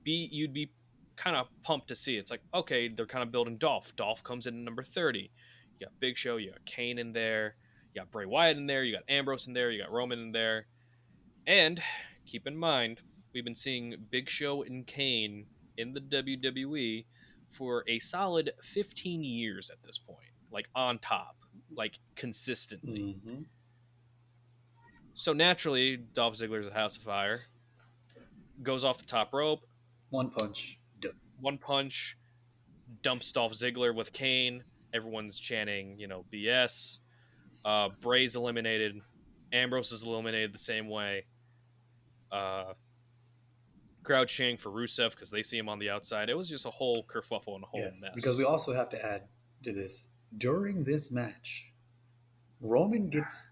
you'd be kind of pumped to see. It's like, okay, they're kind of building Dolph. Dolph comes in at number 30. You got Big Show, you got Kane in there, you got Bray Wyatt in there, you got Ambrose in there, you got Roman in there. And keep in mind, we've been seeing Big Show and Kane in the WWE for a solid 15 years at this point, like on top, like consistently. So naturally, Dolph Ziggler's a house of fire, goes off the top rope, One punch, done. one punch, dumps Dolph Ziggler with Kane. Everyone's chanting, BS. Bray's eliminated. Ambrose is eliminated the same way. Crowd chanting for Rusev because they see him on the outside. It was just a whole kerfuffle and a whole mess. Because we also have to add to this. During this match, Roman gets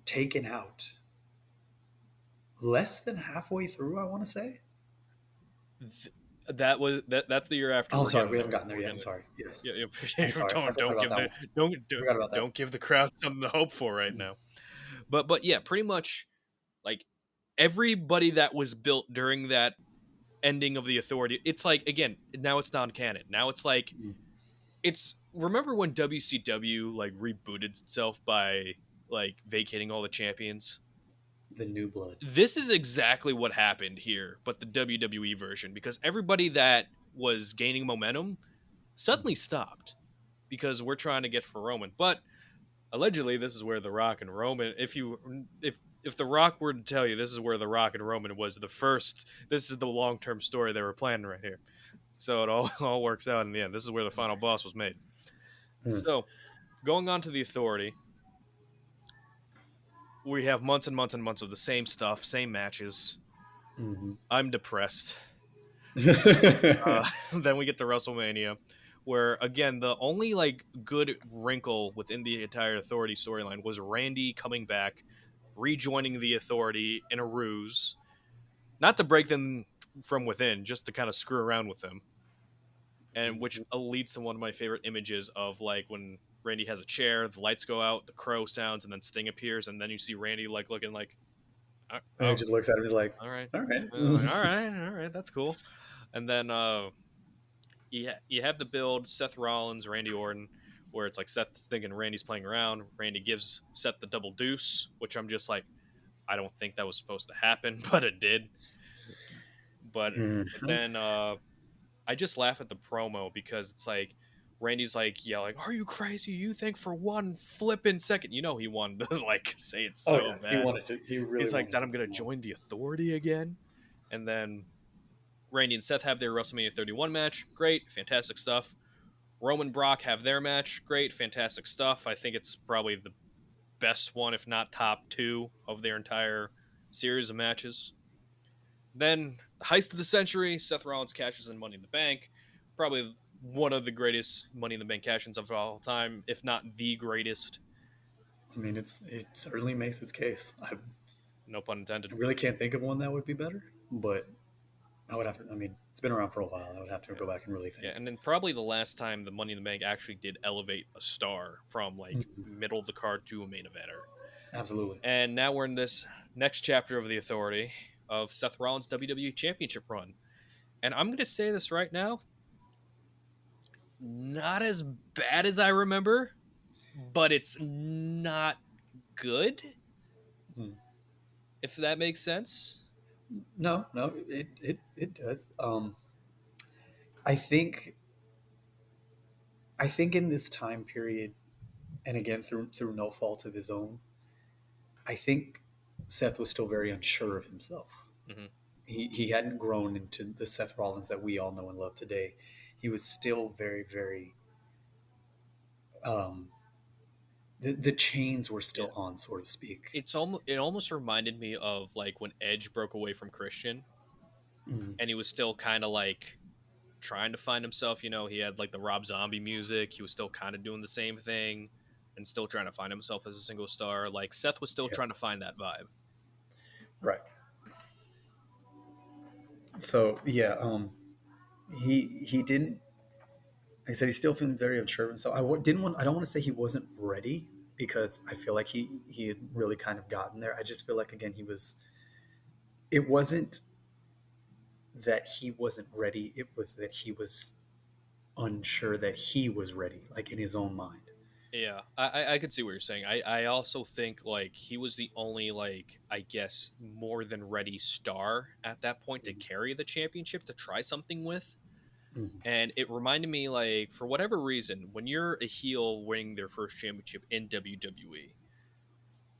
taken out less than halfway through, I want to say. That's the year after. Oh, I'm sorry, we haven't gotten there yet. I'm sorry. Yes. Yeah, don't give the crowd something to hope for right now. But yeah, pretty much like everybody that was built during that ending of the Authority, it's like, again, now it's non-canon. Now it's like remember when WCW like rebooted itself by like vacating all the champions? The new blood. This is exactly what happened here, but the WWE version, because everybody that was gaining momentum suddenly stopped because we're trying to get for Roman. But allegedly, this is where The Rock and Roman, if The Rock were to tell you this is where The Rock and Roman was the first, this is the long-term story they were planning right here. So it all works out in the end. This is where the final boss was made. So going on to the Authority, we have months and months and months of the same stuff, same matches. I'm depressed. Then we get to WrestleMania, where again the only like good wrinkle within the entire Authority storyline was Randy coming back, rejoining the Authority in a ruse, not to break them from within, just to kind of screw around with them, and which leads to one of my favorite images of like when Randy has a chair, the lights go out, the crow sounds, and then Sting appears, and then you see Randy like looking like, and he just looks at him, he's like, all right, all right, that's cool. And then you have the build Seth Rollins, Randy Orton, where it's like Seth thinking Randy's playing around. Randy gives Seth the double deuce, which I'm just like, I don't think that was supposed to happen, but it did. But then I just laugh at the promo because it's like Randy's like yelling, "Are you crazy? You think for one flipping second?" He wanted to like say it so bad. He wanted to. He really. He's like, "That I'm gonna join the Authority again," and then Randy and Seth have their WrestleMania 31 match. Great, fantastic stuff. Roman Brock have their match. Great, fantastic stuff. I think it's probably the best one, if not top two, of their entire series of matches. Then, the heist of the century, Seth Rollins cashes in Money in the Bank. Probably one of the greatest Money in the Bank cash-ins of all time, if not the greatest. I mean, it certainly makes its case. No pun intended. I really can't think of one that would be better, but I would have to. I mean, it's been around for a while. I would have to Yeah. go back and really Yeah, think. and then probably the last time the Money in the Bank actually did elevate a star from like Mhm. middle of the card to a main eventer. Absolutely. And now we're in this next chapter of the authority of Seth Rollins' WWE Championship run. And I'm going to say this right now, not as bad as I remember, but it's not good, Mhm. if that makes sense. No, no, it does. I think I think in this time period, and again through no fault of his own, I think Seth was still very unsure of himself. Hmm. He hadn't grown into the Seth Rollins that we all know and love today. He was still very um, the chains were Yeah. still on, so to speak. It almost reminded me of like when Edge broke away from Christian Mm, and he was still kind of like trying to find himself. He had like the Rob Zombie music. He was still kind of doing the same thing and still trying to find himself as a single star. Like Seth was still yeah, trying to find that vibe. right. So yeah, he didn't. Like I said, he's still feeling very unsure of himself. Didn't want. I don't want to say he wasn't ready because I feel like he had really kind of gotten there. I just feel like again he was. It wasn't that he wasn't ready. It was that he was unsure that he was ready, like in his own mind. Yeah, I could see what you're saying. I also think like he was the only like I guess more than ready star at that point to carry the championship to try something with. Mm-hmm. And it reminded me like for whatever reason, when you're a heel winning their first championship in WWE,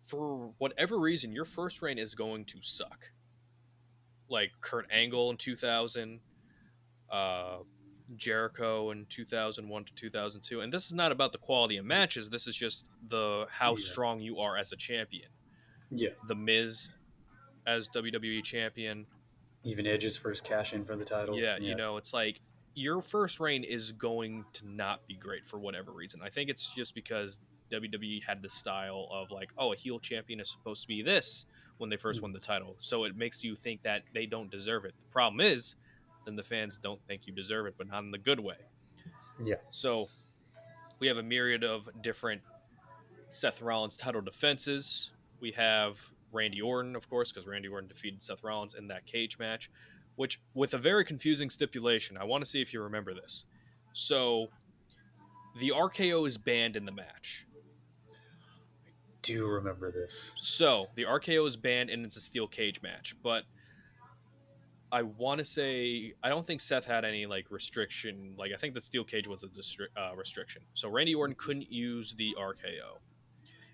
for whatever reason, your first reign is going to suck. Like Kurt Angle in 2000, uh, Jericho in 2001 to 2002. And this is not about the quality of matches. This is just the how Yeah, strong you are as a champion. yeah. The Miz as WWE champion. Even Edge's first cash in for the title. Yeah, Yeah. it's like your first reign is going to not be great for whatever reason. I think it's just because WWE had the style of like, oh, a heel champion is supposed to be this when they first Mm, won the title. So it makes you think that they don't deserve it. The problem is, then the fans don't think you deserve it, but not in the good way. yeah. So we have a myriad of different Seth Rollins title defenses. We have Randy Orton, of course, because Randy Orton defeated Seth Rollins in that cage match, which with a very confusing stipulation. I want to see if you remember this. So the RKO is banned in the match. Do remember this. So the RKO is banned and it's a steel cage match. But I want to say I don't think Seth had any like restriction. Like I think that steel cage was a restriction. So Randy Orton couldn't use the RKO.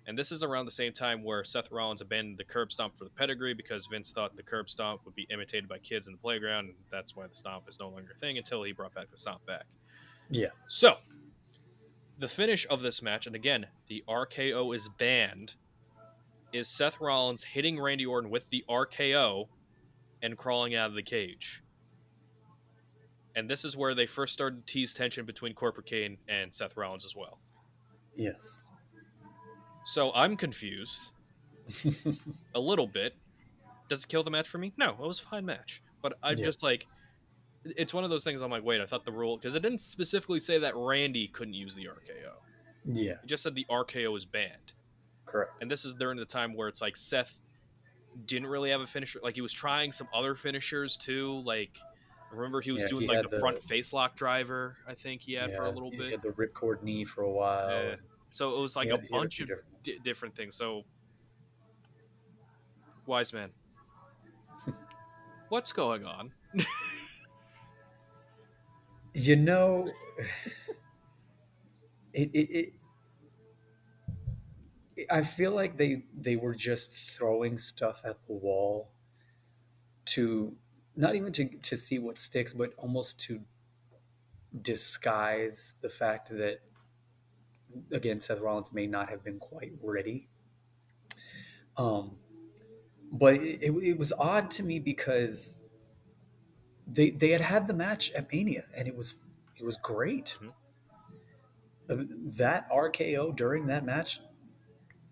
And this is around the same time where Seth Rollins abandoned the curb stomp for the pedigree because Vince thought the curb stomp would be imitated by kids in the playground, and that's why the stomp is no longer a thing until he brought back the stomp back. Yeah. So, the finish of this match, and again, the RKO is banned, is Seth Rollins hitting Randy Orton with the RKO and crawling out of the cage. And this is where they first started to tease tension between Corporate Kane and Seth Rollins as well. Yes. So I'm confused a little bit. Does it kill the match for me? No, it was a fine match. But I'm Yeah. just like, it's one of those things I'm like, wait, I thought the rule, because it didn't specifically say that Randy couldn't use the RKO. Yeah. It just said the RKO is banned. Correct. And this is during the time where it's like Seth didn't really have a finisher. Like he was trying some other finishers too. Like, remember he was Yeah. doing He like had the the front face lock driver, I think he had for a yeah little he bit. had the ripcord knee for a while, Yeah. and So it was like a he had a bunch few of different ones. different things. So, Wiseman, what's going on? You know, it I feel like they were just throwing stuff at the wall to not even to see what sticks, but almost to disguise the fact that again Seth Rollins may not have been quite ready. Um, but it was odd to me because they had the match at Mania and it was great. Mhm. That RKO during that match,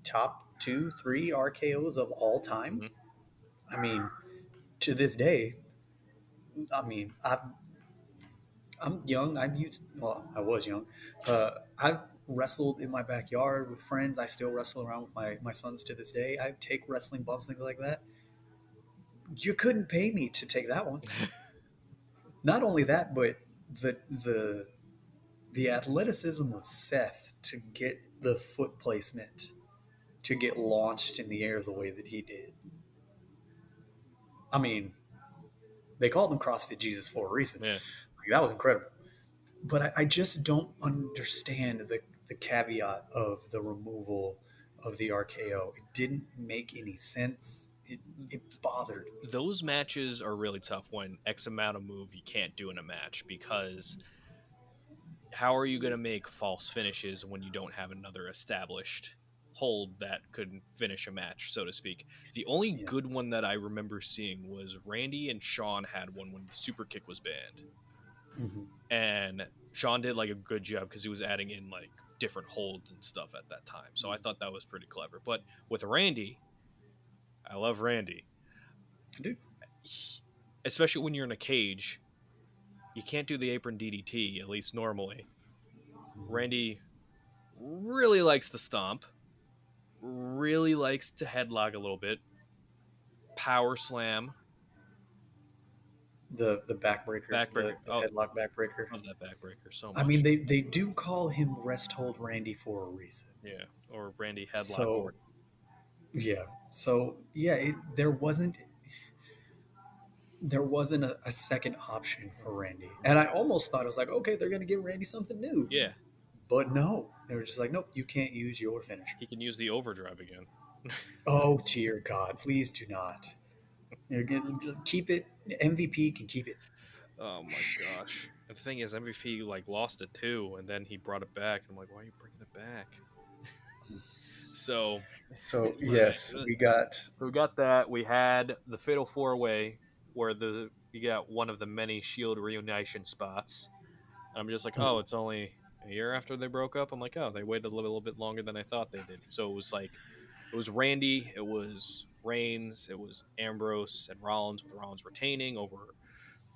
top two, three RKOs of all time. Mhm. I mean, to this day, I mean, I'm young. I was young. I've wrestled in my backyard with friends. I still wrestle around with my sons to this day. I take wrestling bumps, things like that. You couldn't pay me to take that one. Not only that, but the the the athleticism of Seth to get the foot placement to get launched in the air the way that he did. I mean, they called him CrossFit Jesus for a reason. Yeah. Like, that was incredible. But I just don't understand the caveat of the removal of the RKO. It didn't make any sense. It bothered me. Those matches are really tough when X amount of move you can't do in a match, because how are you going to make false finishes when you don't have another established hold that could finish a match, so to speak? The only Yeah. good one that I remember seeing was Randy and Sean had one when the super kick was banned. Mm-hmm. And Sean did like a good job because he was adding in like different holds and stuff at that time. So I thought that was pretty clever. But with Randy, I love Randy. I do. Especially when you're in a cage, you can't do the apron DDT, at least normally. Randy really likes to stomp, really likes to headlock a little bit, power slam, The backbreaker, backbreaker. the Oh, headlock backbreaker. love that backbreaker so I mean, much. they do call him Rest Hold Randy for a reason. Yeah, or Randy headlock So Orton. yeah, there wasn't a second option for Randy, and I almost thought it was like, okay, they're gonna give Randy something new, Yeah, but no, they were just like, nope, you can't use your finisher. he can use the overdrive again. Oh dear God, please do not. Keep it. MVP can keep it. Oh my gosh. And the thing is, MVP like lost it too, and then he brought it back. I'm like, why are you bringing it back? So, So but yes, we got that. We had the Fatal 4-Way, where you got one of the many Shield reunition spots. And I'm just like, oh, it's only a year after they broke up. I'm like, oh, they waited a little bit longer than I thought they did. So it was like, it was Randy, it was Reigns, it was Ambrose and Rollins, with Rollins retaining over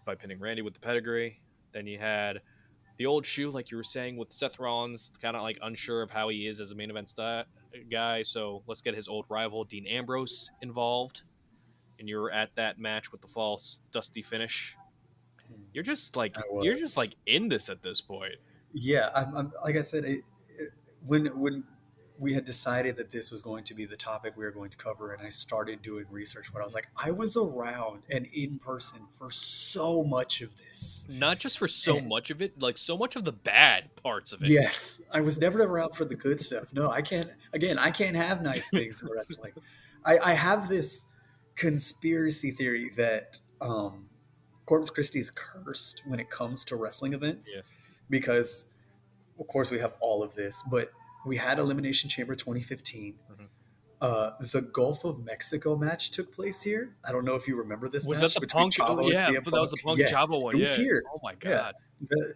by pinning Randy with the pedigree. Then you had the old shoe, like you were saying, with Seth Rollins, kind of like unsure of how he is as a main event guy. So let's get his old rival Dean Ambrose involved. And you're at that match with the false dusty finish. I You're just was. like in this at this point. Yeah, I'm like I said, when we had decided that this was going to be the topic we were going to cover, and I started doing research, what I was like, I was around and in person for so much of this. Not just for so And much of it, like so much of the bad parts of it. yes, I was never around for the good stuff. No, I can't. Again, I can't have nice things in wrestling. I have this conspiracy theory that Corpus Christi is cursed when it comes to wrestling Yeah. events because, of course, we have all of this, but we had Elimination Chamber 2015. Mhm. The Gulf of Mexico match took place here. I don't know if you remember this Was that match the between Punk? Oh, Chavo and yeah, CM but that was Punk. the Punk Yes, Chavo one. it was Yeah. here. Oh my Yeah, god.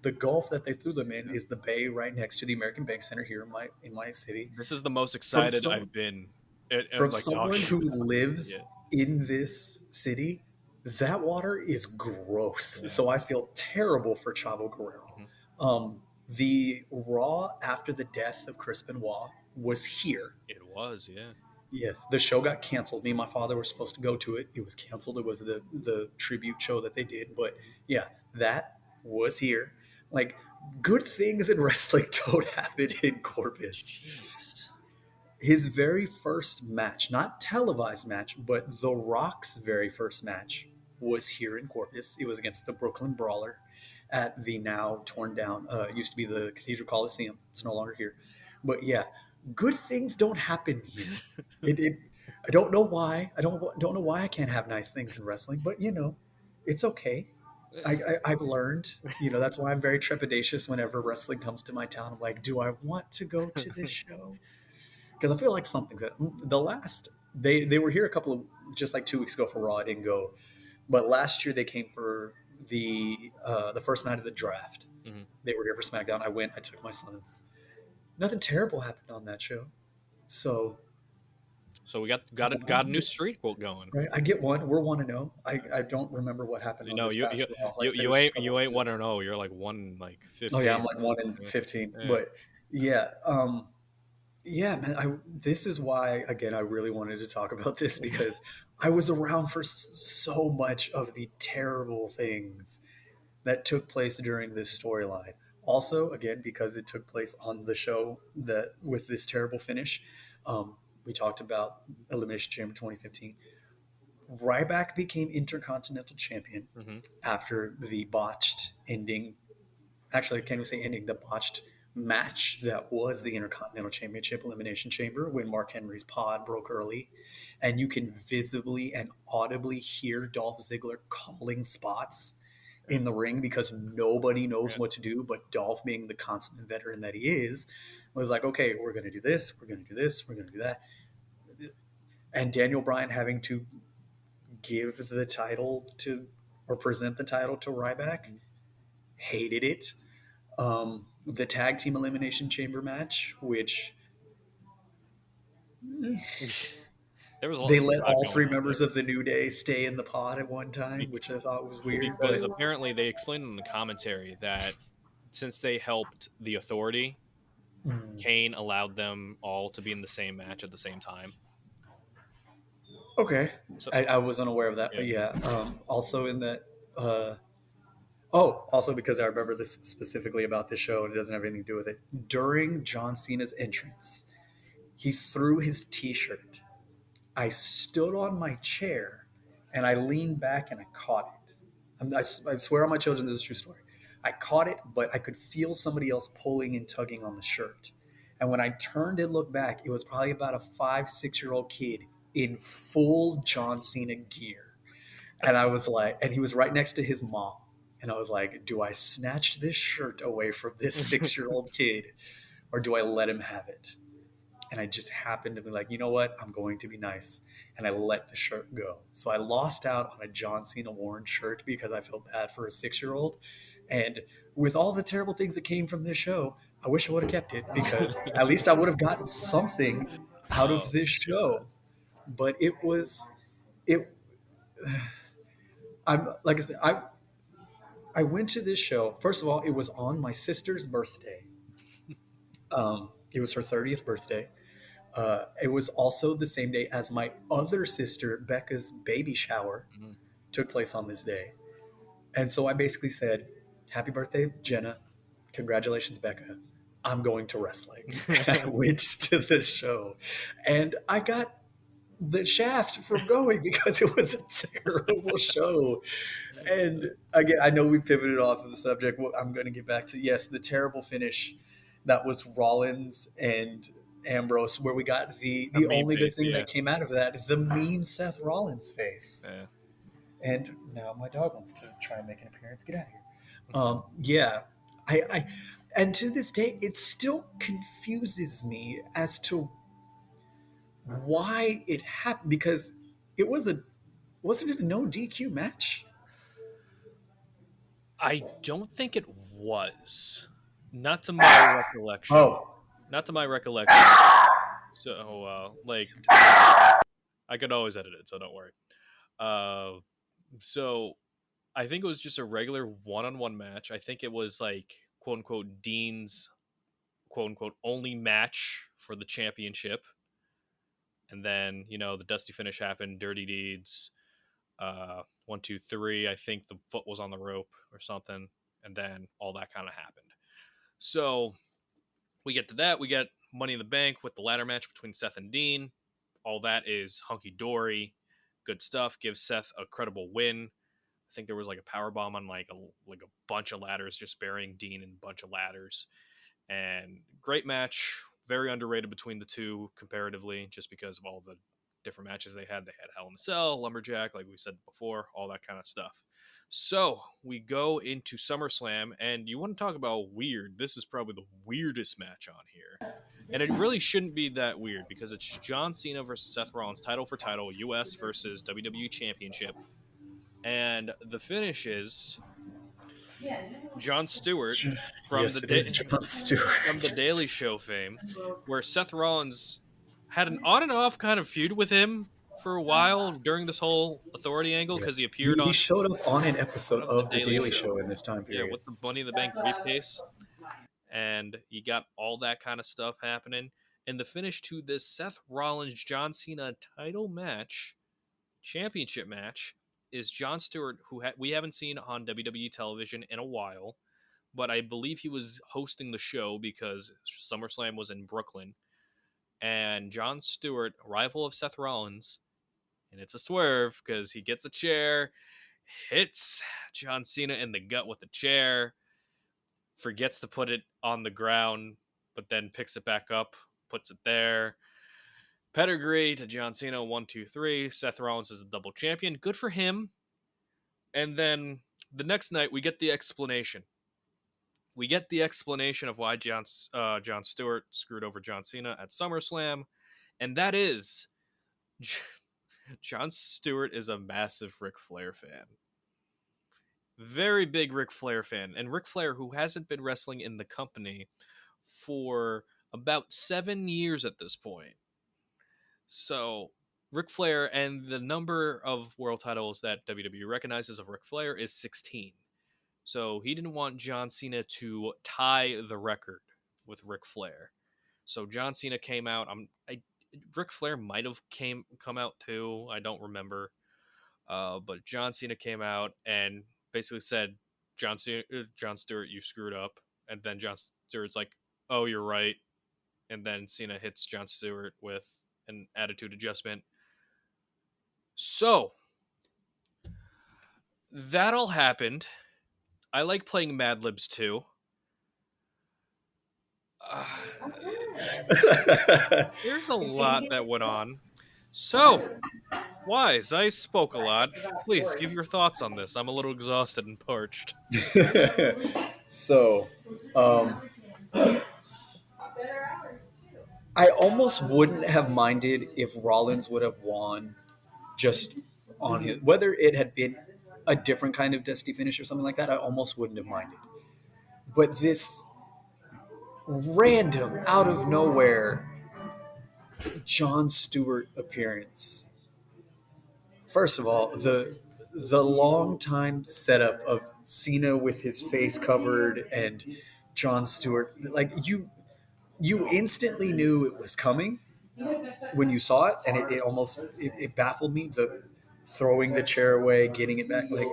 the Gulf that they threw them in is the bay right next to the American Bank Center here in my city. This is the most From excited some, I've been at from like someone talking who about it. lives Yeah. in this city, that water is gross. Yeah. So I feel terrible for Chavo Guerrero. Mhm. The Raw after the death of Chris Benoit was here. It was, yeah. Yes, the show got canceled. Me and my father were supposed to go to it. It was canceled. It was the tribute show that they did. But yeah, that was here. Like, good things in wrestling don't happen in Corpus. Jeez. His very first match, not televised match, but The Rock's very first match was here in Corpus. It was against the Brooklyn Brawler at the now torn down, it used to be the Cathedral Coliseum. It's no longer here. But yeah, good things don't happen here. I don't know why. I don't know why I can't have nice things in wrestling, but it's okay. I've learned. That's why I'm very trepidatious whenever wrestling comes to my town. I'm like, do I want to go to this show? Because I feel like something's the last they were here a couple of just like 2 weeks ago for Raw. I didn't go, but last year they came for the first night of the draft. Mhm. They were here for SmackDown. I went. I took my sons. Nothing terrible happened on that show. So So we got a new streak quote going. Right, I get one. We're 1-0. I don't remember what happened on No, this you past you Raw. Like you I said, it you was a ain't couple you weeks ain't ago. 1-0. You're like 1-15. Oh yeah, I'm like one in Yeah. 15. Yeah. But yeah, yeah, man. This is why again I really wanted to talk about this because I was around for so much of the terrible things that took place during this storyline. Also, again, because it took place on the show that with this terrible finish, um, we talked about Elimination Chamber 2015. Ryback became Intercontinental Champion Mm-hmm. after the botched ending. Actually, I can't even say ending. The botched match that was the Intercontinental Championship Elimination Chamber when Mark Henry's pod broke early, and you can visibly and audibly hear Dolph Ziggler calling spots in the ring because nobody knows Yeah. what to do. But Dolph, being the consummate veteran that he is, was like, "Okay, we're going to do this. We're going to do this. We're going to do that." And Daniel Bryan having to give the title to or present the title to Ryback, hated it. The tag team elimination chamber match, which There was a they let lot all going three on members there. of the New Day stay in the pod at one time, Bec- which I thought was weird. But because apparently they explained in the commentary that since they helped the Authority, mm, Kane allowed them all to be in the same match at the same time. okay, So I was unaware of that, yeah. but yeah. Also in that, also because I remember this specifically about this show, and it doesn't have anything to do with it. During John Cena's entrance, he threw his T-shirt. I stood on my chair and I leaned back and I caught it. I swear on my children, this is a true story. I caught it, but I could feel somebody else pulling and tugging on the shirt. And when I turned and looked back, it was probably about a 5, 6 year old kid in full John Cena gear. And I was like, and he was right next to his mom. And I was like, do I snatch this shirt away from this 6 year old kid or do I let him have it? And I just happened to be like, you know what? I'm going to be nice. And I let the shirt go. So I lost out on a John Cena worn shirt because I felt bad for a 6 year old. And with all the terrible things that came from this show, I wish I would have kept it because at least I would have gotten something out of Oh this God. show. But it, I'm like I said, I went to this show. First of all, it was on my sister's birthday. It was her 30th birthday. It was also the same day as my other sister, Becca's baby shower, Mhm. took place on this day. And so I basically said, happy birthday, Jenna. Congratulations, Becca. I'm going to wrestling. And I went to this show and I got the shaft from going because it was a terrible show. And again, I know we pivoted off of the subject. Well, I'm going to get back to, yes, the terrible finish that was Rollins and Ambrose, where we got A the meme only good face, thing yeah. that came out of that, the mean Seth Rollins face. Yeah. And now my dog wants to try and make an appearance. Get out of here. Yeah, I and to this day, it still confuses me as to why it happened because it was a wasn't it a no DQ match? I don't think it was. Not to my recollection. Oh, Not to my recollection. So, like, I could always edit it, so don't worry. Uh, so I think it was just a regular one-on-one match. I think it was like quote unquote Dean's quote unquote only match for the championship. And then, the dusty finish happened, dirty deeds, 1, 2, 3. I think the foot was on the rope or something, and then all that kind of happened. So we get to that. We get Money in the Bank with the ladder match between Seth and Dean. All that is hunky dory, good stuff. Gives Seth a credible win. I think there was like a power bomb on like a bunch of ladders, just burying Dean in a bunch of ladders. And great match, very underrated between the two comparatively, just because of all the different matches they had. They had Hell in a Cell, Lumberjack, like we said before, all that kind of stuff. So we go into SummerSlam, and you want to talk about weird? This is probably the weirdest match on here. And it really shouldn't be that weird because it's John Cena versus Seth Rollins, title for title, US versus WWE Championship. And the finish is Jon Stewart from yes, the it is John Stewart. from the Daily Show fame, where Seth Rollins had an on and off kind of feud with him for a while during this whole authority angle Yeah. because he appeared He on showed up on an episode the of The Daily Daily Show. Show in this time Yeah, period. with the Money in the Bank briefcase. And you got all that kind of stuff happening. And the finish to this Seth Rollins John Cena title match, championship match, is Jon Stewart, who we haven't seen on WWE television in a while, but I believe he was hosting the show because SummerSlam was in Brooklyn. And Jon Stewart, rival of Seth Rollins, and it's a swerve because he gets a chair, hits John Cena in the gut with the chair, forgets to put it on the ground, but then picks it back up, puts it there. Pedigree to John Cena, 1, 2, 3. Seth Rollins is a double champion. Good for him. And then the next night, we get the explanation. We get the explanation of why John Stewart screwed over John Cena at SummerSlam, and that is Jon Stewart is a massive Ric Flair fan. Very big Ric Flair fan. And Ric Flair, who hasn't been wrestling in the company for about 7 years at this point. So Ric Flair, and the number of world titles that WWE recognizes of Ric Flair is 16. So he didn't want John Cena to tie the record with Ric Flair. So John Cena came out. Ric Flair might have come out too. I don't remember. But John Cena came out and basically said, John Stewart, you screwed up. And then John Stewart's like, oh, you're right. And then Cena hits John Stewart with an attitude adjustment. So that all happened. I like playing Mad Libs too. There's a lot that went on. So, Wise, I spoke a lot. Please give your thoughts on this. I'm a little exhausted and parched. So, I almost wouldn't have minded if Rollins would have won just on his, whether it had been a different kind of dusty finish or something like that. I almost wouldn't have minded. But this random, out of nowhere, Jon Stewart appearance. First of all, the long time setup of Cena with his face covered and Jon Stewart, like you instantly knew it was coming when you saw it, and it baffled me. The throwing the chair away, getting it back, like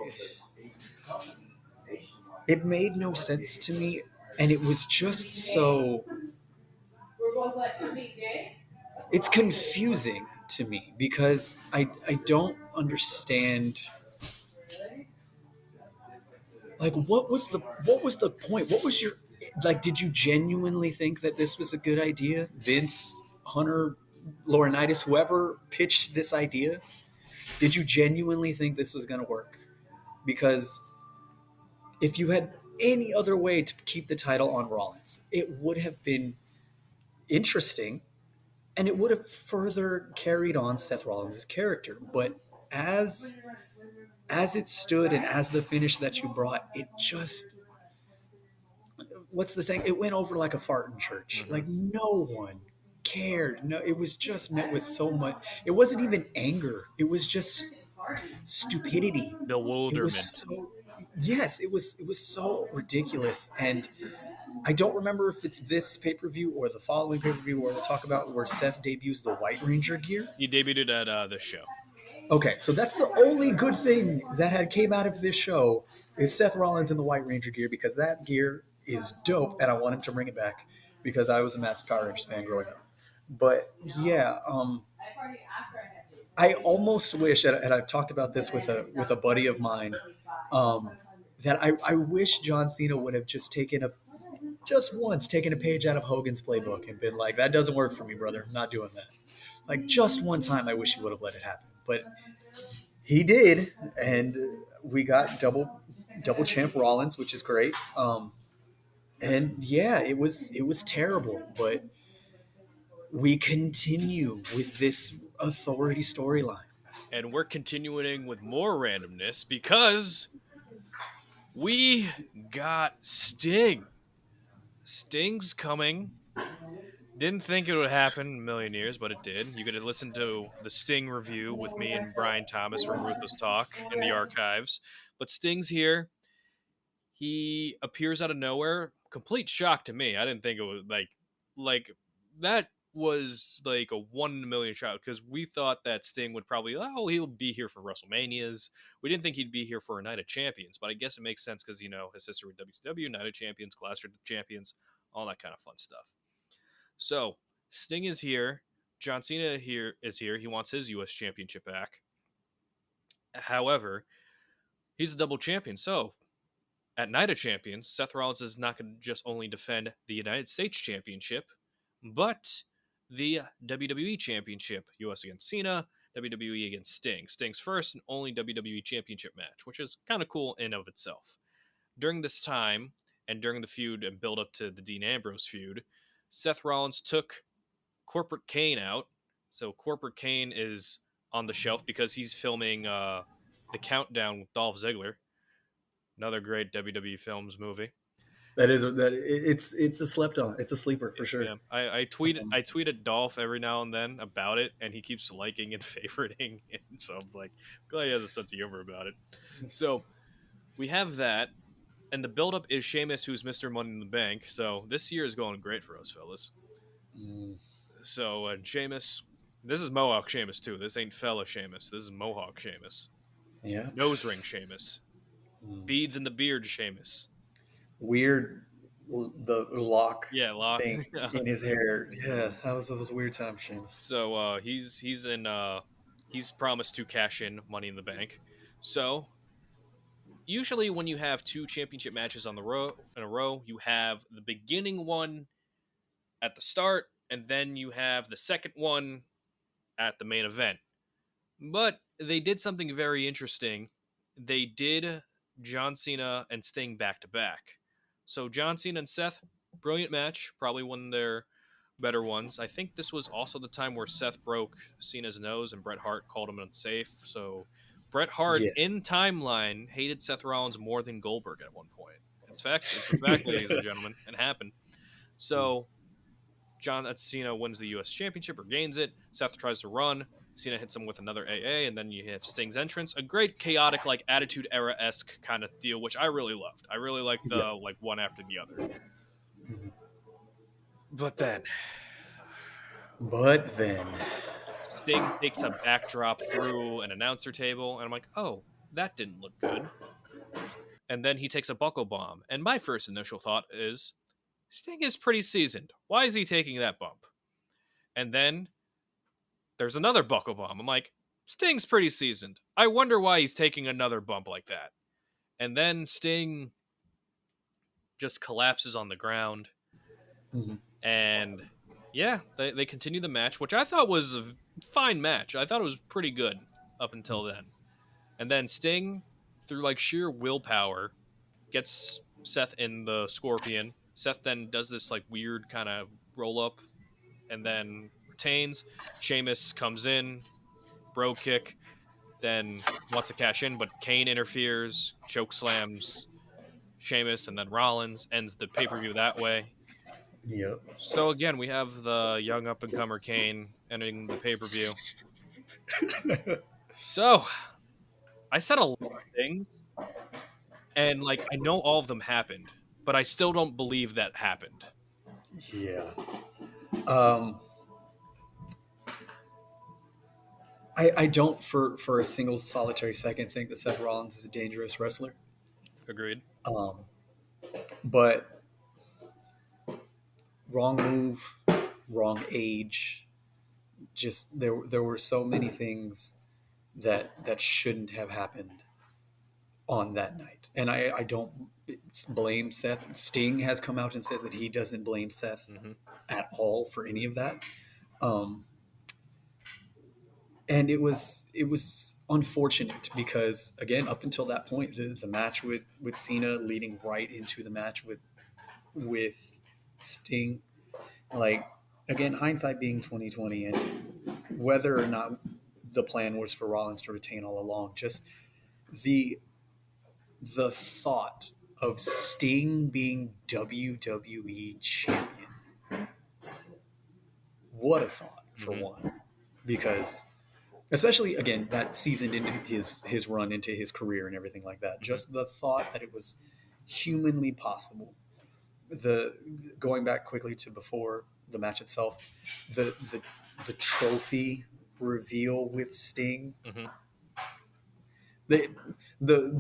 it made no sense to me, and it was just so. It's confusing to me because I don't understand. Like, what was the point? What was your, like? Did you genuinely think that this was a good idea, Vince, Hunter, Laurinaitis, whoever pitched this idea? Did you genuinely think this was going to work? Because if you had any other way to keep the title on Rollins, it would have been interesting, and it would have further carried on Seth Rollins' character. But as it stood and as the finish that you brought, it just, what's the saying? It went over like a fart in church. Mm-hmm. Like no one cared. No, it was just met with so much. It wasn't even anger. It was just stupidity. Bewilderment. It was so, yes, it was so ridiculous. And I don't remember if it's this pay-per-view or the following pay-per-view where we'll talk about where Seth debuts the White Ranger gear. He debuted at this show. Okay, so that's the only good thing that had came out of this show is Seth Rollins in the White Ranger gear, because that gear is dope, and I want him to bring it back because I was a massive Power Rangers fan growing up. But yeah, I almost wish, and I've talked about this with a buddy of mine, that I wish John Cena would have just taken a page out of Hogan's playbook and been like, that doesn't work for me, brother. I'm not doing that. Like, just one time, I wish he would have let it happen. But he did, and we got double champ Rollins, which is great. And yeah, it was terrible, but we continue with this authority storyline. And we're continuing with more randomness because we got Sting. Sting's coming Didn't think it would happen in a million years, but it did. You could listen to the Sting review with me and Brian Thomas from Ruthless Talk in the archives. But Sting's here. He appears out of nowhere. Complete shock to me. I didn't think it was like that was like a 1 in a million shot because we thought that Sting would probably he'll be here for WrestleManias. We didn't think he'd be here for a Night of Champions, but I guess it makes sense because his history with WCW, Night of Champions, Clash of Champions, all that kind of fun stuff. So Sting is here. John Cena is here. He wants his U.S. Championship back. However, he's a double champion, so at Night of Champions, Seth Rollins is not going to just only defend the United States Championship, but the WWE Championship. US against Cena, WWE against Sting. Sting's first and only WWE Championship match, which is kind of cool in of itself. During this time, and during the feud and build up to the Dean Ambrose feud, Seth Rollins took Corporate Kane out. So Corporate Kane is on the shelf because he's filming the Countdown with Dolph Ziggler. Another great WWE Films movie. It's a slept on. It's a sleeper for sure. Yeah, I tweeted Dolph every now and then about it, and he keeps liking and favoriting it. So I'm like, glad he has a sense of humor about it. So we have that, and the buildup is Sheamus, who's Mr. Money in the Bank. So this year is going great for us, fellas. So Sheamus, this is Mohawk Sheamus too. This ain't fella Sheamus. This is Mohawk Sheamus. Yeah. Nose ring Sheamus. Beads in the beard Sheamus. Weird, the lock. Yeah, lock thing in his hair. Yeah, that was a weird time for Sheamus. So he's promised to cash in Money in the Bank. So usually when you have two championship matches in a row, you have the beginning one at the start, and then you have the second one at the main event. But they did something very interesting. They did John Cena and Sting back to back. So John Cena and Seth, brilliant match, probably one of their better ones. I think this was also the time where Seth broke Cena's nose and Bret Hart called him unsafe. So Bret Hart in timeline hated Seth Rollins more than Goldberg at one point. It's a fact, ladies and gentlemen. It happened. So John Cena wins the U.S. Championship or gains it. Seth tries to run. Cena hits him with another AA, and then you have Sting's entrance. A great chaotic, like Attitude Era-esque kind of deal, which I really loved. I really liked the like one after the other. But then Sting takes a backdrop through an announcer table, and I'm like, oh, that didn't look good. And then he takes a buckle bomb, and my first initial thought is, Sting is pretty seasoned. Why is he taking that bump? And then there's another buckle bomb. I'm like, Sting's pretty seasoned. I wonder why he's taking another bump like that. And then Sting just collapses on the ground. And yeah, they continue the match, which I thought was a fine match. I thought it was pretty good up until then. And then Sting, through like sheer willpower, gets Seth in the Scorpion. Seth then does this like weird kind of roll up and then retains. Sheamus comes in, bro kick, then wants to cash in, but Kane interferes, choke slams Sheamus, and then Rollins ends the pay-per-view that way. Yep. So again, we have the young up-and-comer Kane ending the pay-per-view. So I said a lot of things, and like I know all of them happened, but I still don't believe that happened. Yeah. I don't for a single solitary second think that Seth Rollins is a dangerous wrestler. Agreed. But wrong move, wrong age. Just there were so many things that shouldn't have happened on that night. And I don't blame Seth. Sting has come out and says that he doesn't blame Seth at all for any of that. And it was unfortunate because, again, up until that point, the match with Cena leading right into the match with Sting, like, again, hindsight being 2020, and whether or not the plan was for Rollins to retain all along, just the thought of Sting being WWE champion would have thought for Mm-hmm. one, because especially again that seasoned into his run into his career and everything like that. Mm-hmm. Just the thought that it was humanly possible. The going back quickly to before the match itself, the trophy reveal with Sting. Mm-hmm. The,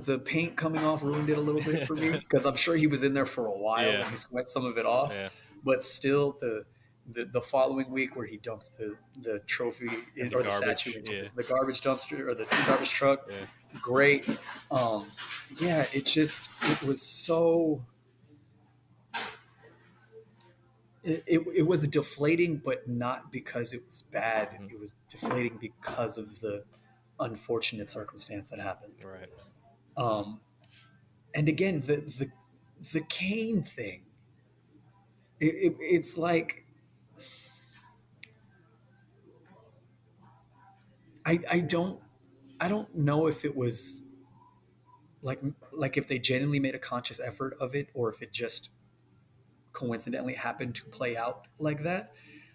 the paint coming off ruined it a little bit for me because I'm sure he was in there for a while Yeah. and he sweat some of it off. Yeah. But still, the following week where he dumped the trophy And the or the garbage, statue into yeah. the garbage dumpster or the garbage truck, Yeah. great. Yeah, it was so. It was deflating, but not because it was bad. Mm-hmm. It was deflating because of the unfortunate circumstance that happened. Right. Um, and again, the Kane thing. It's like I don't know if it was like if they genuinely made a conscious effort of it or if it just coincidentally happened to play out like that.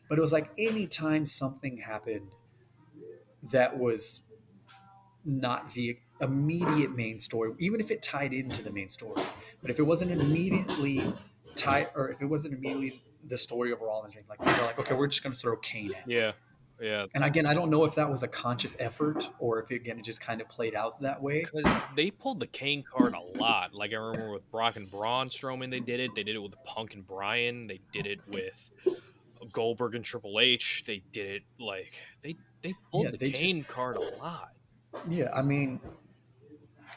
But it was like anytime something happened that was not the immediate main story, even if it tied into the main story, but if it wasn't immediately tied or if it wasn't immediately the story of Rollins, like they're like, okay, we're just going to throw Kane at. Yeah. Yeah. And again, I don't know if that was a conscious effort or if again it just kind of played out that way. Because they pulled the Kane card a lot. Like I remember with Brock and Braun Strowman, they did it. They did it with Punk and Bryan. They did it with Goldberg and Triple H. They did it like they pulled Yeah, the they Kane just card a lot. yeah. I mean,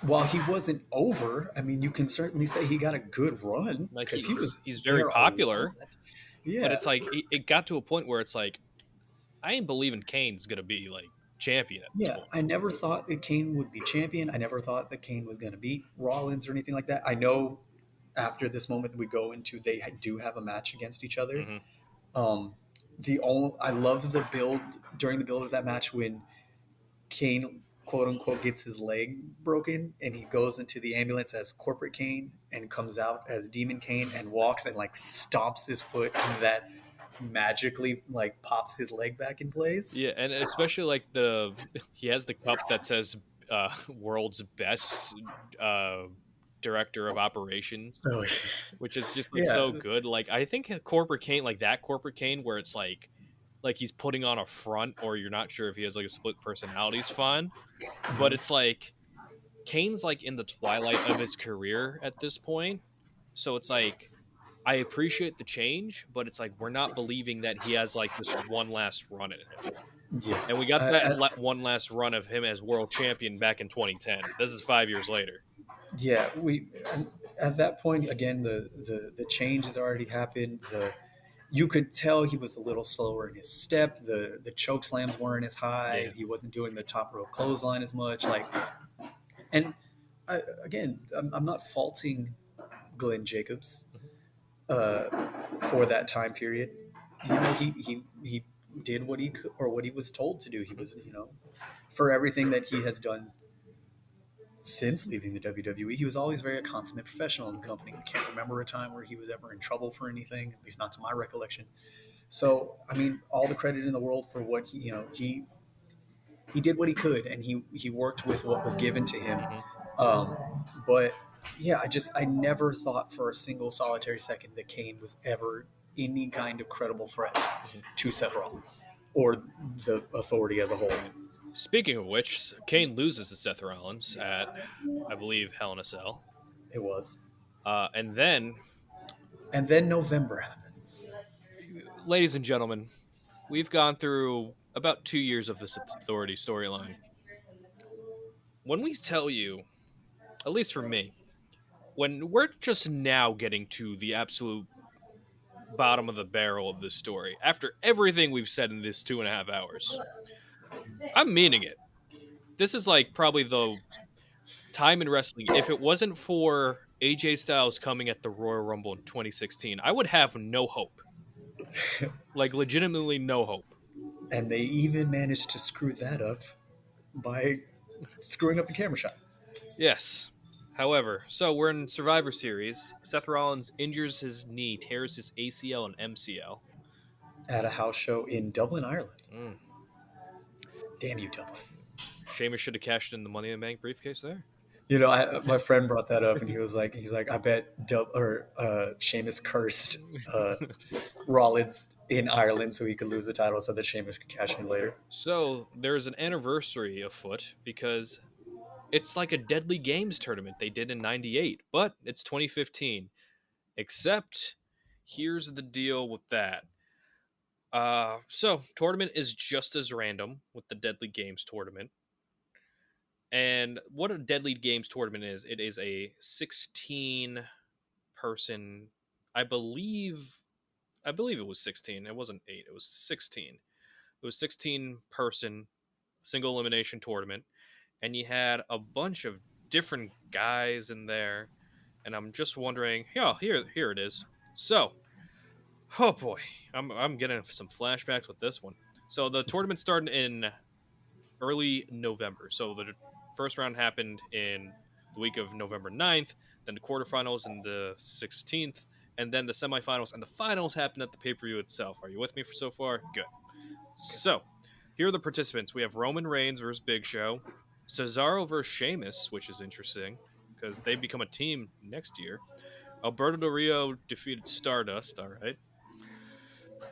while he wasn't over, I mean, you can certainly say he got a good run Like because he was he's very there a popular, lot. Yeah, but it's like it got to a point where it's like I ain't believing Kane's gonna be like champion at this yeah. point. I never thought that Kane would be champion. I never thought that Kane was going to beat Rollins or anything like that. I know after this moment that we go into, they do have a match against each other. Mm-hmm. The only I love the build during the build of that match when Kane quote unquote gets his leg broken and he goes into the ambulance as corporate Kane and comes out as Demon Kane and walks and like stomps his foot and that magically like pops his leg back in place. Yeah, and especially like he has the cup that says world's best director of operations, So which is just like yeah, so good. Like I think a corporate Kane, like that corporate Kane, where it's like he's putting on a front, or you're not sure if he has like a split personality, is fun. But it's like Kane's like in the twilight of his career at this point, so it's like I appreciate the change, but it's like we're not believing that he has like this one last run in him. yeah. And we got that one last run of him as world champion back in 2010. This is 5 years later. Yeah, we at that point again the change has already happened. You could tell he was a little slower in his step. The choke slams weren't as high. Yeah. He wasn't doing the top rope clothesline as much. Like, and again, I'm not faulting Glenn Jacobs for that time period. You know, he did what he could or what he was told to do. He was, you know, for everything that he has done since leaving the WWE, he was always very a consummate professional in the company. I can't remember a time where he was ever in trouble for anything, at least not to my recollection. So, I mean, all the credit in the world for what he, you know, he did what he could, and he worked with what was given to him. But yeah, I never thought for a single solitary second that Kane was ever any kind of credible threat to Seth Rollins or the authority as a whole. Speaking of which, Kane loses to Seth Rollins at, I believe, Hell in a Cell. It was. And then, November happens. ladies and gentlemen, we've gone through about 2 years of this authority storyline. When we tell you, at least for me, when we're just now getting to the absolute bottom of the barrel of this story, after everything we've said in this 2.5 hours, I'm meaning it. This is like probably the time in wrestling. If it wasn't for AJ Styles coming at the Royal Rumble in 2016, I would have no hope. Like, legitimately no hope. And they even managed to screw that up by screwing up the camera shot. Yes. However, so we're in Survivor Series. Seth Rollins injures his knee, tears his ACL and MCL. at a house show in Dublin, Ireland. Mm. Damn you, Dublin. Sheamus should have cashed in the Money in the Bank briefcase there. My friend brought that up, and he's like, I bet Sheamus cursed Rollins in Ireland so he could lose the title so that Sheamus could cash in later. So there's an anniversary afoot because it's like a Deadly Games tournament they did in '98, but it's 2015. Except, here's the deal with that. So tournament is just as random with the Deadly Games tournament. And what a Deadly Games tournament is, it is a 16 person, I believe it was 16. It wasn't 8, it was 16. It was 16 person single elimination tournament, and you had a bunch of different guys in there, and I'm just wondering, yeah, here it is. So, oh boy, I'm getting some flashbacks with this one. So the tournament started in early November. So the first round happened in the week of November 9th, then the quarterfinals in the 16th, and then the semifinals and the finals happened at the pay-per-view itself. Are you with me for so far? Good. So, here are the participants. We have Roman Reigns versus Big Show, Cesaro versus Sheamus, which is interesting because they become a team next year. Alberto Del Rio defeated Stardust. All right.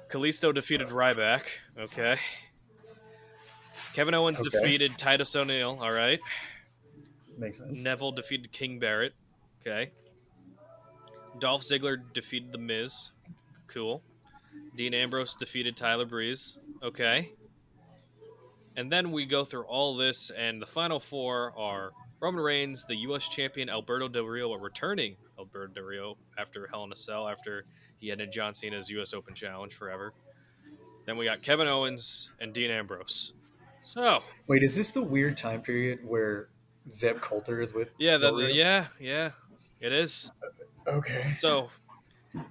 Kalisto defeated Ryback. Okay. Kevin Owens defeated Titus O'Neil. All right. Makes sense. Neville defeated King Barrett. Okay. Dolph Ziggler defeated The Miz. Cool. Dean Ambrose defeated Tyler Breeze. Okay. And then we go through all this, and the final four are Roman Reigns, the U.S. champion, Alberto Del Rio, returning Alberto Del Rio after Hell in a Cell, after he ended John Cena's U.S. Open Challenge forever. Then we got Kevin Owens and Dean Ambrose. So, wait, is this the weird time period where Zeb Coulter is with? Yeah, it is. Okay. So,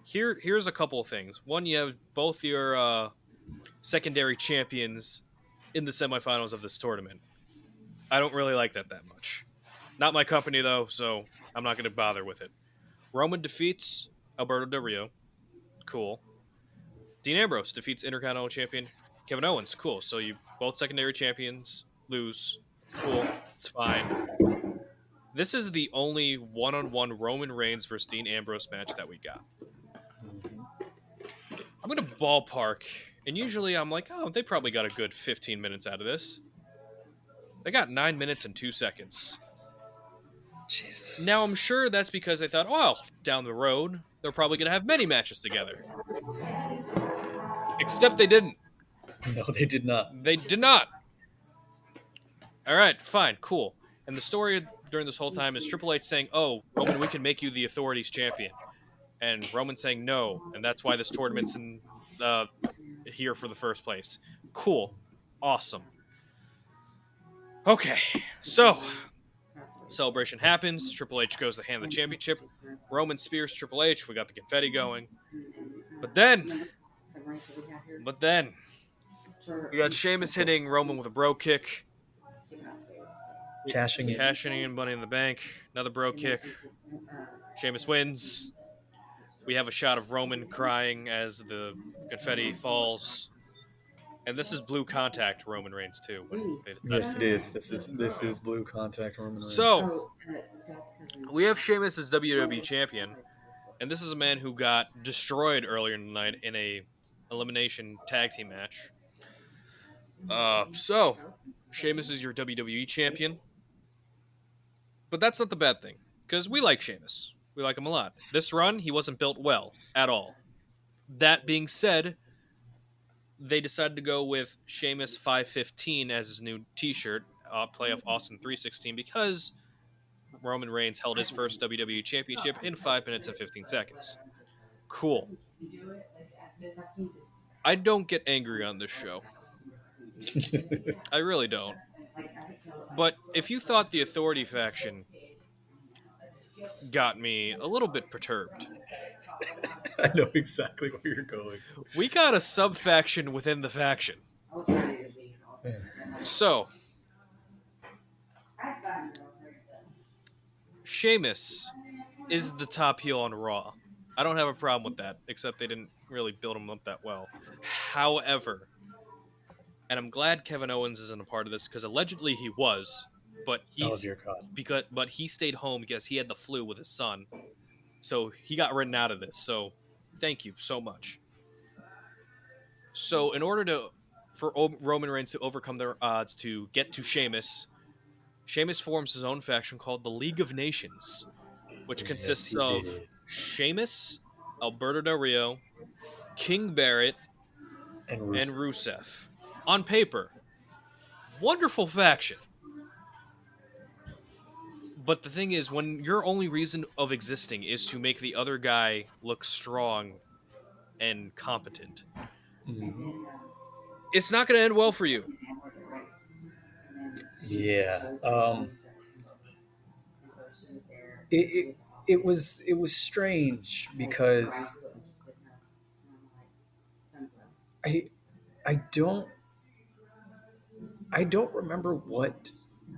here's a couple of things. One, you have both your secondary champions in the semifinals of this tournament. I don't really like that much. Not my company, though, so I'm not going to bother with it. Roman defeats Alberto Del Rio. Cool. Dean Ambrose defeats Intercontinental Champion Kevin Owens. Cool. So you both secondary champions lose. Cool. It's fine. This is the only one-on-one Roman Reigns versus Dean Ambrose match that we got. I'm going to ballpark, and usually I'm like, oh, they probably got a good 15 minutes out of this. They got 9 minutes and 2 seconds. Jesus. Now, I'm sure that's because they thought, oh, down the road, they're probably going to have many matches together. Except they didn't. No, they did not. They did not. All right, fine, cool. And the story during this whole time is Triple H saying, oh, Roman, we can make you the Authority's champion. And Roman saying no, and that's why this tournament's here for the first place. Cool. Awesome. Okay, so celebration happens. Triple H goes to hand the championship. Roman spears Triple H. We got the confetti going. But then, we got Sheamus hitting Roman with a bro kick. Cashing in Money in the Bank. Another bro kick. Sheamus wins. We have a shot of Roman crying as the confetti falls. And this is blue contact Roman Reigns too. Yes, it is. This is blue contact Roman Reigns. So, we have Sheamus as WWE champion. And this is a man who got destroyed earlier in the night in a elimination tag team match. So, Sheamus is your WWE champion. But that's not the bad thing, because we like Sheamus. We like him a lot. This run, he wasn't built well at all. That being said, they decided to go with Sheamus 515 as his new t-shirt, playoff Austin 316, because Roman Reigns held his first WWE championship in 5 minutes and 15 seconds. Cool. I don't get angry on this show. I really don't. But if you thought the Authority faction got me a little bit perturbed. I know exactly where you're going. We got a sub-faction within the faction. So, Sheamus is the top heel on Raw. I don't have a problem with that, except they didn't really build him up that well. However, and I'm glad Kevin Owens isn't a part of this because allegedly he was, but Oh dear God. but he stayed home because he had the flu with his son, so he got written out of this. So thank you so much. So in order for Roman Reigns to overcome their odds to get to Sheamus, Sheamus forms his own faction called the League of Nations, which Yes, consists he of did. Sheamus, Alberto Del Rio, King Barrett, And and Rusev. Rusev. On paper, wonderful faction. But the thing is, when your only reason of existing is to make the other guy look strong and competent, Mhm. it's not going to end well for you. Yeah. It was strange because I I don't I don't remember what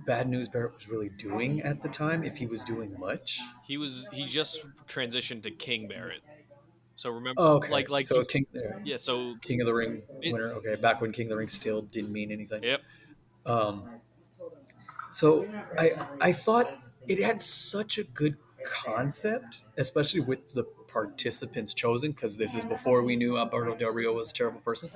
Bad News Barrett was really doing at the time, if he was doing much. He just transitioned to King Barrett. So remember, Okay, like so you, it's yeah. So King of the Ring it, winner. Okay, back when King of the Ring still didn't mean anything. yep. Um, so I thought it had such a good concept, especially with the participants chosen, because this is before we knew Alberto Del Rio was a terrible person.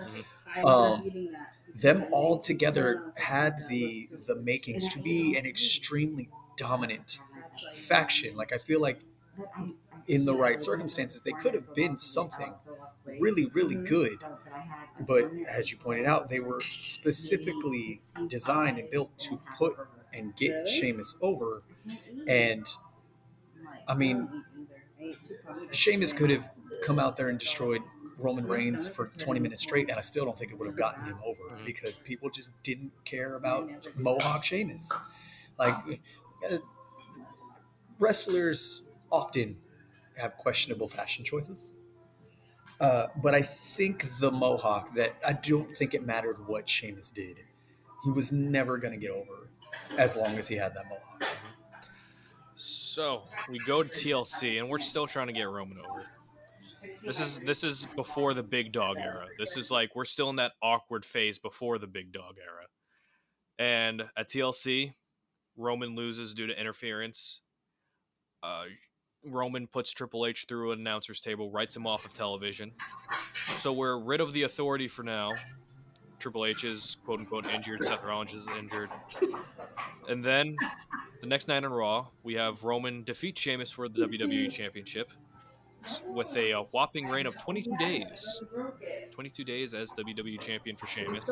Um, them all together had the makings to be an extremely dominant faction. Like I feel like in the right circumstances, they could have been something really, really good. But as you pointed out, they were specifically designed and built to put and get Sheamus over. And I mean, Sheamus could have come out there and destroyed Roman Reigns for 20 minutes straight, and I still don't think it would have gotten him over because people just didn't care about Mohawk Sheamus. Like, wrestlers often have questionable fashion choices. But I think the Mohawk, that I don't think it mattered what Sheamus did. He was never going to get over as long as he had that Mohawk. So we go to TLC, and we're still trying to get Roman over. This is before the big dog era. This is like we're still in that awkward phase before the big dog era. And at TLC, Roman loses due to interference. Uh, Roman puts Triple H through an announcer's table, writes him off of television. So we're rid of the authority for now. Triple H is quote unquote injured. Seth Rollins is injured. And then the next night on Raw, we have Roman defeat Sheamus for the WWE Championship with a whopping reign of 22 days. 22 days as WWE Champion for Sheamus.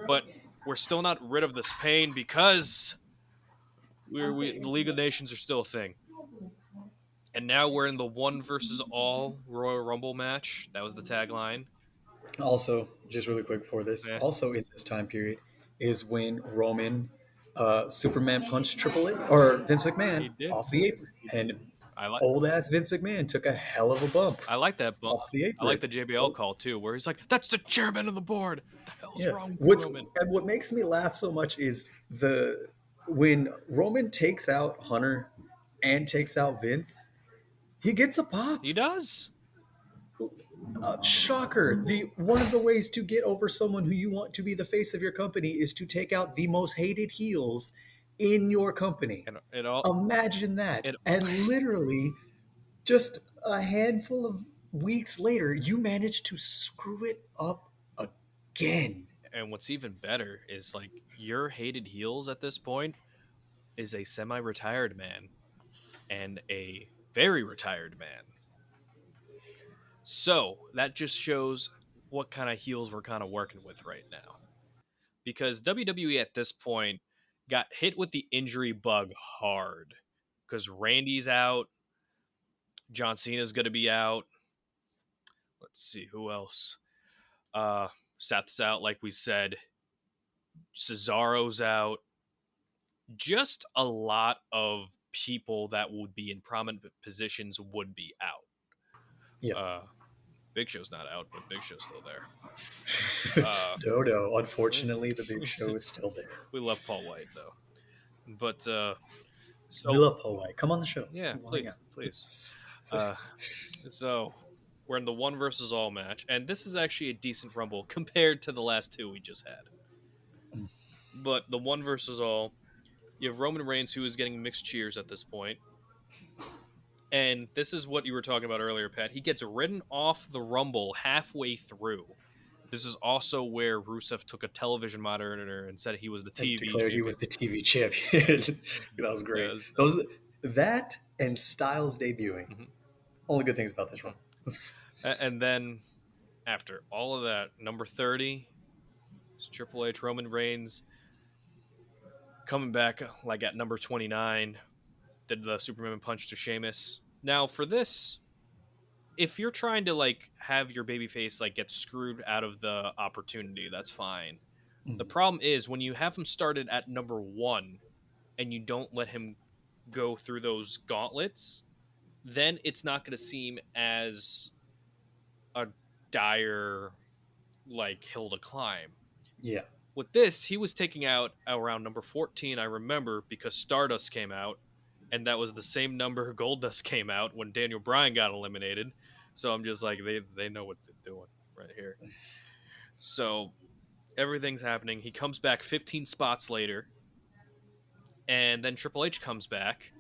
But we're still not rid of this pain because the League of Nations are still a thing. And now we're in the one versus all Royal Rumble match. That was the tagline. Also, just really quick before this, Yeah. also in this time period is when Roman Superman punched Triple H or Vince He McMahon did. off the apron, and I like old ass Vince McMahon took a hell of a bump. I like that bump. Off the apron. I like the JBL call too, where he's like, "That's the chairman of the board." What the hell's Yeah. wrong with Roman? And what makes me laugh so much is when Roman takes out Hunter and takes out Vince, he gets a pop. He does. Shocker! The one of the ways to get over someone who you want to be the face of your company is to take out the most hated heels in your company. And it all Imagine that. And literally, just a handful of weeks later, you managed to screw it up again. and what's even better is like your hated heels at this point is a semi-retired man and a very retired man. So that just shows what kind of heels we're kind of working with right now. Because WWE at this point got hit with the injury bug hard. Because Randy's out, John Cena's going to be out. Let's see who else. Seth's out, like we said. Cesaro's out. Just a lot of people that would be in prominent positions would be out. Yeah. Big Show's not out, but Big Show's still there. No. Unfortunately, the Big Show is still there. We love Paul White though. But we love Paul White. Come on the show. Yeah, please. So We're in the 1 versus all match, and this is actually a decent Rumble compared to the last 2 we just had. But the 1 versus all, you have Roman Reigns, who is getting mixed cheers at this point. And this is what you were talking about earlier, Pat. He gets ridden off the Rumble halfway through. This is also where Rusev took a television monitor and said he was the And TV declared he champion. was the TV champion. That was great. Yes. That and Styles debuting. Mm-hmm. Only good things about this run. And then after all of that, number 30 is Triple H, Roman Reigns coming back like at number 29. Did the Superman punch to Sheamus. Now for this, if you're trying to like have your babyface like get screwed out of the opportunity, that's fine. The problem is when you have him started at number 1 and you don't let him go through those gauntlets, then it's not going to seem as a dire like hill to climb. Yeah. With this, he was taking out around number 14, I remember, because Stardust came out, and that was the same number Goldust came out when Daniel Bryan got eliminated. So I'm just like, they know what they're doing right here. So everything's happening. He comes back 15 spots later, and then Triple H comes back,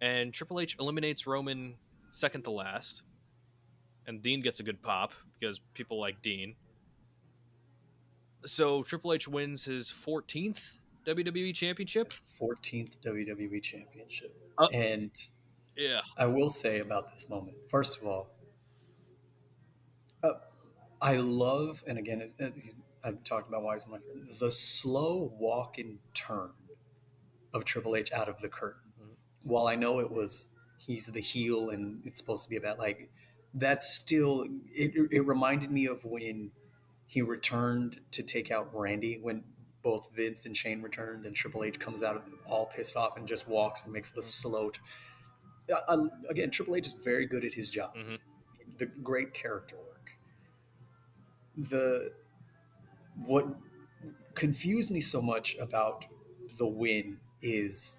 and Triple H eliminates Roman second to last, and Dean gets a good pop because people like Dean. So Triple H wins his 14th WWE Championship. His 14th WWE Championship. Uh, And yeah, I will say about this moment, first of all, I love, and again, I've talked about Wiseman, the slow walk and turn of Triple H out of the curtain. While I know he's the heel and it's supposed to be about like, that's still, it reminded me of when he returned to take out Randy, when both Vince and Shane returned and Triple H comes out all pissed off and just walks and makes the slow. Again, Triple H is very good at his job. Mm-hmm. The great character work. What confused me so much about the win is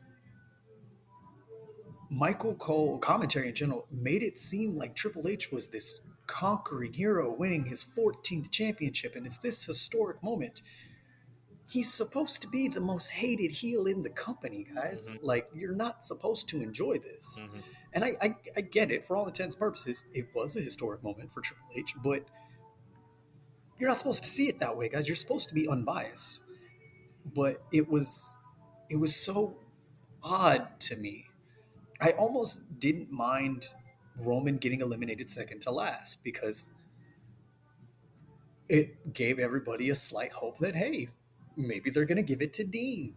Michael Cole, commentary in general, made it seem like Triple H was this conquering hero winning his 14th championship, and it's this historic moment. He's supposed to be the most hated heel in the company, guys. Mm-hmm. Like, you're not supposed to enjoy this. Mm-hmm. And I get it. For all intents and purposes, it was a historic moment for Triple H, but you're not supposed to see it that way, guys. You're supposed to be unbiased. But it was so odd to me. I almost didn't mind Roman getting eliminated second to last because it gave everybody a slight hope that, hey, maybe they're going to give it to Dean.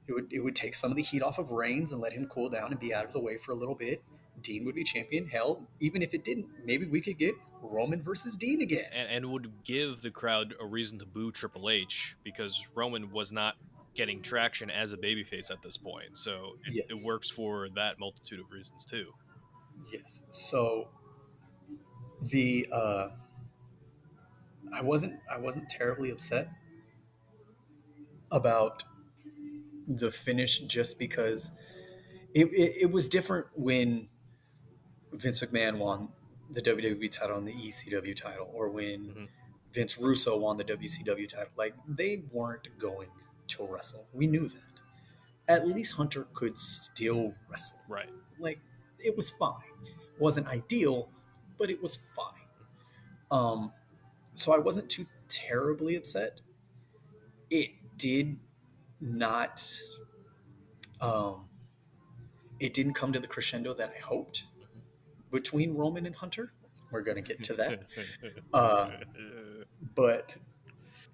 Mm-hmm. It would take some of the heat off of Reigns and let him cool down and be out of the way for a little bit. Dean would be champion. Hell, even if it didn't, maybe we could get Roman versus Dean again. And would give the crowd a reason to boo Triple H because Roman was not getting traction as a babyface at this point. So it works for that multitude of reasons too. Yes. So I wasn't terribly upset about the finish just because it was different when Vince McMahon won the WWE title and the ECW title, or when Vince Russo won the WCW title. Like, they weren't going to wrestle. We knew that. At least Hunter could still wrestle. Right. Like, it was fine. It wasn't ideal, but it was fine. So I wasn't too terribly upset. It did not. It didn't come to the crescendo that I hoped between Roman and Hunter. We're gonna get to that. But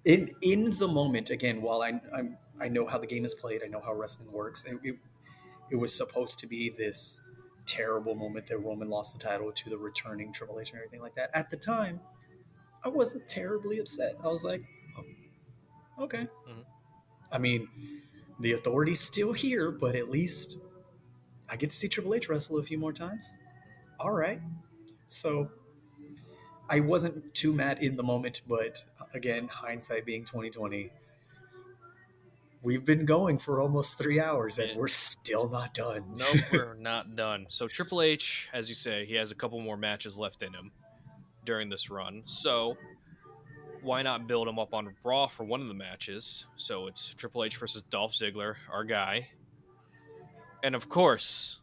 in the moment, again, while I know how the game is played, I know how wrestling works. It was supposed to be this terrible moment that Roman lost the title to the returning Triple H and everything like that. At the time, I wasn't terribly upset. I was like, oh, okay. Mm-hmm. I mean, the authority's still here, but at least I get to see Triple H wrestle a few more times. All right. So I wasn't too mad in the moment, but again, hindsight being 2020, we've been going for almost 3 hours and we're still not done. Nope, we're not done. So Triple H, as you say, he has a couple more matches left in him. during this run. So why not build him up on Raw for one of the matches? So it's Triple H versus Dolph Ziggler, our guy. And of course.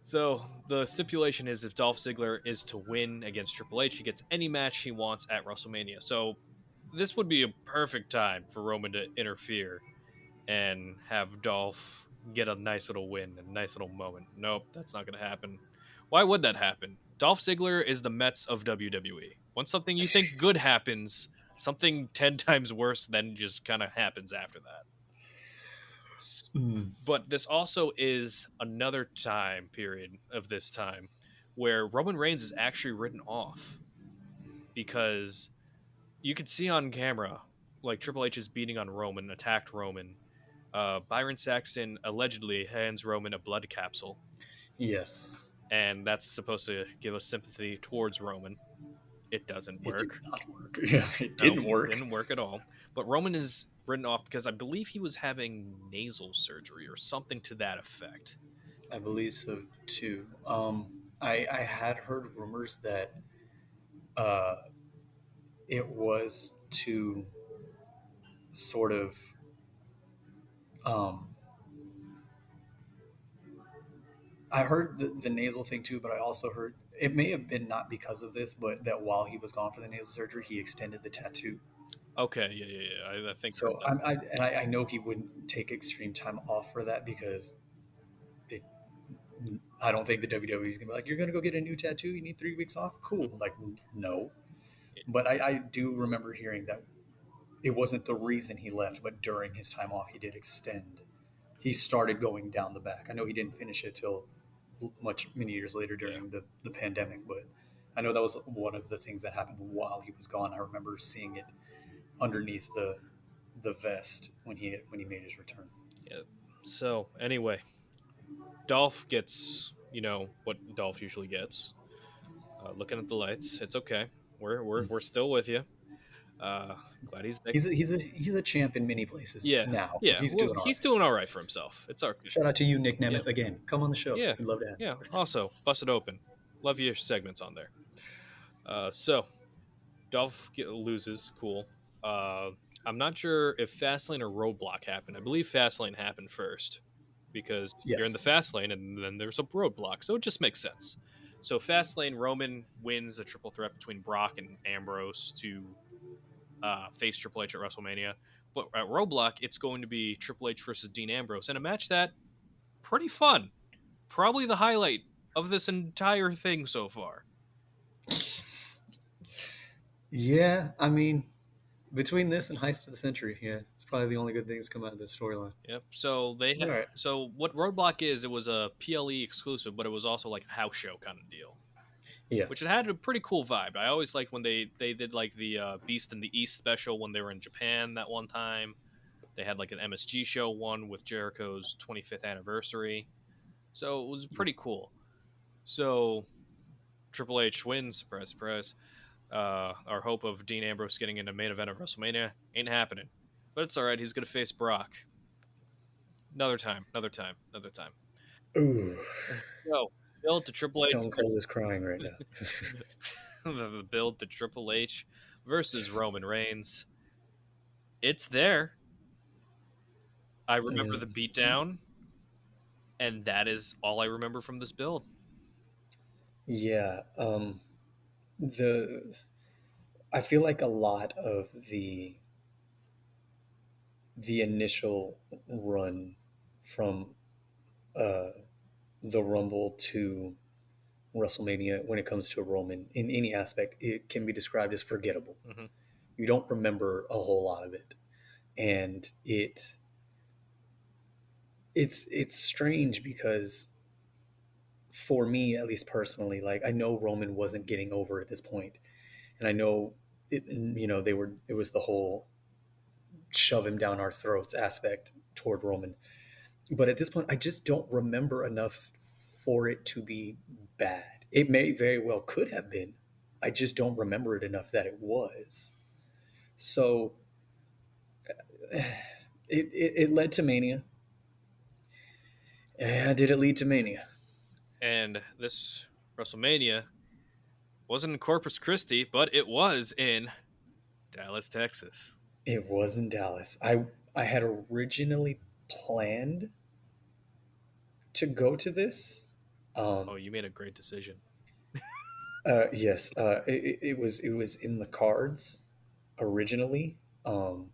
So the stipulation is if Dolph Ziggler is to win against Triple H, he gets any match he wants at WrestleMania. So this would be a perfect time for Roman to interfere and have Dolph get a nice little win, a nice little moment. Nope, that's not going to happen. Why would that happen? Dolph Ziggler is the Mets of WWE. When something you think good happens, something 10 times worse then just kind of happens after that. Mm. But this also is another time period of this time where Roman Reigns is actually written off because you could see on camera like Triple H is beating on Roman, attacked Roman. Byron Saxton allegedly hands Roman a blood capsule, Yes. and that's supposed to give us sympathy towards Roman. It doesn't It did work. not work. Yeah, it Nope, didn't work. didn't work at all. But Roman is written off because I believe he was having nasal surgery or something to that effect. I believe so too. I had heard rumors that uh, it was to sort of um, I heard the nasal thing too, but I also heard it may have been not because of this, but that while he was gone for the nasal surgery, he extended the tattoo. Okay, yeah. I think I heard So that. I know he wouldn't take extreme time off for that because it. I don't think the WWE is gonna be like, you're gonna go get a new tattoo. You need 3 weeks off. Cool. Like, no. But I do remember hearing that it wasn't the reason he left, but during his time off, he did extend. He started going down the back. I know he didn't finish it till many years later Yeah. during the pandemic, but I know that was one of the things that happened while he was gone. I remember seeing it underneath the vest when he made his return. Yeah. So anyway, Dolph gets what Dolph usually gets. Looking at the lights, it's okay. We're still with you. Uh, glad he's there. He's a champ in many places Yeah, now. yeah. He's Well, doing all he's right. doing all right for himself. It's our Shout out to you, Nick yeah, Nemeth, again. Come on the show. yeah, We'd love to have yeah. you. Also, bust it open. Love your segments on there. So Dolph loses. Cool. Uh, I'm not sure if Fastlane or Roadblock happened. I believe Fastlane happened first because you're in the Yes. fast lane and then there's a roadblock, so it just makes sense. So Fastlane, Roman wins a triple threat between Brock and Ambrose to face Triple H at WrestleMania. But at Roadblock, it's going to be Triple H versus Dean Ambrose in a match that pretty fun. Probably the highlight of this entire thing so far. Yeah, I mean, between this and Heist of the Century, yeah, it's probably the only good things to come out of this storyline. Yep. So All right. so what Roadblock is, it was a PLE exclusive, but it was also like a house show kind of deal, Yeah. which it had a pretty cool vibe. I always liked when they did like the Beast in the East special when they were in Japan that one time. They had like an MSG show one with Jericho's 25th anniversary, so it was pretty cool. So Triple H wins, surprise, surprise. Our hope of Dean Ambrose getting into main event of WrestleMania ain't happening, but it's all right. He's gonna face Brock another time, another time, another time. Ooh, So build to Triple H Stone Cold is crying right now. the build to Triple H versus Roman Reigns. It's there. I remember the beatdown, and that is all I remember from this build. Yeah. The I feel like a lot of the initial run from uh, the Rumble to WrestleMania, when it comes to Roman in any aspect, it can be described as forgettable. Hmm. You don't remember a whole lot of it, and it's strange because for me, at least personally, like I know Roman wasn't getting over at this point, and I know it was the whole shove him down our throats aspect toward Roman. But at this point, I just don't remember enough for it to be bad. It may very well could have been. I just don't remember it enough that it was. So it led to Mania. Yeah, did it lead to Mania? And this WrestleMania wasn't in Corpus Christi, but it was in Dallas, Texas. It was in Dallas. I had originally planned to go to this. Oh, Um, you made a great decision. yes, it was in the cards originally, um,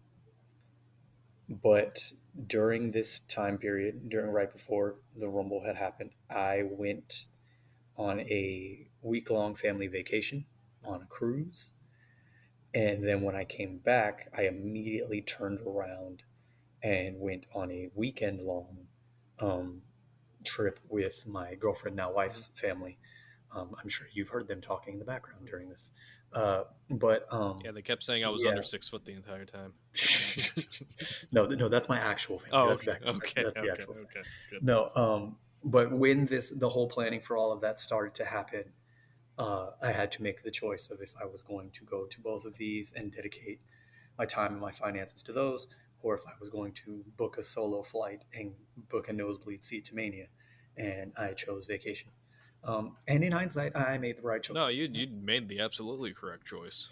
but during this time period, during right before the Rumble had happened, I went on a week long family vacation on a cruise. And then when I came back, I immediately turned around and went on a weekend long um, trip with my girlfriend, now Mhm. wife's family. I'm sure you've heard them talking in the background during this. But Yeah, they kept saying I was under yeah, 6 foot the entire time. no, that's my actual family. Oh, That's okay, background. That's okay, that's the okay, actual side. okay. Good. No, but when the whole planning for all of that started to happen, I had to make the choice of if I was going to go to both of these and dedicate my time and my finances to those, or if I was going to book a solo flight and book a nosebleed seat to Mania. And I chose vacation. And in hindsight, I made the right No, choice. you made the absolutely correct choice.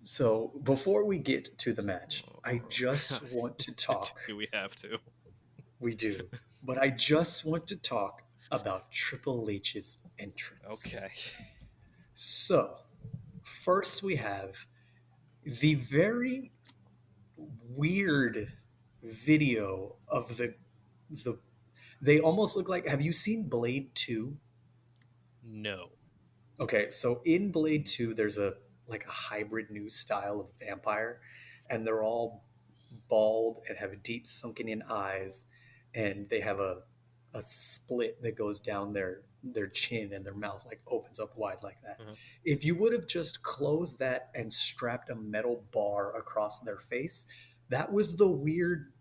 So before we get to the match, I Oh, just want to talk. do we have to? We do. But I just want to talk about Triple H's entrance. Okay. So, first we have the very weird video of the they almost look like, have you seen Blade 2? No. Okay, so in Blade 2 there's a like a hybrid new style of vampire, and they're all bald and have deep sunken in eyes, and they have a split that goes down their chin, and their mouth like opens up wide like that. Uh-huh. If you would have just closed that and strapped a metal bar across their face, that was the weird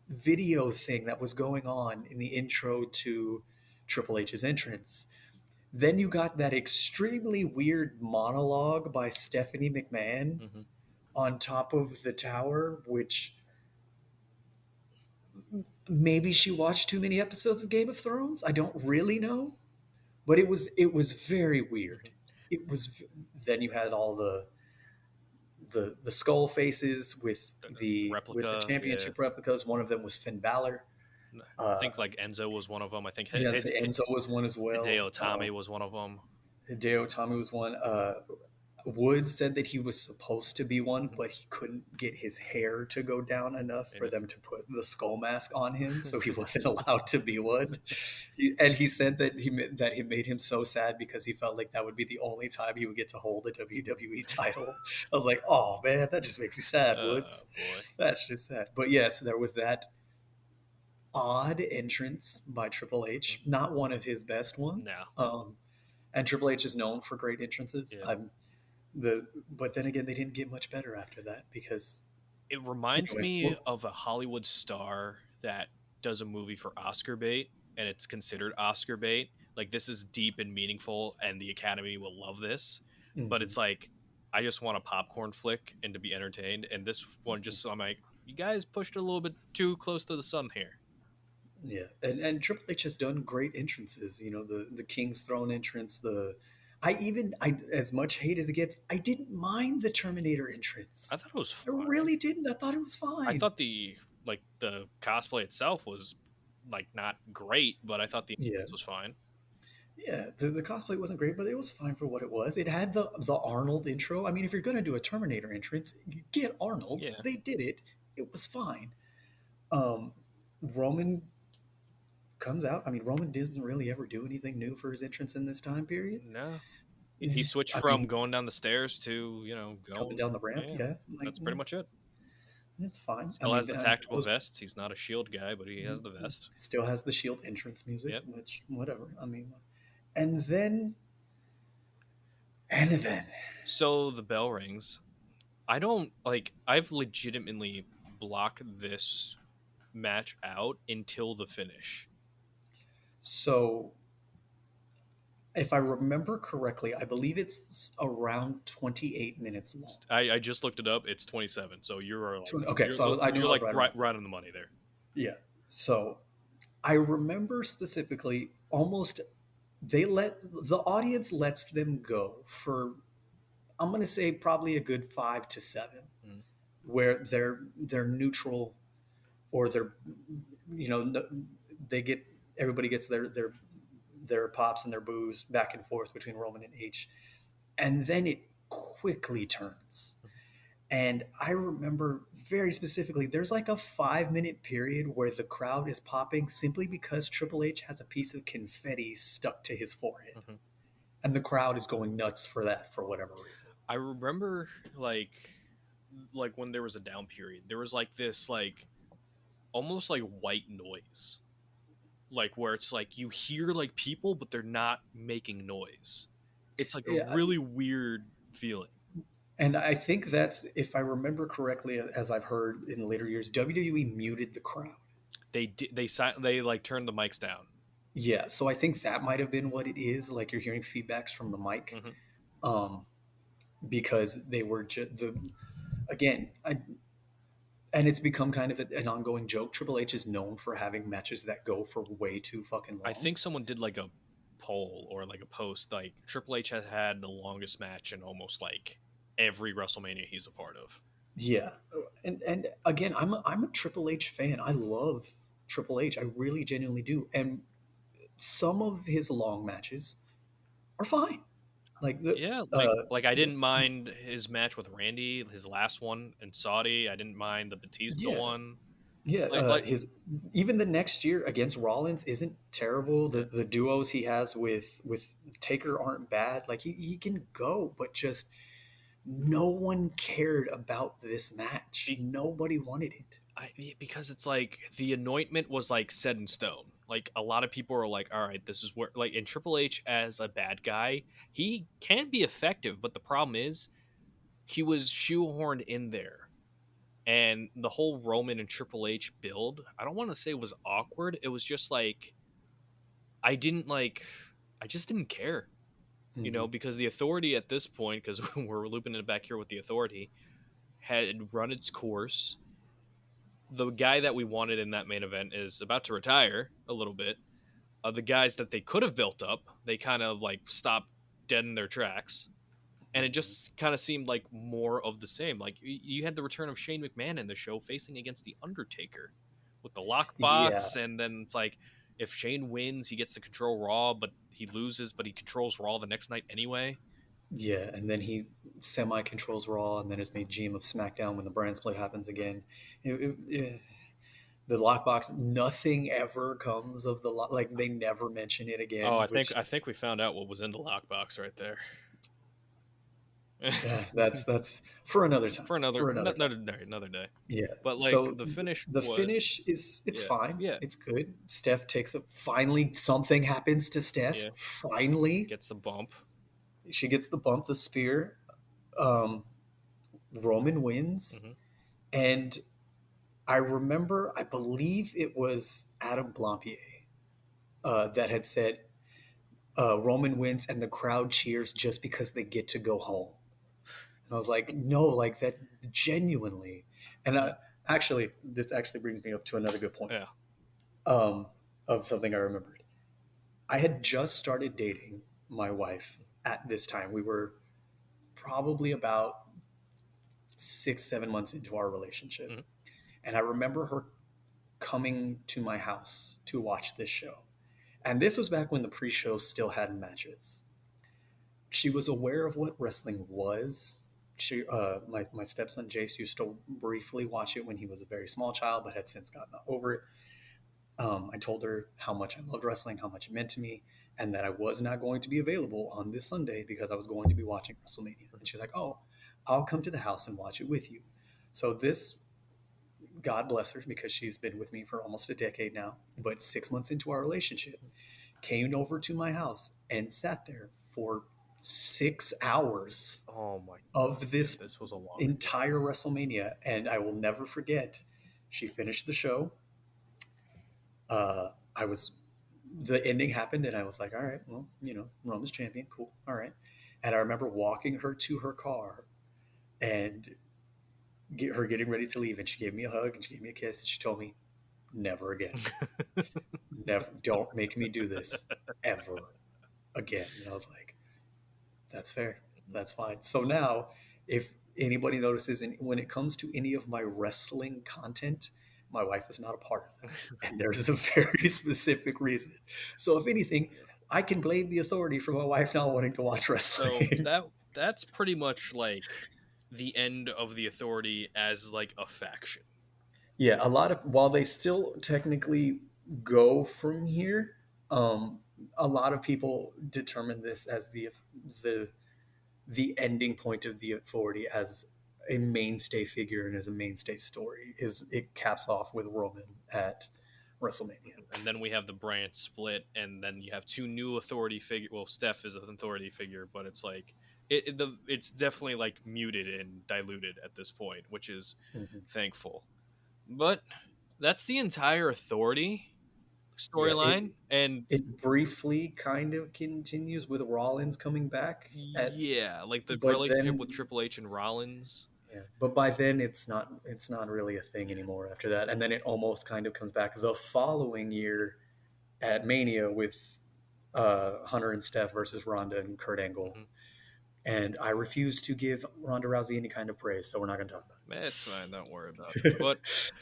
video thing that was going on in the intro to Triple H's entrance. Then you got that extremely weird monologue by Stephanie McMahon Hmm. on top of the tower, which maybe she watched too many episodes of Game of Thrones. I don't really know, but it was very weird. Hmm. It was. Then you had all the skull faces with the Replica, yeah. championship replicas. One of them was Finn Balor. I Uh, think like Enzo was one of them. I think yes, Enzo was one as well. Hideo Itami was one of them. Hideo Tommy was one. Woods said that he was supposed to be one, Hmm. but he couldn't get his hair to go down enough for And them to put the skull mask on him, so he wasn't allowed to be one. And he said that he made him so sad because he felt like that would be the only time he would get to hold a WWE title. I was like, oh man, that just makes me sad, oh Woods. boy. That's just sad. But yes, there was that odd entrance by Triple H, Mhm. not one of his best No. ones. And Triple H is known for great entrances. Yeah. But then again, they didn't get much better after that because It reminds anyway. me Well, of a Hollywood star that does a movie for Oscar bait and it's considered Oscar bait. Like this is deep and meaningful and the Academy will love this. But mhm, it's like I just want a popcorn flick and to be entertained. And this one mhm. just I'm like, you guys pushed it a little bit too close to the sun here. Yeah, and Triple H has done great entrances. You know, the King's Throne entrance. I as much hate as it gets, I didn't mind the Terminator I entrance. thought it was I fine. really didn't. I thought it was I fine. thought the cosplay itself was like not great, but I thought the Yeah, entrance was fine. yeah. The cosplay wasn't great, but it was fine for what it was. It had the Arnold intro. I mean, if you're gonna do a Terminator entrance, you get Arnold. Yeah. They did it. It was fine. Um, Roman comes out. I mean, Roman doesn't really ever do anything new for his entrance in this time period. No. He Eh, switched I from mean, going down the stairs to, coming going. down the ramp, Yeah. yeah, like That's pretty much it. it's fine. I Still mean, has the that tactical was vests. He's not a shield guy, but he has the vest. still has the Shield entrance music, Yep. which whatever. I mean, and then and then So the bell rings. I don't like I've legitimately blocked this match out until the finish. so if I remember correctly, I believe it's around 28 minutes long. I just looked it up. It's 27. So Okay, so I knew you're I was like right right around. right on the money there. Yeah. So I remember specifically almost the audience lets them go for, I'm going to say, probably a good 5 to 7, Mm. where they're neutral, or they're, you know, they get, everybody gets their pops and their boos back and forth between Roman and H, and then it quickly turns. And I remember very specifically, there's like a 5 minute period where the crowd is popping simply because Triple H has a piece of confetti stuck to his forehead. Mhm. And the crowd is going nuts for that for whatever reason. I remember like when there was a down period, there was like this like almost like white noise, like where it's like you hear like people but they're not making noise. It's like a Yeah, really weird feeling. and I think that's, if I remember correctly, as I've heard in later years, WWE muted the crowd. They like turned the mics down. Yeah, so I think that might have been what it is. Like, you're hearing feedbacks from the mic, Hmm. um, because they were just the again. And it's become kind of an ongoing joke. Triple H is known for having matches that go for way too fucking I long. think someone did like a poll or like a post, like Triple H has had the longest match in almost like every WrestleMania he's a part of. Yeah, and again, I'm a Triple H fan. I love Triple H. I really genuinely do. And some of his long matches are fine. Like Yeah, like I the didn't mind his match with Randy, his last one in Saudi. I didn't mind the Batista yeah, one. yeah. Like His, even the next year against Rollins isn't terrible. yeah. The duos he has with Taker aren't bad. Like, he can go, but just no one cared about this match. Be, Nobody wanted it. because it's like the anointment was like set in stone. Like a lot of people are like, all right, this is where like in Triple H as a bad guy, he can be effective, but the problem is he was shoehorned in there. And the whole Roman and Triple H build, I don't want to say was awkward. It was just like I didn't like I just didn't care, Hmm. because the authority at this point, because we're looping it back here with the authority, had run its course. The guy that we wanted in that main event is about to retire a little bit. The guys that they could have built up, they kind of like stopped dead in their tracks. And it just kind of seemed like more of the same. Like you had the return of Shane McMahon in the show facing against the Undertaker with the Yeah, lockbox, and then it's like if Shane wins, he gets to control Raw, but he loses, but he controls Raw the next night anyway. yeah. And then he semi controls Raw, and then is made GM of SmackDown when the brand split happens again. The lockbox, nothing ever comes of the lock. Like, they never mention it Oh, again. I think Which, I think we found out what was in the lockbox right there. that's for another time. For another For another time. another day. Yeah. But like So the finish the was finish is, it's yeah, fine. yeah, It's good. Steph takes a, finally something happens to Steph. yeah. Finally, Gets the bump. she gets the bump, the spear. Um, Roman wins, Hmm. and I remember, I believe it was Adam Blampier that had said, Roman wins and the crowd cheers just because they get to go home. And I was like, no, like that, genuinely. And Yeah, actually, this actually brings me up to another good point, yeah. um, of something I remembered. I had just started dating my wife at this time. We were probably about 6, 7 months into our relationship. Hmm. And I remember her coming to my house to watch this show. And this was back when the pre show still had matches. She was aware of what wrestling was. My stepson Jace used to briefly watch it when he was a very small child, but had since gotten over it. I told her how much I loved wrestling, how much it meant to me, and that I was not going to be available on this Sunday because I was going to be watching WrestleMania. And she's like, "Oh, I'll come to the house and watch it with you." So this, God bless her, because she's been with me for almost a decade now, but 6 months into our relationship, came over to my house and sat there for 6 hours Oh my of god, this this was a long day. entire WrestleMania. And I will never forget, she finished the show. I was, the ending happened, and I was like, all right, well, Roman's champion. Cool. All right. And I remember walking her to her car and get her getting ready to leave. And she gave me a hug and she gave me a kiss. And she told me, never again. Never. Don't make me do this ever. again. And I was like, that's fair. That's fine. So now, if anybody notices, when it comes to any of my wrestling content, my wife is not a part of that. And there's a very specific reason. So, if anything, I can blame the authority for my wife not wanting to watch So wrestling. that's pretty much like the end of the authority as like a faction. Yeah, a lot of, while they still technically go from here, um, a lot of people determine this as the the ending point of the authority as a mainstay figure and as a mainstay story. Is it caps off with Roman at WrestleMania. And then we have the branch split, and then you have two new authority figure. Well, Steph is an authority figure, but it's like it's definitely like muted and diluted at this point, which is Mm-hmm. thankful. But that's the entire authority Yeah, storyline, and it briefly kind of continues with Rollins coming back at, yeah, like the but relationship then with Triple H and Rollins. yeah, but by then it's not really a thing anymore after that, and then it almost kind of comes back the following year at Mania with Hunter and Steph versus Ronda and Kurt Angle. Mm-hmm. And I refuse to give Ronda Rousey any kind of praise, so we're not going to talk It's fine, don't worry about it. about But it.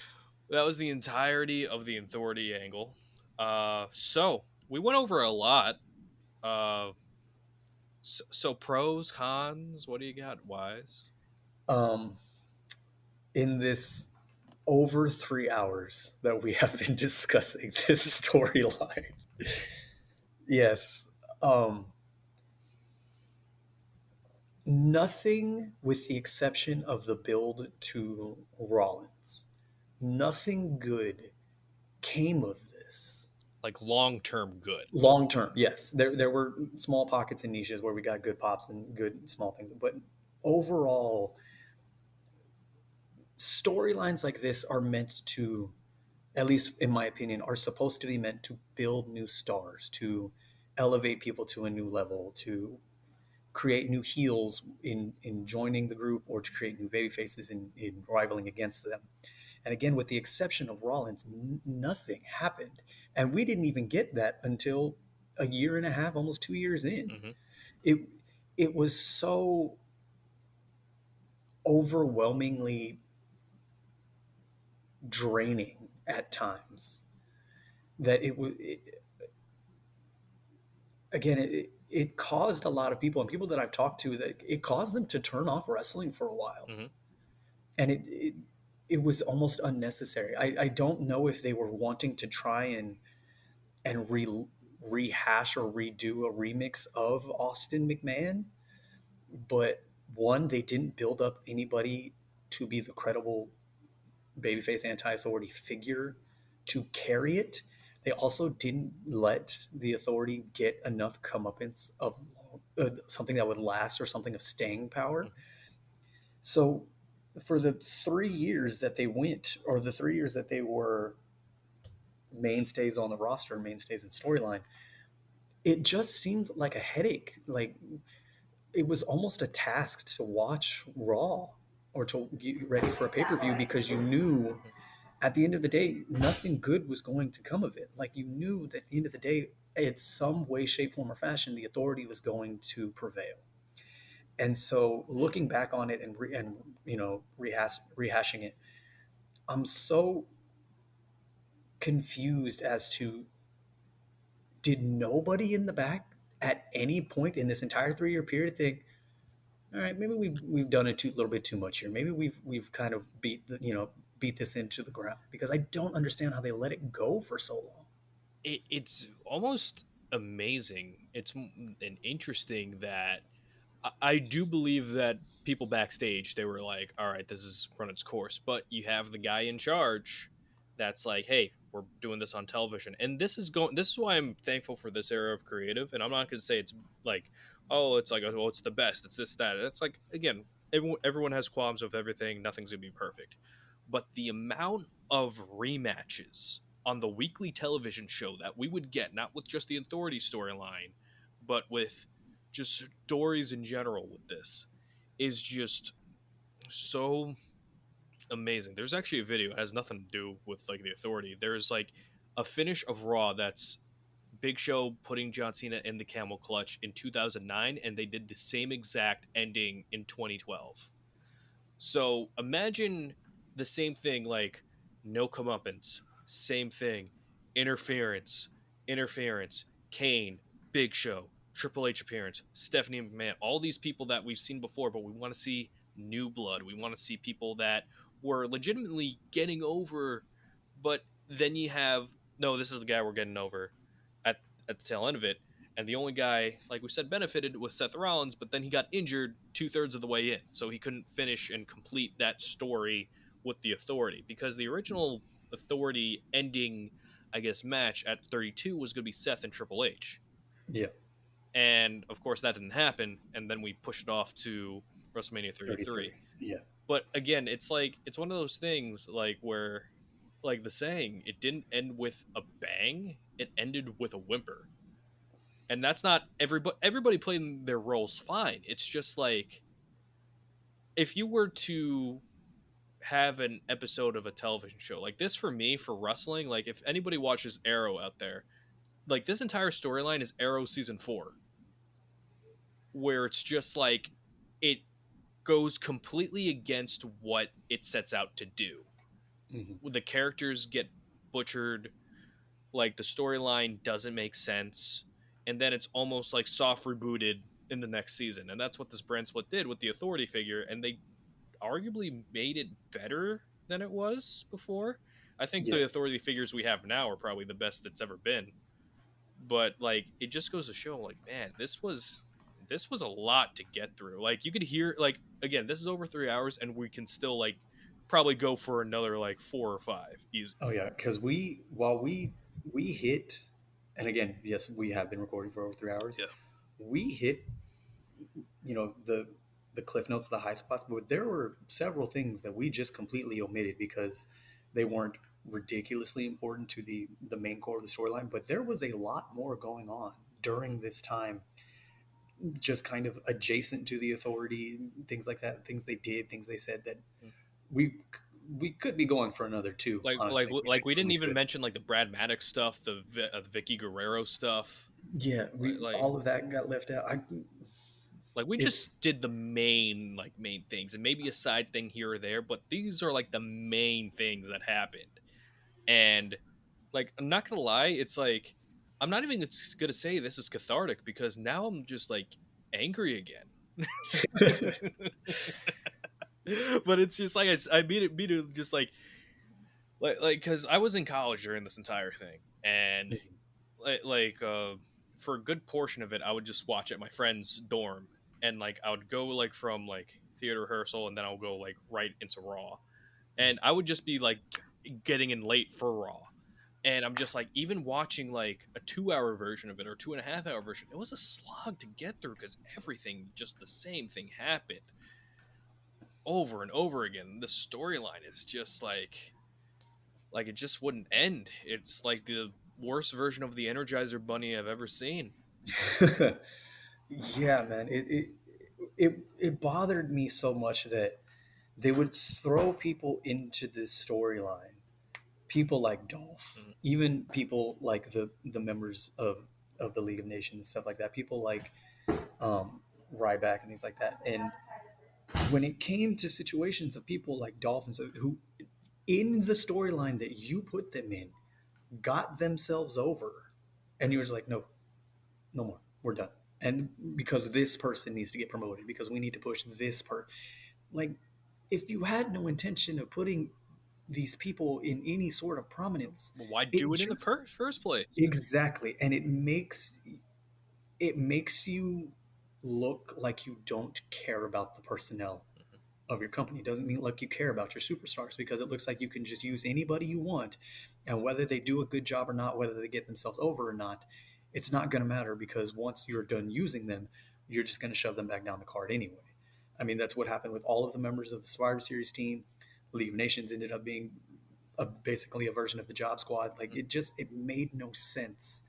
that was the entirety of the authority angle. So we went over a lot. Uh, so pros, cons. What do you got, Wise? um, in this over 3 hours that we have been discussing this storyline, yes, um, nothing with the exception of the build to Rollins, nothing good came of this. Like long term good. Long term, yes, there were small pockets and niches where we got good pops and good small things, but overall, storylines like this are meant to, at least in my opinion, are supposed to be meant to build new stars, to elevate people to a new level, to create new heels in joining the group, or to create new baby faces in rivaling against them. And again, with the exception of Rollins, nothing happened. And we didn't even get that until a year and a half, almost 2 years in. Mm-hmm. It it was so overwhelmingly draining at times that again it caused a lot of people, and people that I've talked to, that it caused them to turn off wrestling for a while. Mm-hmm. And it was almost unnecessary. I don't know if they were wanting to try and rehash or redo a remix of Austin McMahon, but one, they didn't build up anybody to be the credible babyface anti-authority figure to carry it. They also didn't let the authority get enough comeuppance of something that would last or something of staying power. Mm-hmm. So for the 3 years that they went, or the 3 years that they were mainstays on the roster, mainstays in storyline, it just seemed like a headache. Like it was almost a task to watch Raw or to get ready for a pay-per-view, because you knew Mm-hmm. at the end of the day nothing good was going to come of it. Like you knew that at the end of the day, in some way, shape, form, or fashion, the authority was going to prevail. And so looking back on it and rehashing it, I'm so confused as to, did nobody in the back at any point in this entire 3 year period think, all right, maybe we've done it a little bit too much here. Maybe we've kind of beat this into the ground, because I don't understand how they let it go for so long. It's almost amazing. It's and interesting that I do believe that people backstage, they were like, "All right, this is run its course," but you have the guy in charge that's like, "Hey, we're doing this on television," and this is going. This is why I'm thankful for this era of creative. And I'm not going to say it's like, oh, it's like, oh, it's the best. It's this, that. It's like, again, everyone has qualms with everything. Nothing's gonna be perfect, but the amount of rematches on the weekly television show that we would get, not with just the authority storyline, but with just stories in general with this, is just so amazing. There's actually a video, it has nothing to do with like the authority. There's like a finish of Raw that's Big Show putting John Cena in the camel clutch in 2009, and they did the same exact ending in 2012. So imagine the same thing, like no comeuppance, same thing, interference, Kane, Big Show, Triple H appearance, Stephanie McMahon, all these people that we've seen before, but we want to see new blood. We want to see people that were legitimately getting over, but then you have no, this is the guy we're getting over at at the tail end of it. And the only guy, like we said, benefited was Seth Rollins, but then he got injured 2/3 of the way in. So he couldn't finish and complete that story with the Authority because the original Authority ending, I guess, match at 32 was going to be Seth and Triple H. Yeah. And of course, that didn't happen. And then we pushed it off to WrestleMania 33. 33. Yeah. But again, it's like, it's one of those things like where, like the saying, it didn't end with a bang, it ended with a whimper. And that's not everybody playing their roles fine. It's just like if you were to have an episode of a television show like this for me for wrestling, like if anybody watches Arrow out there, like this entire storyline is Arrow season 4, where it's just like it goes completely against what it sets out to do. Mm-hmm. The characters get butchered, like the storyline doesn't make sense, and then it's almost like soft rebooted in the next season. And that's what this brand split did with the Authority figure, and they arguably made it better than it was before. I think Yeah. the Authority figures we have now are probably the best it's ever been. But like it just goes to show, like, man, this was a lot to get through. Like you could hear, like, again, this is over 3 hours and we can still like probably go for another like 4 or 5 easy. Oh yeah, because while we hit, and again, yes, we have been recording for over 3 hours. Yeah. We hit, the cliff notes, the high spots, but there were several things that we just completely omitted because they weren't ridiculously important to the main core of the storyline. But there was a lot more going on during this time, just kind of adjacent to the Authority, things like that, things they did, things they said that we we could be going for another two. like like Honestly, like we didn't genuinely even could. mention like the Brad Maddox stuff, the Vicky Guerrero stuff. Yeah, Like, we like all of that got left out. like we It's just did the main things and maybe a side thing here or there, but these are like the main things that happened. And like I'm not gonna lie, it's like I'm not even gonna say this is cathartic because now I'm just like angry again. But it's just like I beat it just like because I was in college during this entire thing, and for a good portion of it, I would just watch at my friend's dorm, and like I would go like from like theater rehearsal, and then I'll go like right into Raw, and I would just be like getting in late for Raw, and I'm just like even watching like a 2 hour version of it or 2.5 hour version, it was a slog to get through because everything just the same thing happened over and over again. The storyline is just like it just wouldn't end. It's like the worst version of the Energizer Bunny I've ever seen. yeah, man. It bothered me so much that they would throw people into this storyline. People like Dolph, Mhm. even people like the members of the League of Nations, stuff like that. People like Ryback and things like that. And when it came to situations of people like Dolph and so who in the storyline that you put them in got themselves over, and you were just like, no, no more, we're done. And because this person needs to get promoted, because we need to push this part. Like, if you had no intention of putting these people in any sort of prominence, Why it do it in the just first place? exactly, and it makes you look like you don't care about the personnel Mhm. of your company. It doesn't mean like you care about your superstars because it looks like you can just use anybody you want, and whether they do a good job or not, whether they get themselves over or not, it's not going to matter because once you're done using them, you're just going to shove them back down the card anyway. I mean, that's what happened with all of the members of the Survivor Series team. League of Nations ended up being basically a version of the Job Squad. Like it made no sense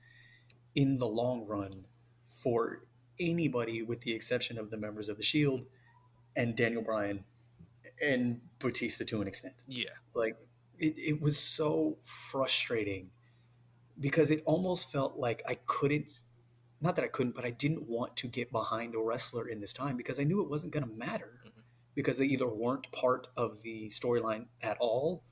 in the long run for anybody with the exception of the members of the Shield and Daniel Bryan and Batista to an extent. Yeah. Like it was so frustrating because it almost felt like I couldn't, not that I couldn't, but I didn't want to get behind a wrestler in this time because I knew it wasn't going to matter Mhm. because they either weren't part of the storyline at all,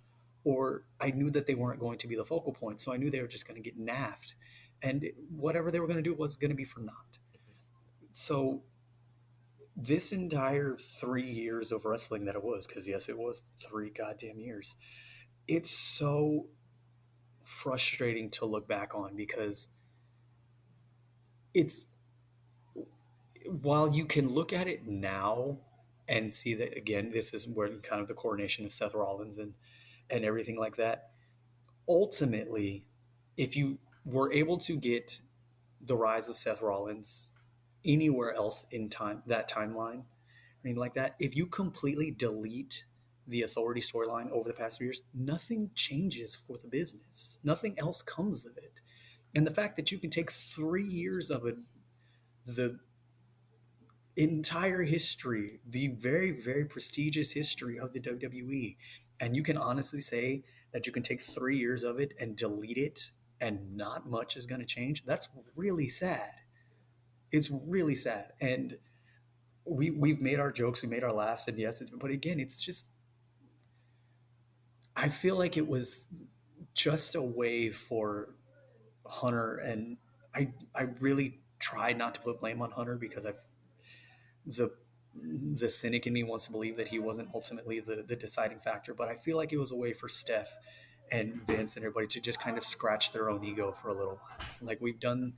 or I knew that they weren't going to be the focal point. So I knew they were just going to get naffed, and whatever they were going to do was going to be for naught. So this entire 3 years of wrestling that it was, because yes, it was 3 goddamn years. It's so frustrating to look back on because it's, while you can look at it now and see that again, this is where kind of the coronation of Seth Rollins and everything like that. Ultimately, if you were able to get the rise of Seth Rollins anywhere else in time, that timeline, I mean, like that, if you completely delete the authority storyline over the past 3 years, nothing changes for the business. Nothing else comes of it. And the fact that you can take 3 years of it, the entire history, the very, very prestigious history of the WWE, and you can honestly say that you can take 3 years of it and delete it and not much is going to change, that's really sad. It's really sad. And we've made our jokes, we made our laughs, and yes, but again, it's just, I feel like it was just a way for Hunter, and I really tried not to put blame on Hunter because the the cynic in me wants to believe that he wasn't ultimately the deciding factor, but I feel like it was a way for Steph and Vince and everybody to just kind of scratch their own ego for a little while. Like, we've done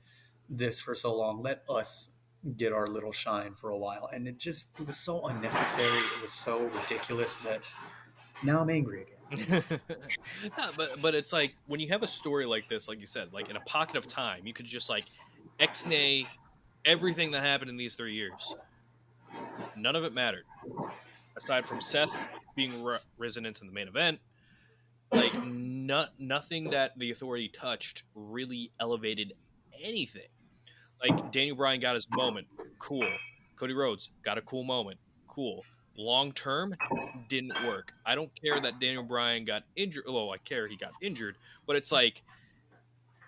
this for so long, let us get our little shine for a while. And it was so unnecessary. It was so ridiculous that now I'm angry again. No, but it's like when you have a story like this, like you said, like in a pocket of time, you could just like ex-nay everything that happened in these 3 years. None of it mattered aside from Seth being risen into the main event. Like nothing that the authority touched really elevated anything. Like Daniel Bryan got his moment, cool. Cody Rhodes got a cool moment, cool. Long term, didn't work. I don't care that Daniel Bryan got injured. Oh, I care he got injured, but it's like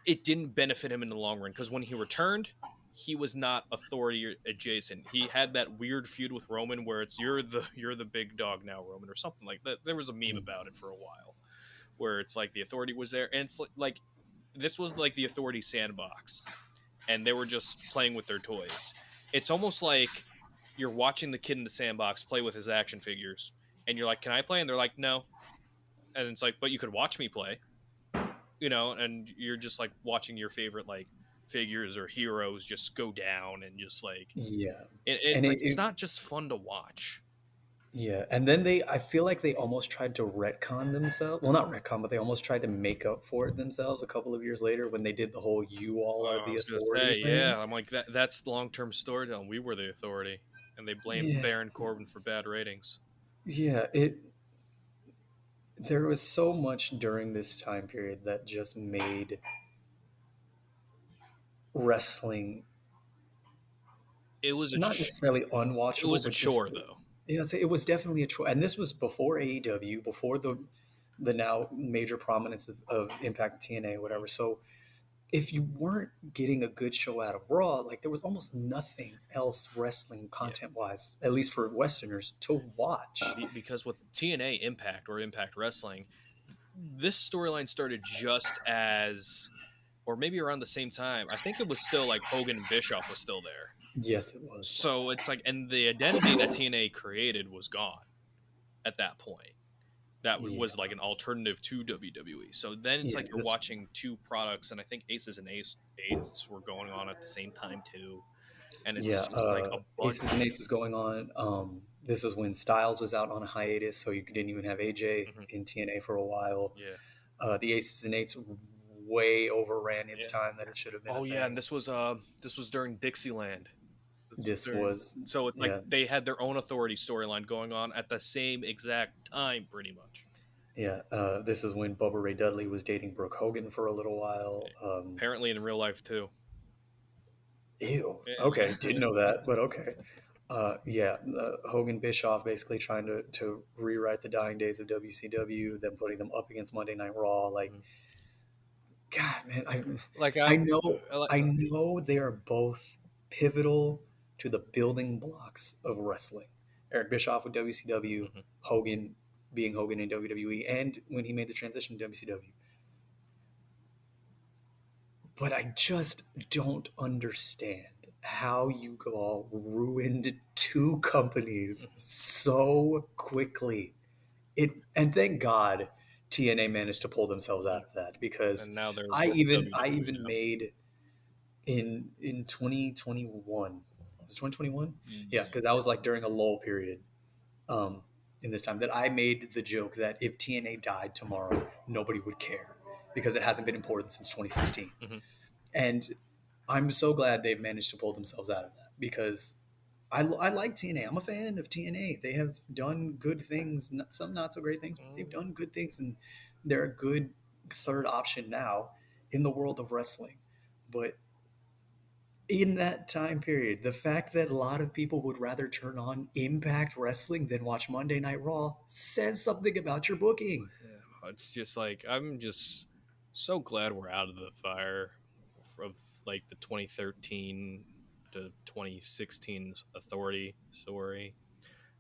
it didn't benefit him in the long run because when he returned, he was not authority adjacent. He had that weird feud with Roman where it's you're the big dog now, Roman, or something like that. There was a meme about it for a while where it's like the authority was there, and it's like this was like the authority sandbox, and they were just playing with their toys. It's almost like you're watching the kid in the sandbox play with his action figures, and you're like, "Can I play?" And they're like, "No." And it's like, "But you could watch me play." And you're just like watching your favorite like figures or heroes just go down and just like Yeah. it's And like it's not just fun to watch. yeah, and then I feel like they almost tried to retcon themselves. Well, not retcon, but they almost tried to make up for it themselves a couple of years later when they did the whole "you all are I the was gonna authority" say, thing. yeah, I'm like that's long-term storytelling. We were the authority, and they blamed Yeah, Baron Corbin for bad ratings. yeah. There was so much during this time period that just made wrestling It was not necessarily it unwatchable, was a but just, chore though. yeah, it was definitely a choice. And this was before AEW, before the now major prominence of Impact, TNA, whatever. So if you weren't getting a good show out of Raw, like, there was almost nothing else wrestling Yeah. content wise, at least for Westerners, to watch. Because with TNA Impact or Impact Wrestling, this storyline started just as, or maybe around the same time. I think it was still like Hogan and Bischoff was still there. Yes, it was. So it's like, and the identity that TNA created was gone at that point. That Yeah, was like an alternative to WWE. So then it's yeah. like you're watching two products, and I think Aces and Eights were going on at the same time too. And it's Yeah, just like a bunch. Aces and Eights was going on. This is when Styles was out on a hiatus, so you didn't even have AJ Mhm. in TNA for a while. Yeah. The Aces and Eights way overran its Yeah. time that it should have been a Oh yeah, and thing. this was during Dixieland. This was This during, was, so it's like yeah, they had their own authority storyline going on at the same exact time, pretty much. yeah. This is when Bubba Ray Dudley was dating Brooke Hogan for a little while. Apparently in real life too. Ew. Okay, Yeah. didn't know that, but okay. Yeah, Hogan Bischoff basically trying to rewrite the dying days of WCW, then putting them up against Monday Night Raw. Like, Mhm. God, man, Like I I'm, know, like, I know they are both pivotal to the building blocks of wrestling. Eric Bischoff with WCW, mhm. Hogan being Hogan in WWE, and when he made the transition to WCW. But I just don't understand how you all ruined two companies so quickly. And thank God TNA managed to pull themselves out of that, because And now they're I with even I WWE even now. made in 2021, was it 2021? Yeah, because I Yeah. was like during a lull period um in this time, that I made the joke that if TNA died tomorrow, nobody would care, because it hasn't been important since 2016. Mhm. And I'm so glad they've managed to pull themselves out of that, because I like TNA. I'm a fan of TNA. They have done good things, some not so great things, but they've Mm. done good things, and they're a good third option now in the world of wrestling. But in that time period, the fact that a lot of people would rather turn on Impact Wrestling than watch Monday Night Raw says something about your booking. Yeah, it's just like I'm just so glad we're out of the fire of like the 2013 to 2016 authority story,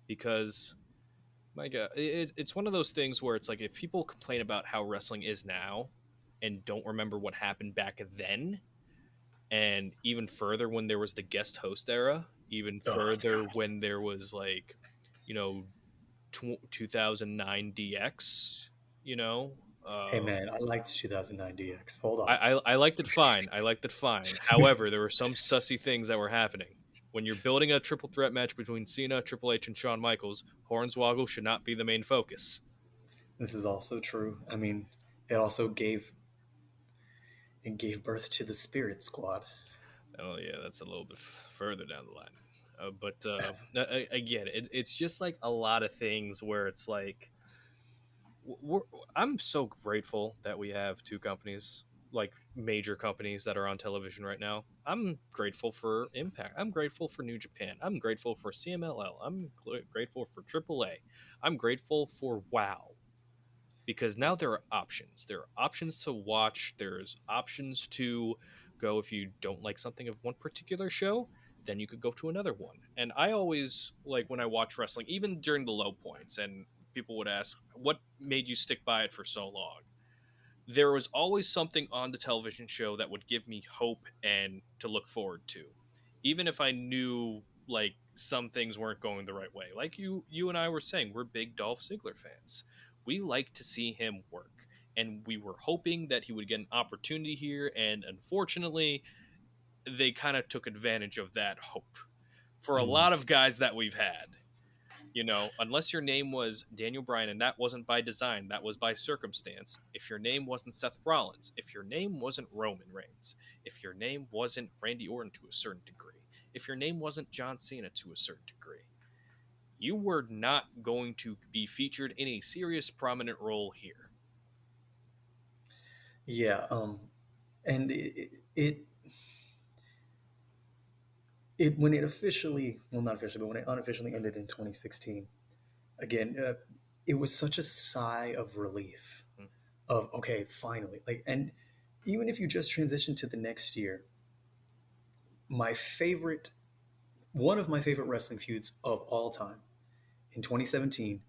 because my God, it's one of those things where it's like if people complain about how wrestling is now and don't remember what happened back then, and even further when there was the guest host era, even Oh further God! when there was like, you know, 2009 DX, you know, Hey man, I liked 2009 DX. Hold I, on. I liked it fine. I liked it fine. However, there were some sussy things that were happening. When you're building a triple threat match between Cena, Triple H, and Shawn Michaels, Hornswoggle should not be the main focus. This is also true. I mean, it also gave birth to the Spirit Squad. Oh yeah, that's a little bit further down the line. But again, it's just like a lot of things where it's like we're, I'm so grateful that we have two companies, like major companies that are on television right now. I'm grateful for Impact. I'm grateful for New Japan. I'm grateful for CMLL. I'm grateful for AAA. I'm grateful for WoW, because now there are options. There are options to watch. There's options to go if you don't like something of one particular show, then you could go to another one. And I always like when I watch wrestling, even during the low points, and people would ask, "What made you stick by it for so long?" There was always something on the television show that would give me hope and to look forward to, even if I knew like some things weren't going the right way. Like you and I were saying, we're big Dolph Ziggler fans. We like to see him work, and we were hoping that he would get an opportunity here, and unfortunately they kind of took advantage of that hope for a Mm. lot of guys that we've had. You know, unless your name was Daniel Bryan, and that wasn't by design, that was by circumstance. If your name wasn't Seth Rollins, if your name wasn't Roman Reigns, if your name wasn't Randy Orton to a certain degree, if your name wasn't John Cena to a certain degree, you were not going to be featured in a serious prominent role here. Yeah, and it when it officially, well, not officially, but when it unofficially ended in 2016, again, it was such a sigh of relief Mm, of, okay, finally. Like, and even if you just transition to the next year, my favorite, one of my favorite wrestling feuds of all time in 2017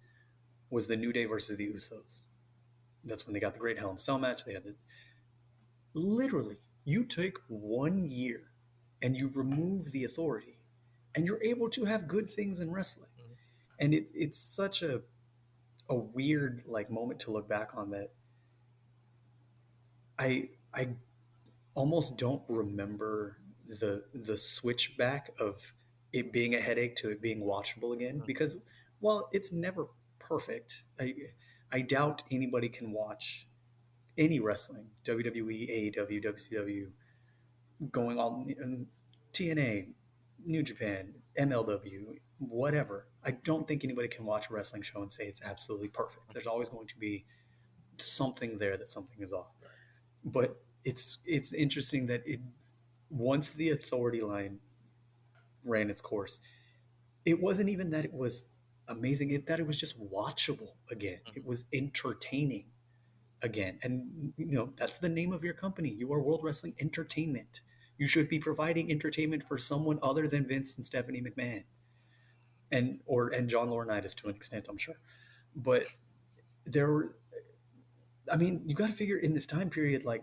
was the New Day versus the Usos. That's when they got the Great Hell in a Cell match. They had the, literally, you take 1 year and you remove the authority, and you're able to have good things in wrestling. mm, And it's such a weird like moment to look back on, that I almost don't remember the switchback of it being a headache to it being watchable again, mm. because while it's never perfect, I doubt anybody can watch any wrestling, WWE, AEW, WCW, going on TNA, New Japan, MLW, whatever. I don't think anybody can watch a wrestling show and say it's absolutely perfect. There's always going to be something there that something is off. Right. But it's interesting that it, once the authority line ran its course, it wasn't even that it was amazing, that it was just watchable again. Mhm. It was entertaining again. And, that's the name of your company. You are World Wrestling Entertainment. You should be providing entertainment for someone other than Vince and Stephanie McMahon and John Laurinaitis to an extent, I'm sure. But there were, I mean, you got to figure in this time period, like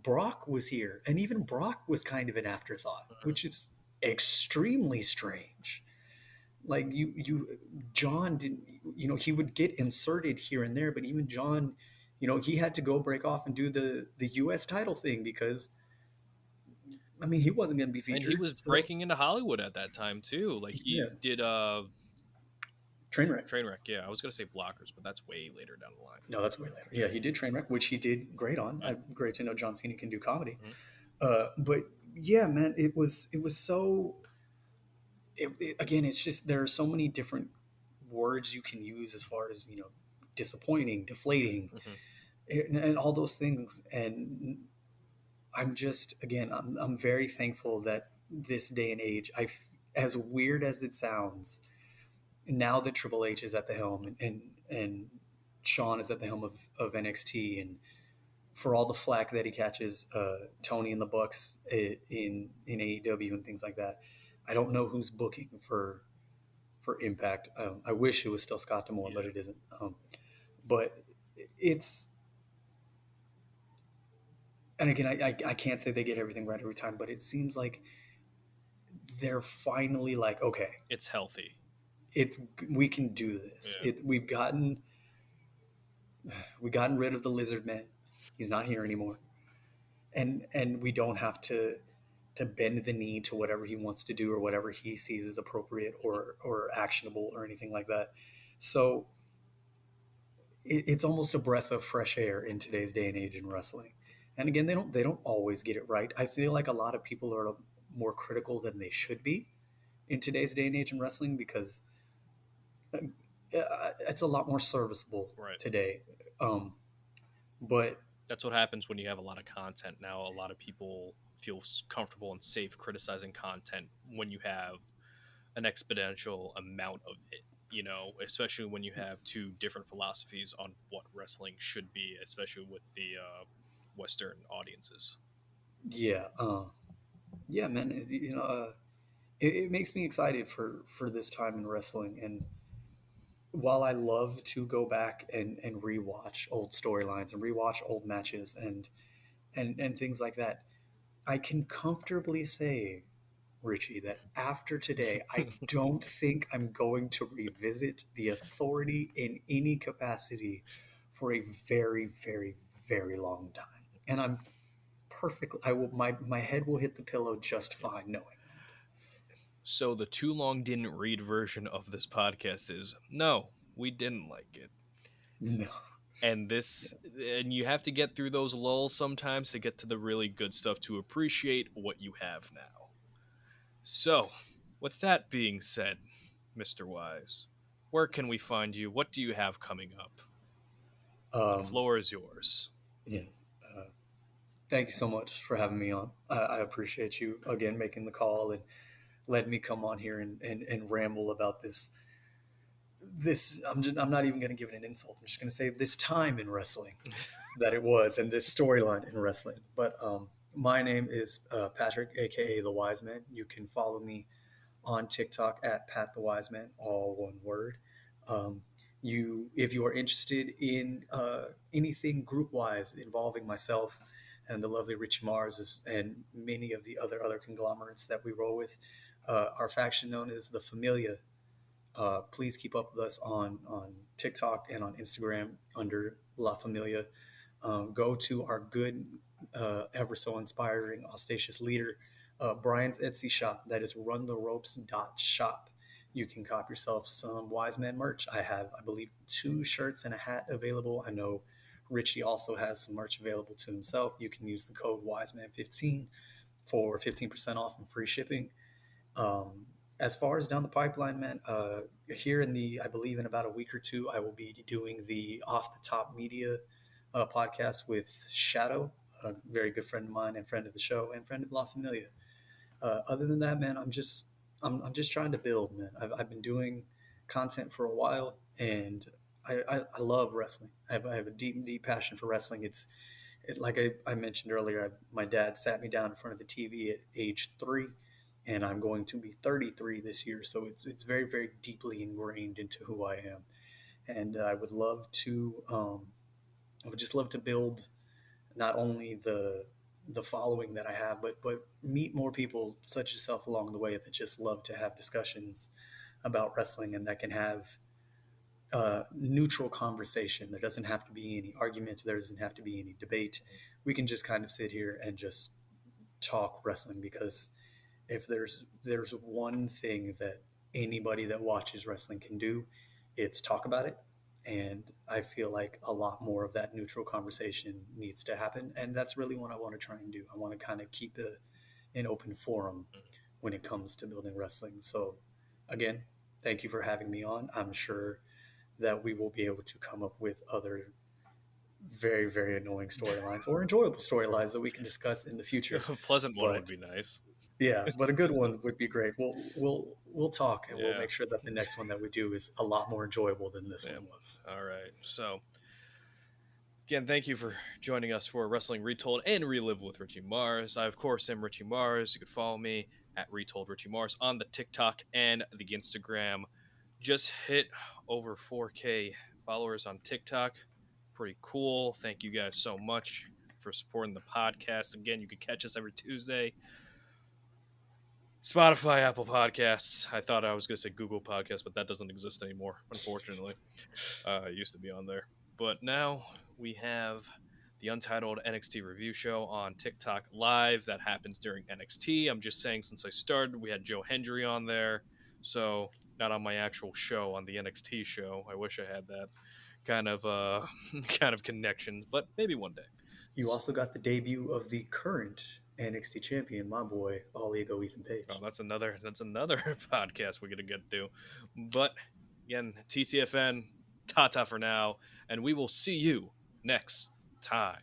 Brock was here, and even Brock was kind of an afterthought, which is extremely strange. Like John didn't, he would get inserted here and there, but even John, he had to go break off and do the U.S. title thing because, I mean, he wasn't going to be And he featured. was So breaking into Hollywood at that time too. Like he yeah, did Trainwreck. Trainwreck. Yeah, I was gonna say Blockers, but that's way later down the line. No, that's way later. Yeah, he did Trainwreck, which he did great on. Yeah. Great to know John Cena can do comedy. Mhm. But yeah, man, it was so. Again, it's just there are so many different words you can use as far as disappointing, deflating, Mhm. and all those things. And I'm just again, I'm very thankful that this day and age, as weird as it sounds, now that Triple H is at the helm and Sean is at the helm of NXT, and for all the flack that he catches Tony and the Bucks in AEW and things like that, I don't know who's booking for Impact. I wish it was still Scott D'Amore, but Yeah. it isn't. But it's, and again, I can't say they get everything right every time, but it seems like they're finally like, okay, It's healthy. it's we can do this. Yeah. We gotten rid of the Lizard Man. He's not here anymore, and we don't have to bend the knee to whatever he wants to do or whatever he sees as appropriate or actionable or anything like that. So it's almost a breath of fresh air in today's day and age in wrestling. And again, they don't always get it right. I feel like a lot of people are more critical than they should be in today's day and age in wrestling because it's a lot more serviceable Right. today. But That's what happens when you have a lot of content now. A lot of people feel comfortable and safe criticizing content when you have an exponential amount of it. Especially when you have two different philosophies on what wrestling should be, especially with the Western audiences. yeah, yeah, man, it makes me excited for this time in wrestling. And while I love to go back and rewatch old storylines and rewatch old matches and things like that, I can comfortably say, Richie, that after today, I don't think I'm going to revisit the Authority in any capacity for a very, very, very long time. And I'm perfectly. I will. My head will hit the pillow just fine knowing that. So the too long didn't read version of this podcast is no, we didn't like it. No. And you have to get through those lulls sometimes to get to the really good stuff to appreciate what you have now. So, with that being said, Mr. Wise, where can we find you? What do you have coming up? The Um, floor is yours. yeah. Uh, Thank you so much for having me on. I appreciate you again making the call and letting me come on here and ramble about this. I'm not even going to give it an insult. I'm just going to say this time in wrestling that it was and this storyline in wrestling. But my name is Patrick, aka The Wiseman. You can follow me on TikTok at Pat The Wiseman, all one word. Um, if you are interested in anything group wise involving myself and the lovely Richie Mars and many of the other conglomerates that we roll with, our faction known as the Familia. Please keep up with us on TikTok and on Instagram under La Familia. Go to our good, ever so inspiring, auspicious leader, Brian's Etsy shop. That is runtheropes.shop. You can cop yourself some Wise Man merch. I have, I believe, 2 shirts and a hat available. I know Richie also has some merch available to himself. You can use the code Wiseman15 for 15% off and free shipping. As far as down the pipeline, man, here I believe in about a week or two, I will be doing the Off the Top Media podcast with Shadow, a very good friend of mine and friend of the show and friend of La Familia. Other than that, man, I'm just trying to build, man. I've been doing content for a while, and I love wrestling. I have a deep passion for wrestling. Like I mentioned earlier, my dad sat me down in front of the TV at age 3, and I'm going to be 33 this year. So it's very, very deeply ingrained into who I am. And I would just love to build not only the following that I have, but meet more people such as yourself along the way that just love to have discussions about wrestling and that can have neutral conversation. There doesn't have to be any argument. There doesn't have to be any debate. We can just kind of sit here and just talk wrestling, because if there's one thing that anybody that watches wrestling can do, it's talk about it. And I feel like a lot more of that neutral conversation needs to happen. And that's really what I want to try and do. I want to kind of keep an open forum when it comes to building wrestling. So, again, thank you for having me on. I'm sure that we will be able to come up with other very, very annoying storylines or enjoyable storylines that we can discuss in the future. A pleasant one But would be nice. yeah, but a good one would be great. We'll talk, and we'll Yeah. make sure that the next one that we do is a lot more enjoyable than this Yeah. one was. All right. So, again, thank you for joining us for Wrestling Retold and Relive with Richie Mars. I, of course, am Richie Mars. You could follow me at Retold Richie Mars on the TikTok and the Instagram. Just hit over 4K followers on TikTok. Pretty cool. Thank you guys so much for supporting the podcast. Again, you can catch us every Tuesday. Spotify, Apple Podcasts. I thought I was going to say Google Podcasts, but that doesn't exist anymore, unfortunately. It used to be on there. But now we have the Untitled NXT Review Show on TikTok Live. That happens during NXT. I'm just saying, since I started, we had Joe Hendry on there. So, not on my actual show, on the NXT show. I wish I had that kind of kind of connections, but maybe one day. You also got the debut of the current NXT champion, my boy, All Ego Ethan Page. Oh, that's another podcast we're gonna get to. But again, TTFN, ta-ta for now, and we will see you next time.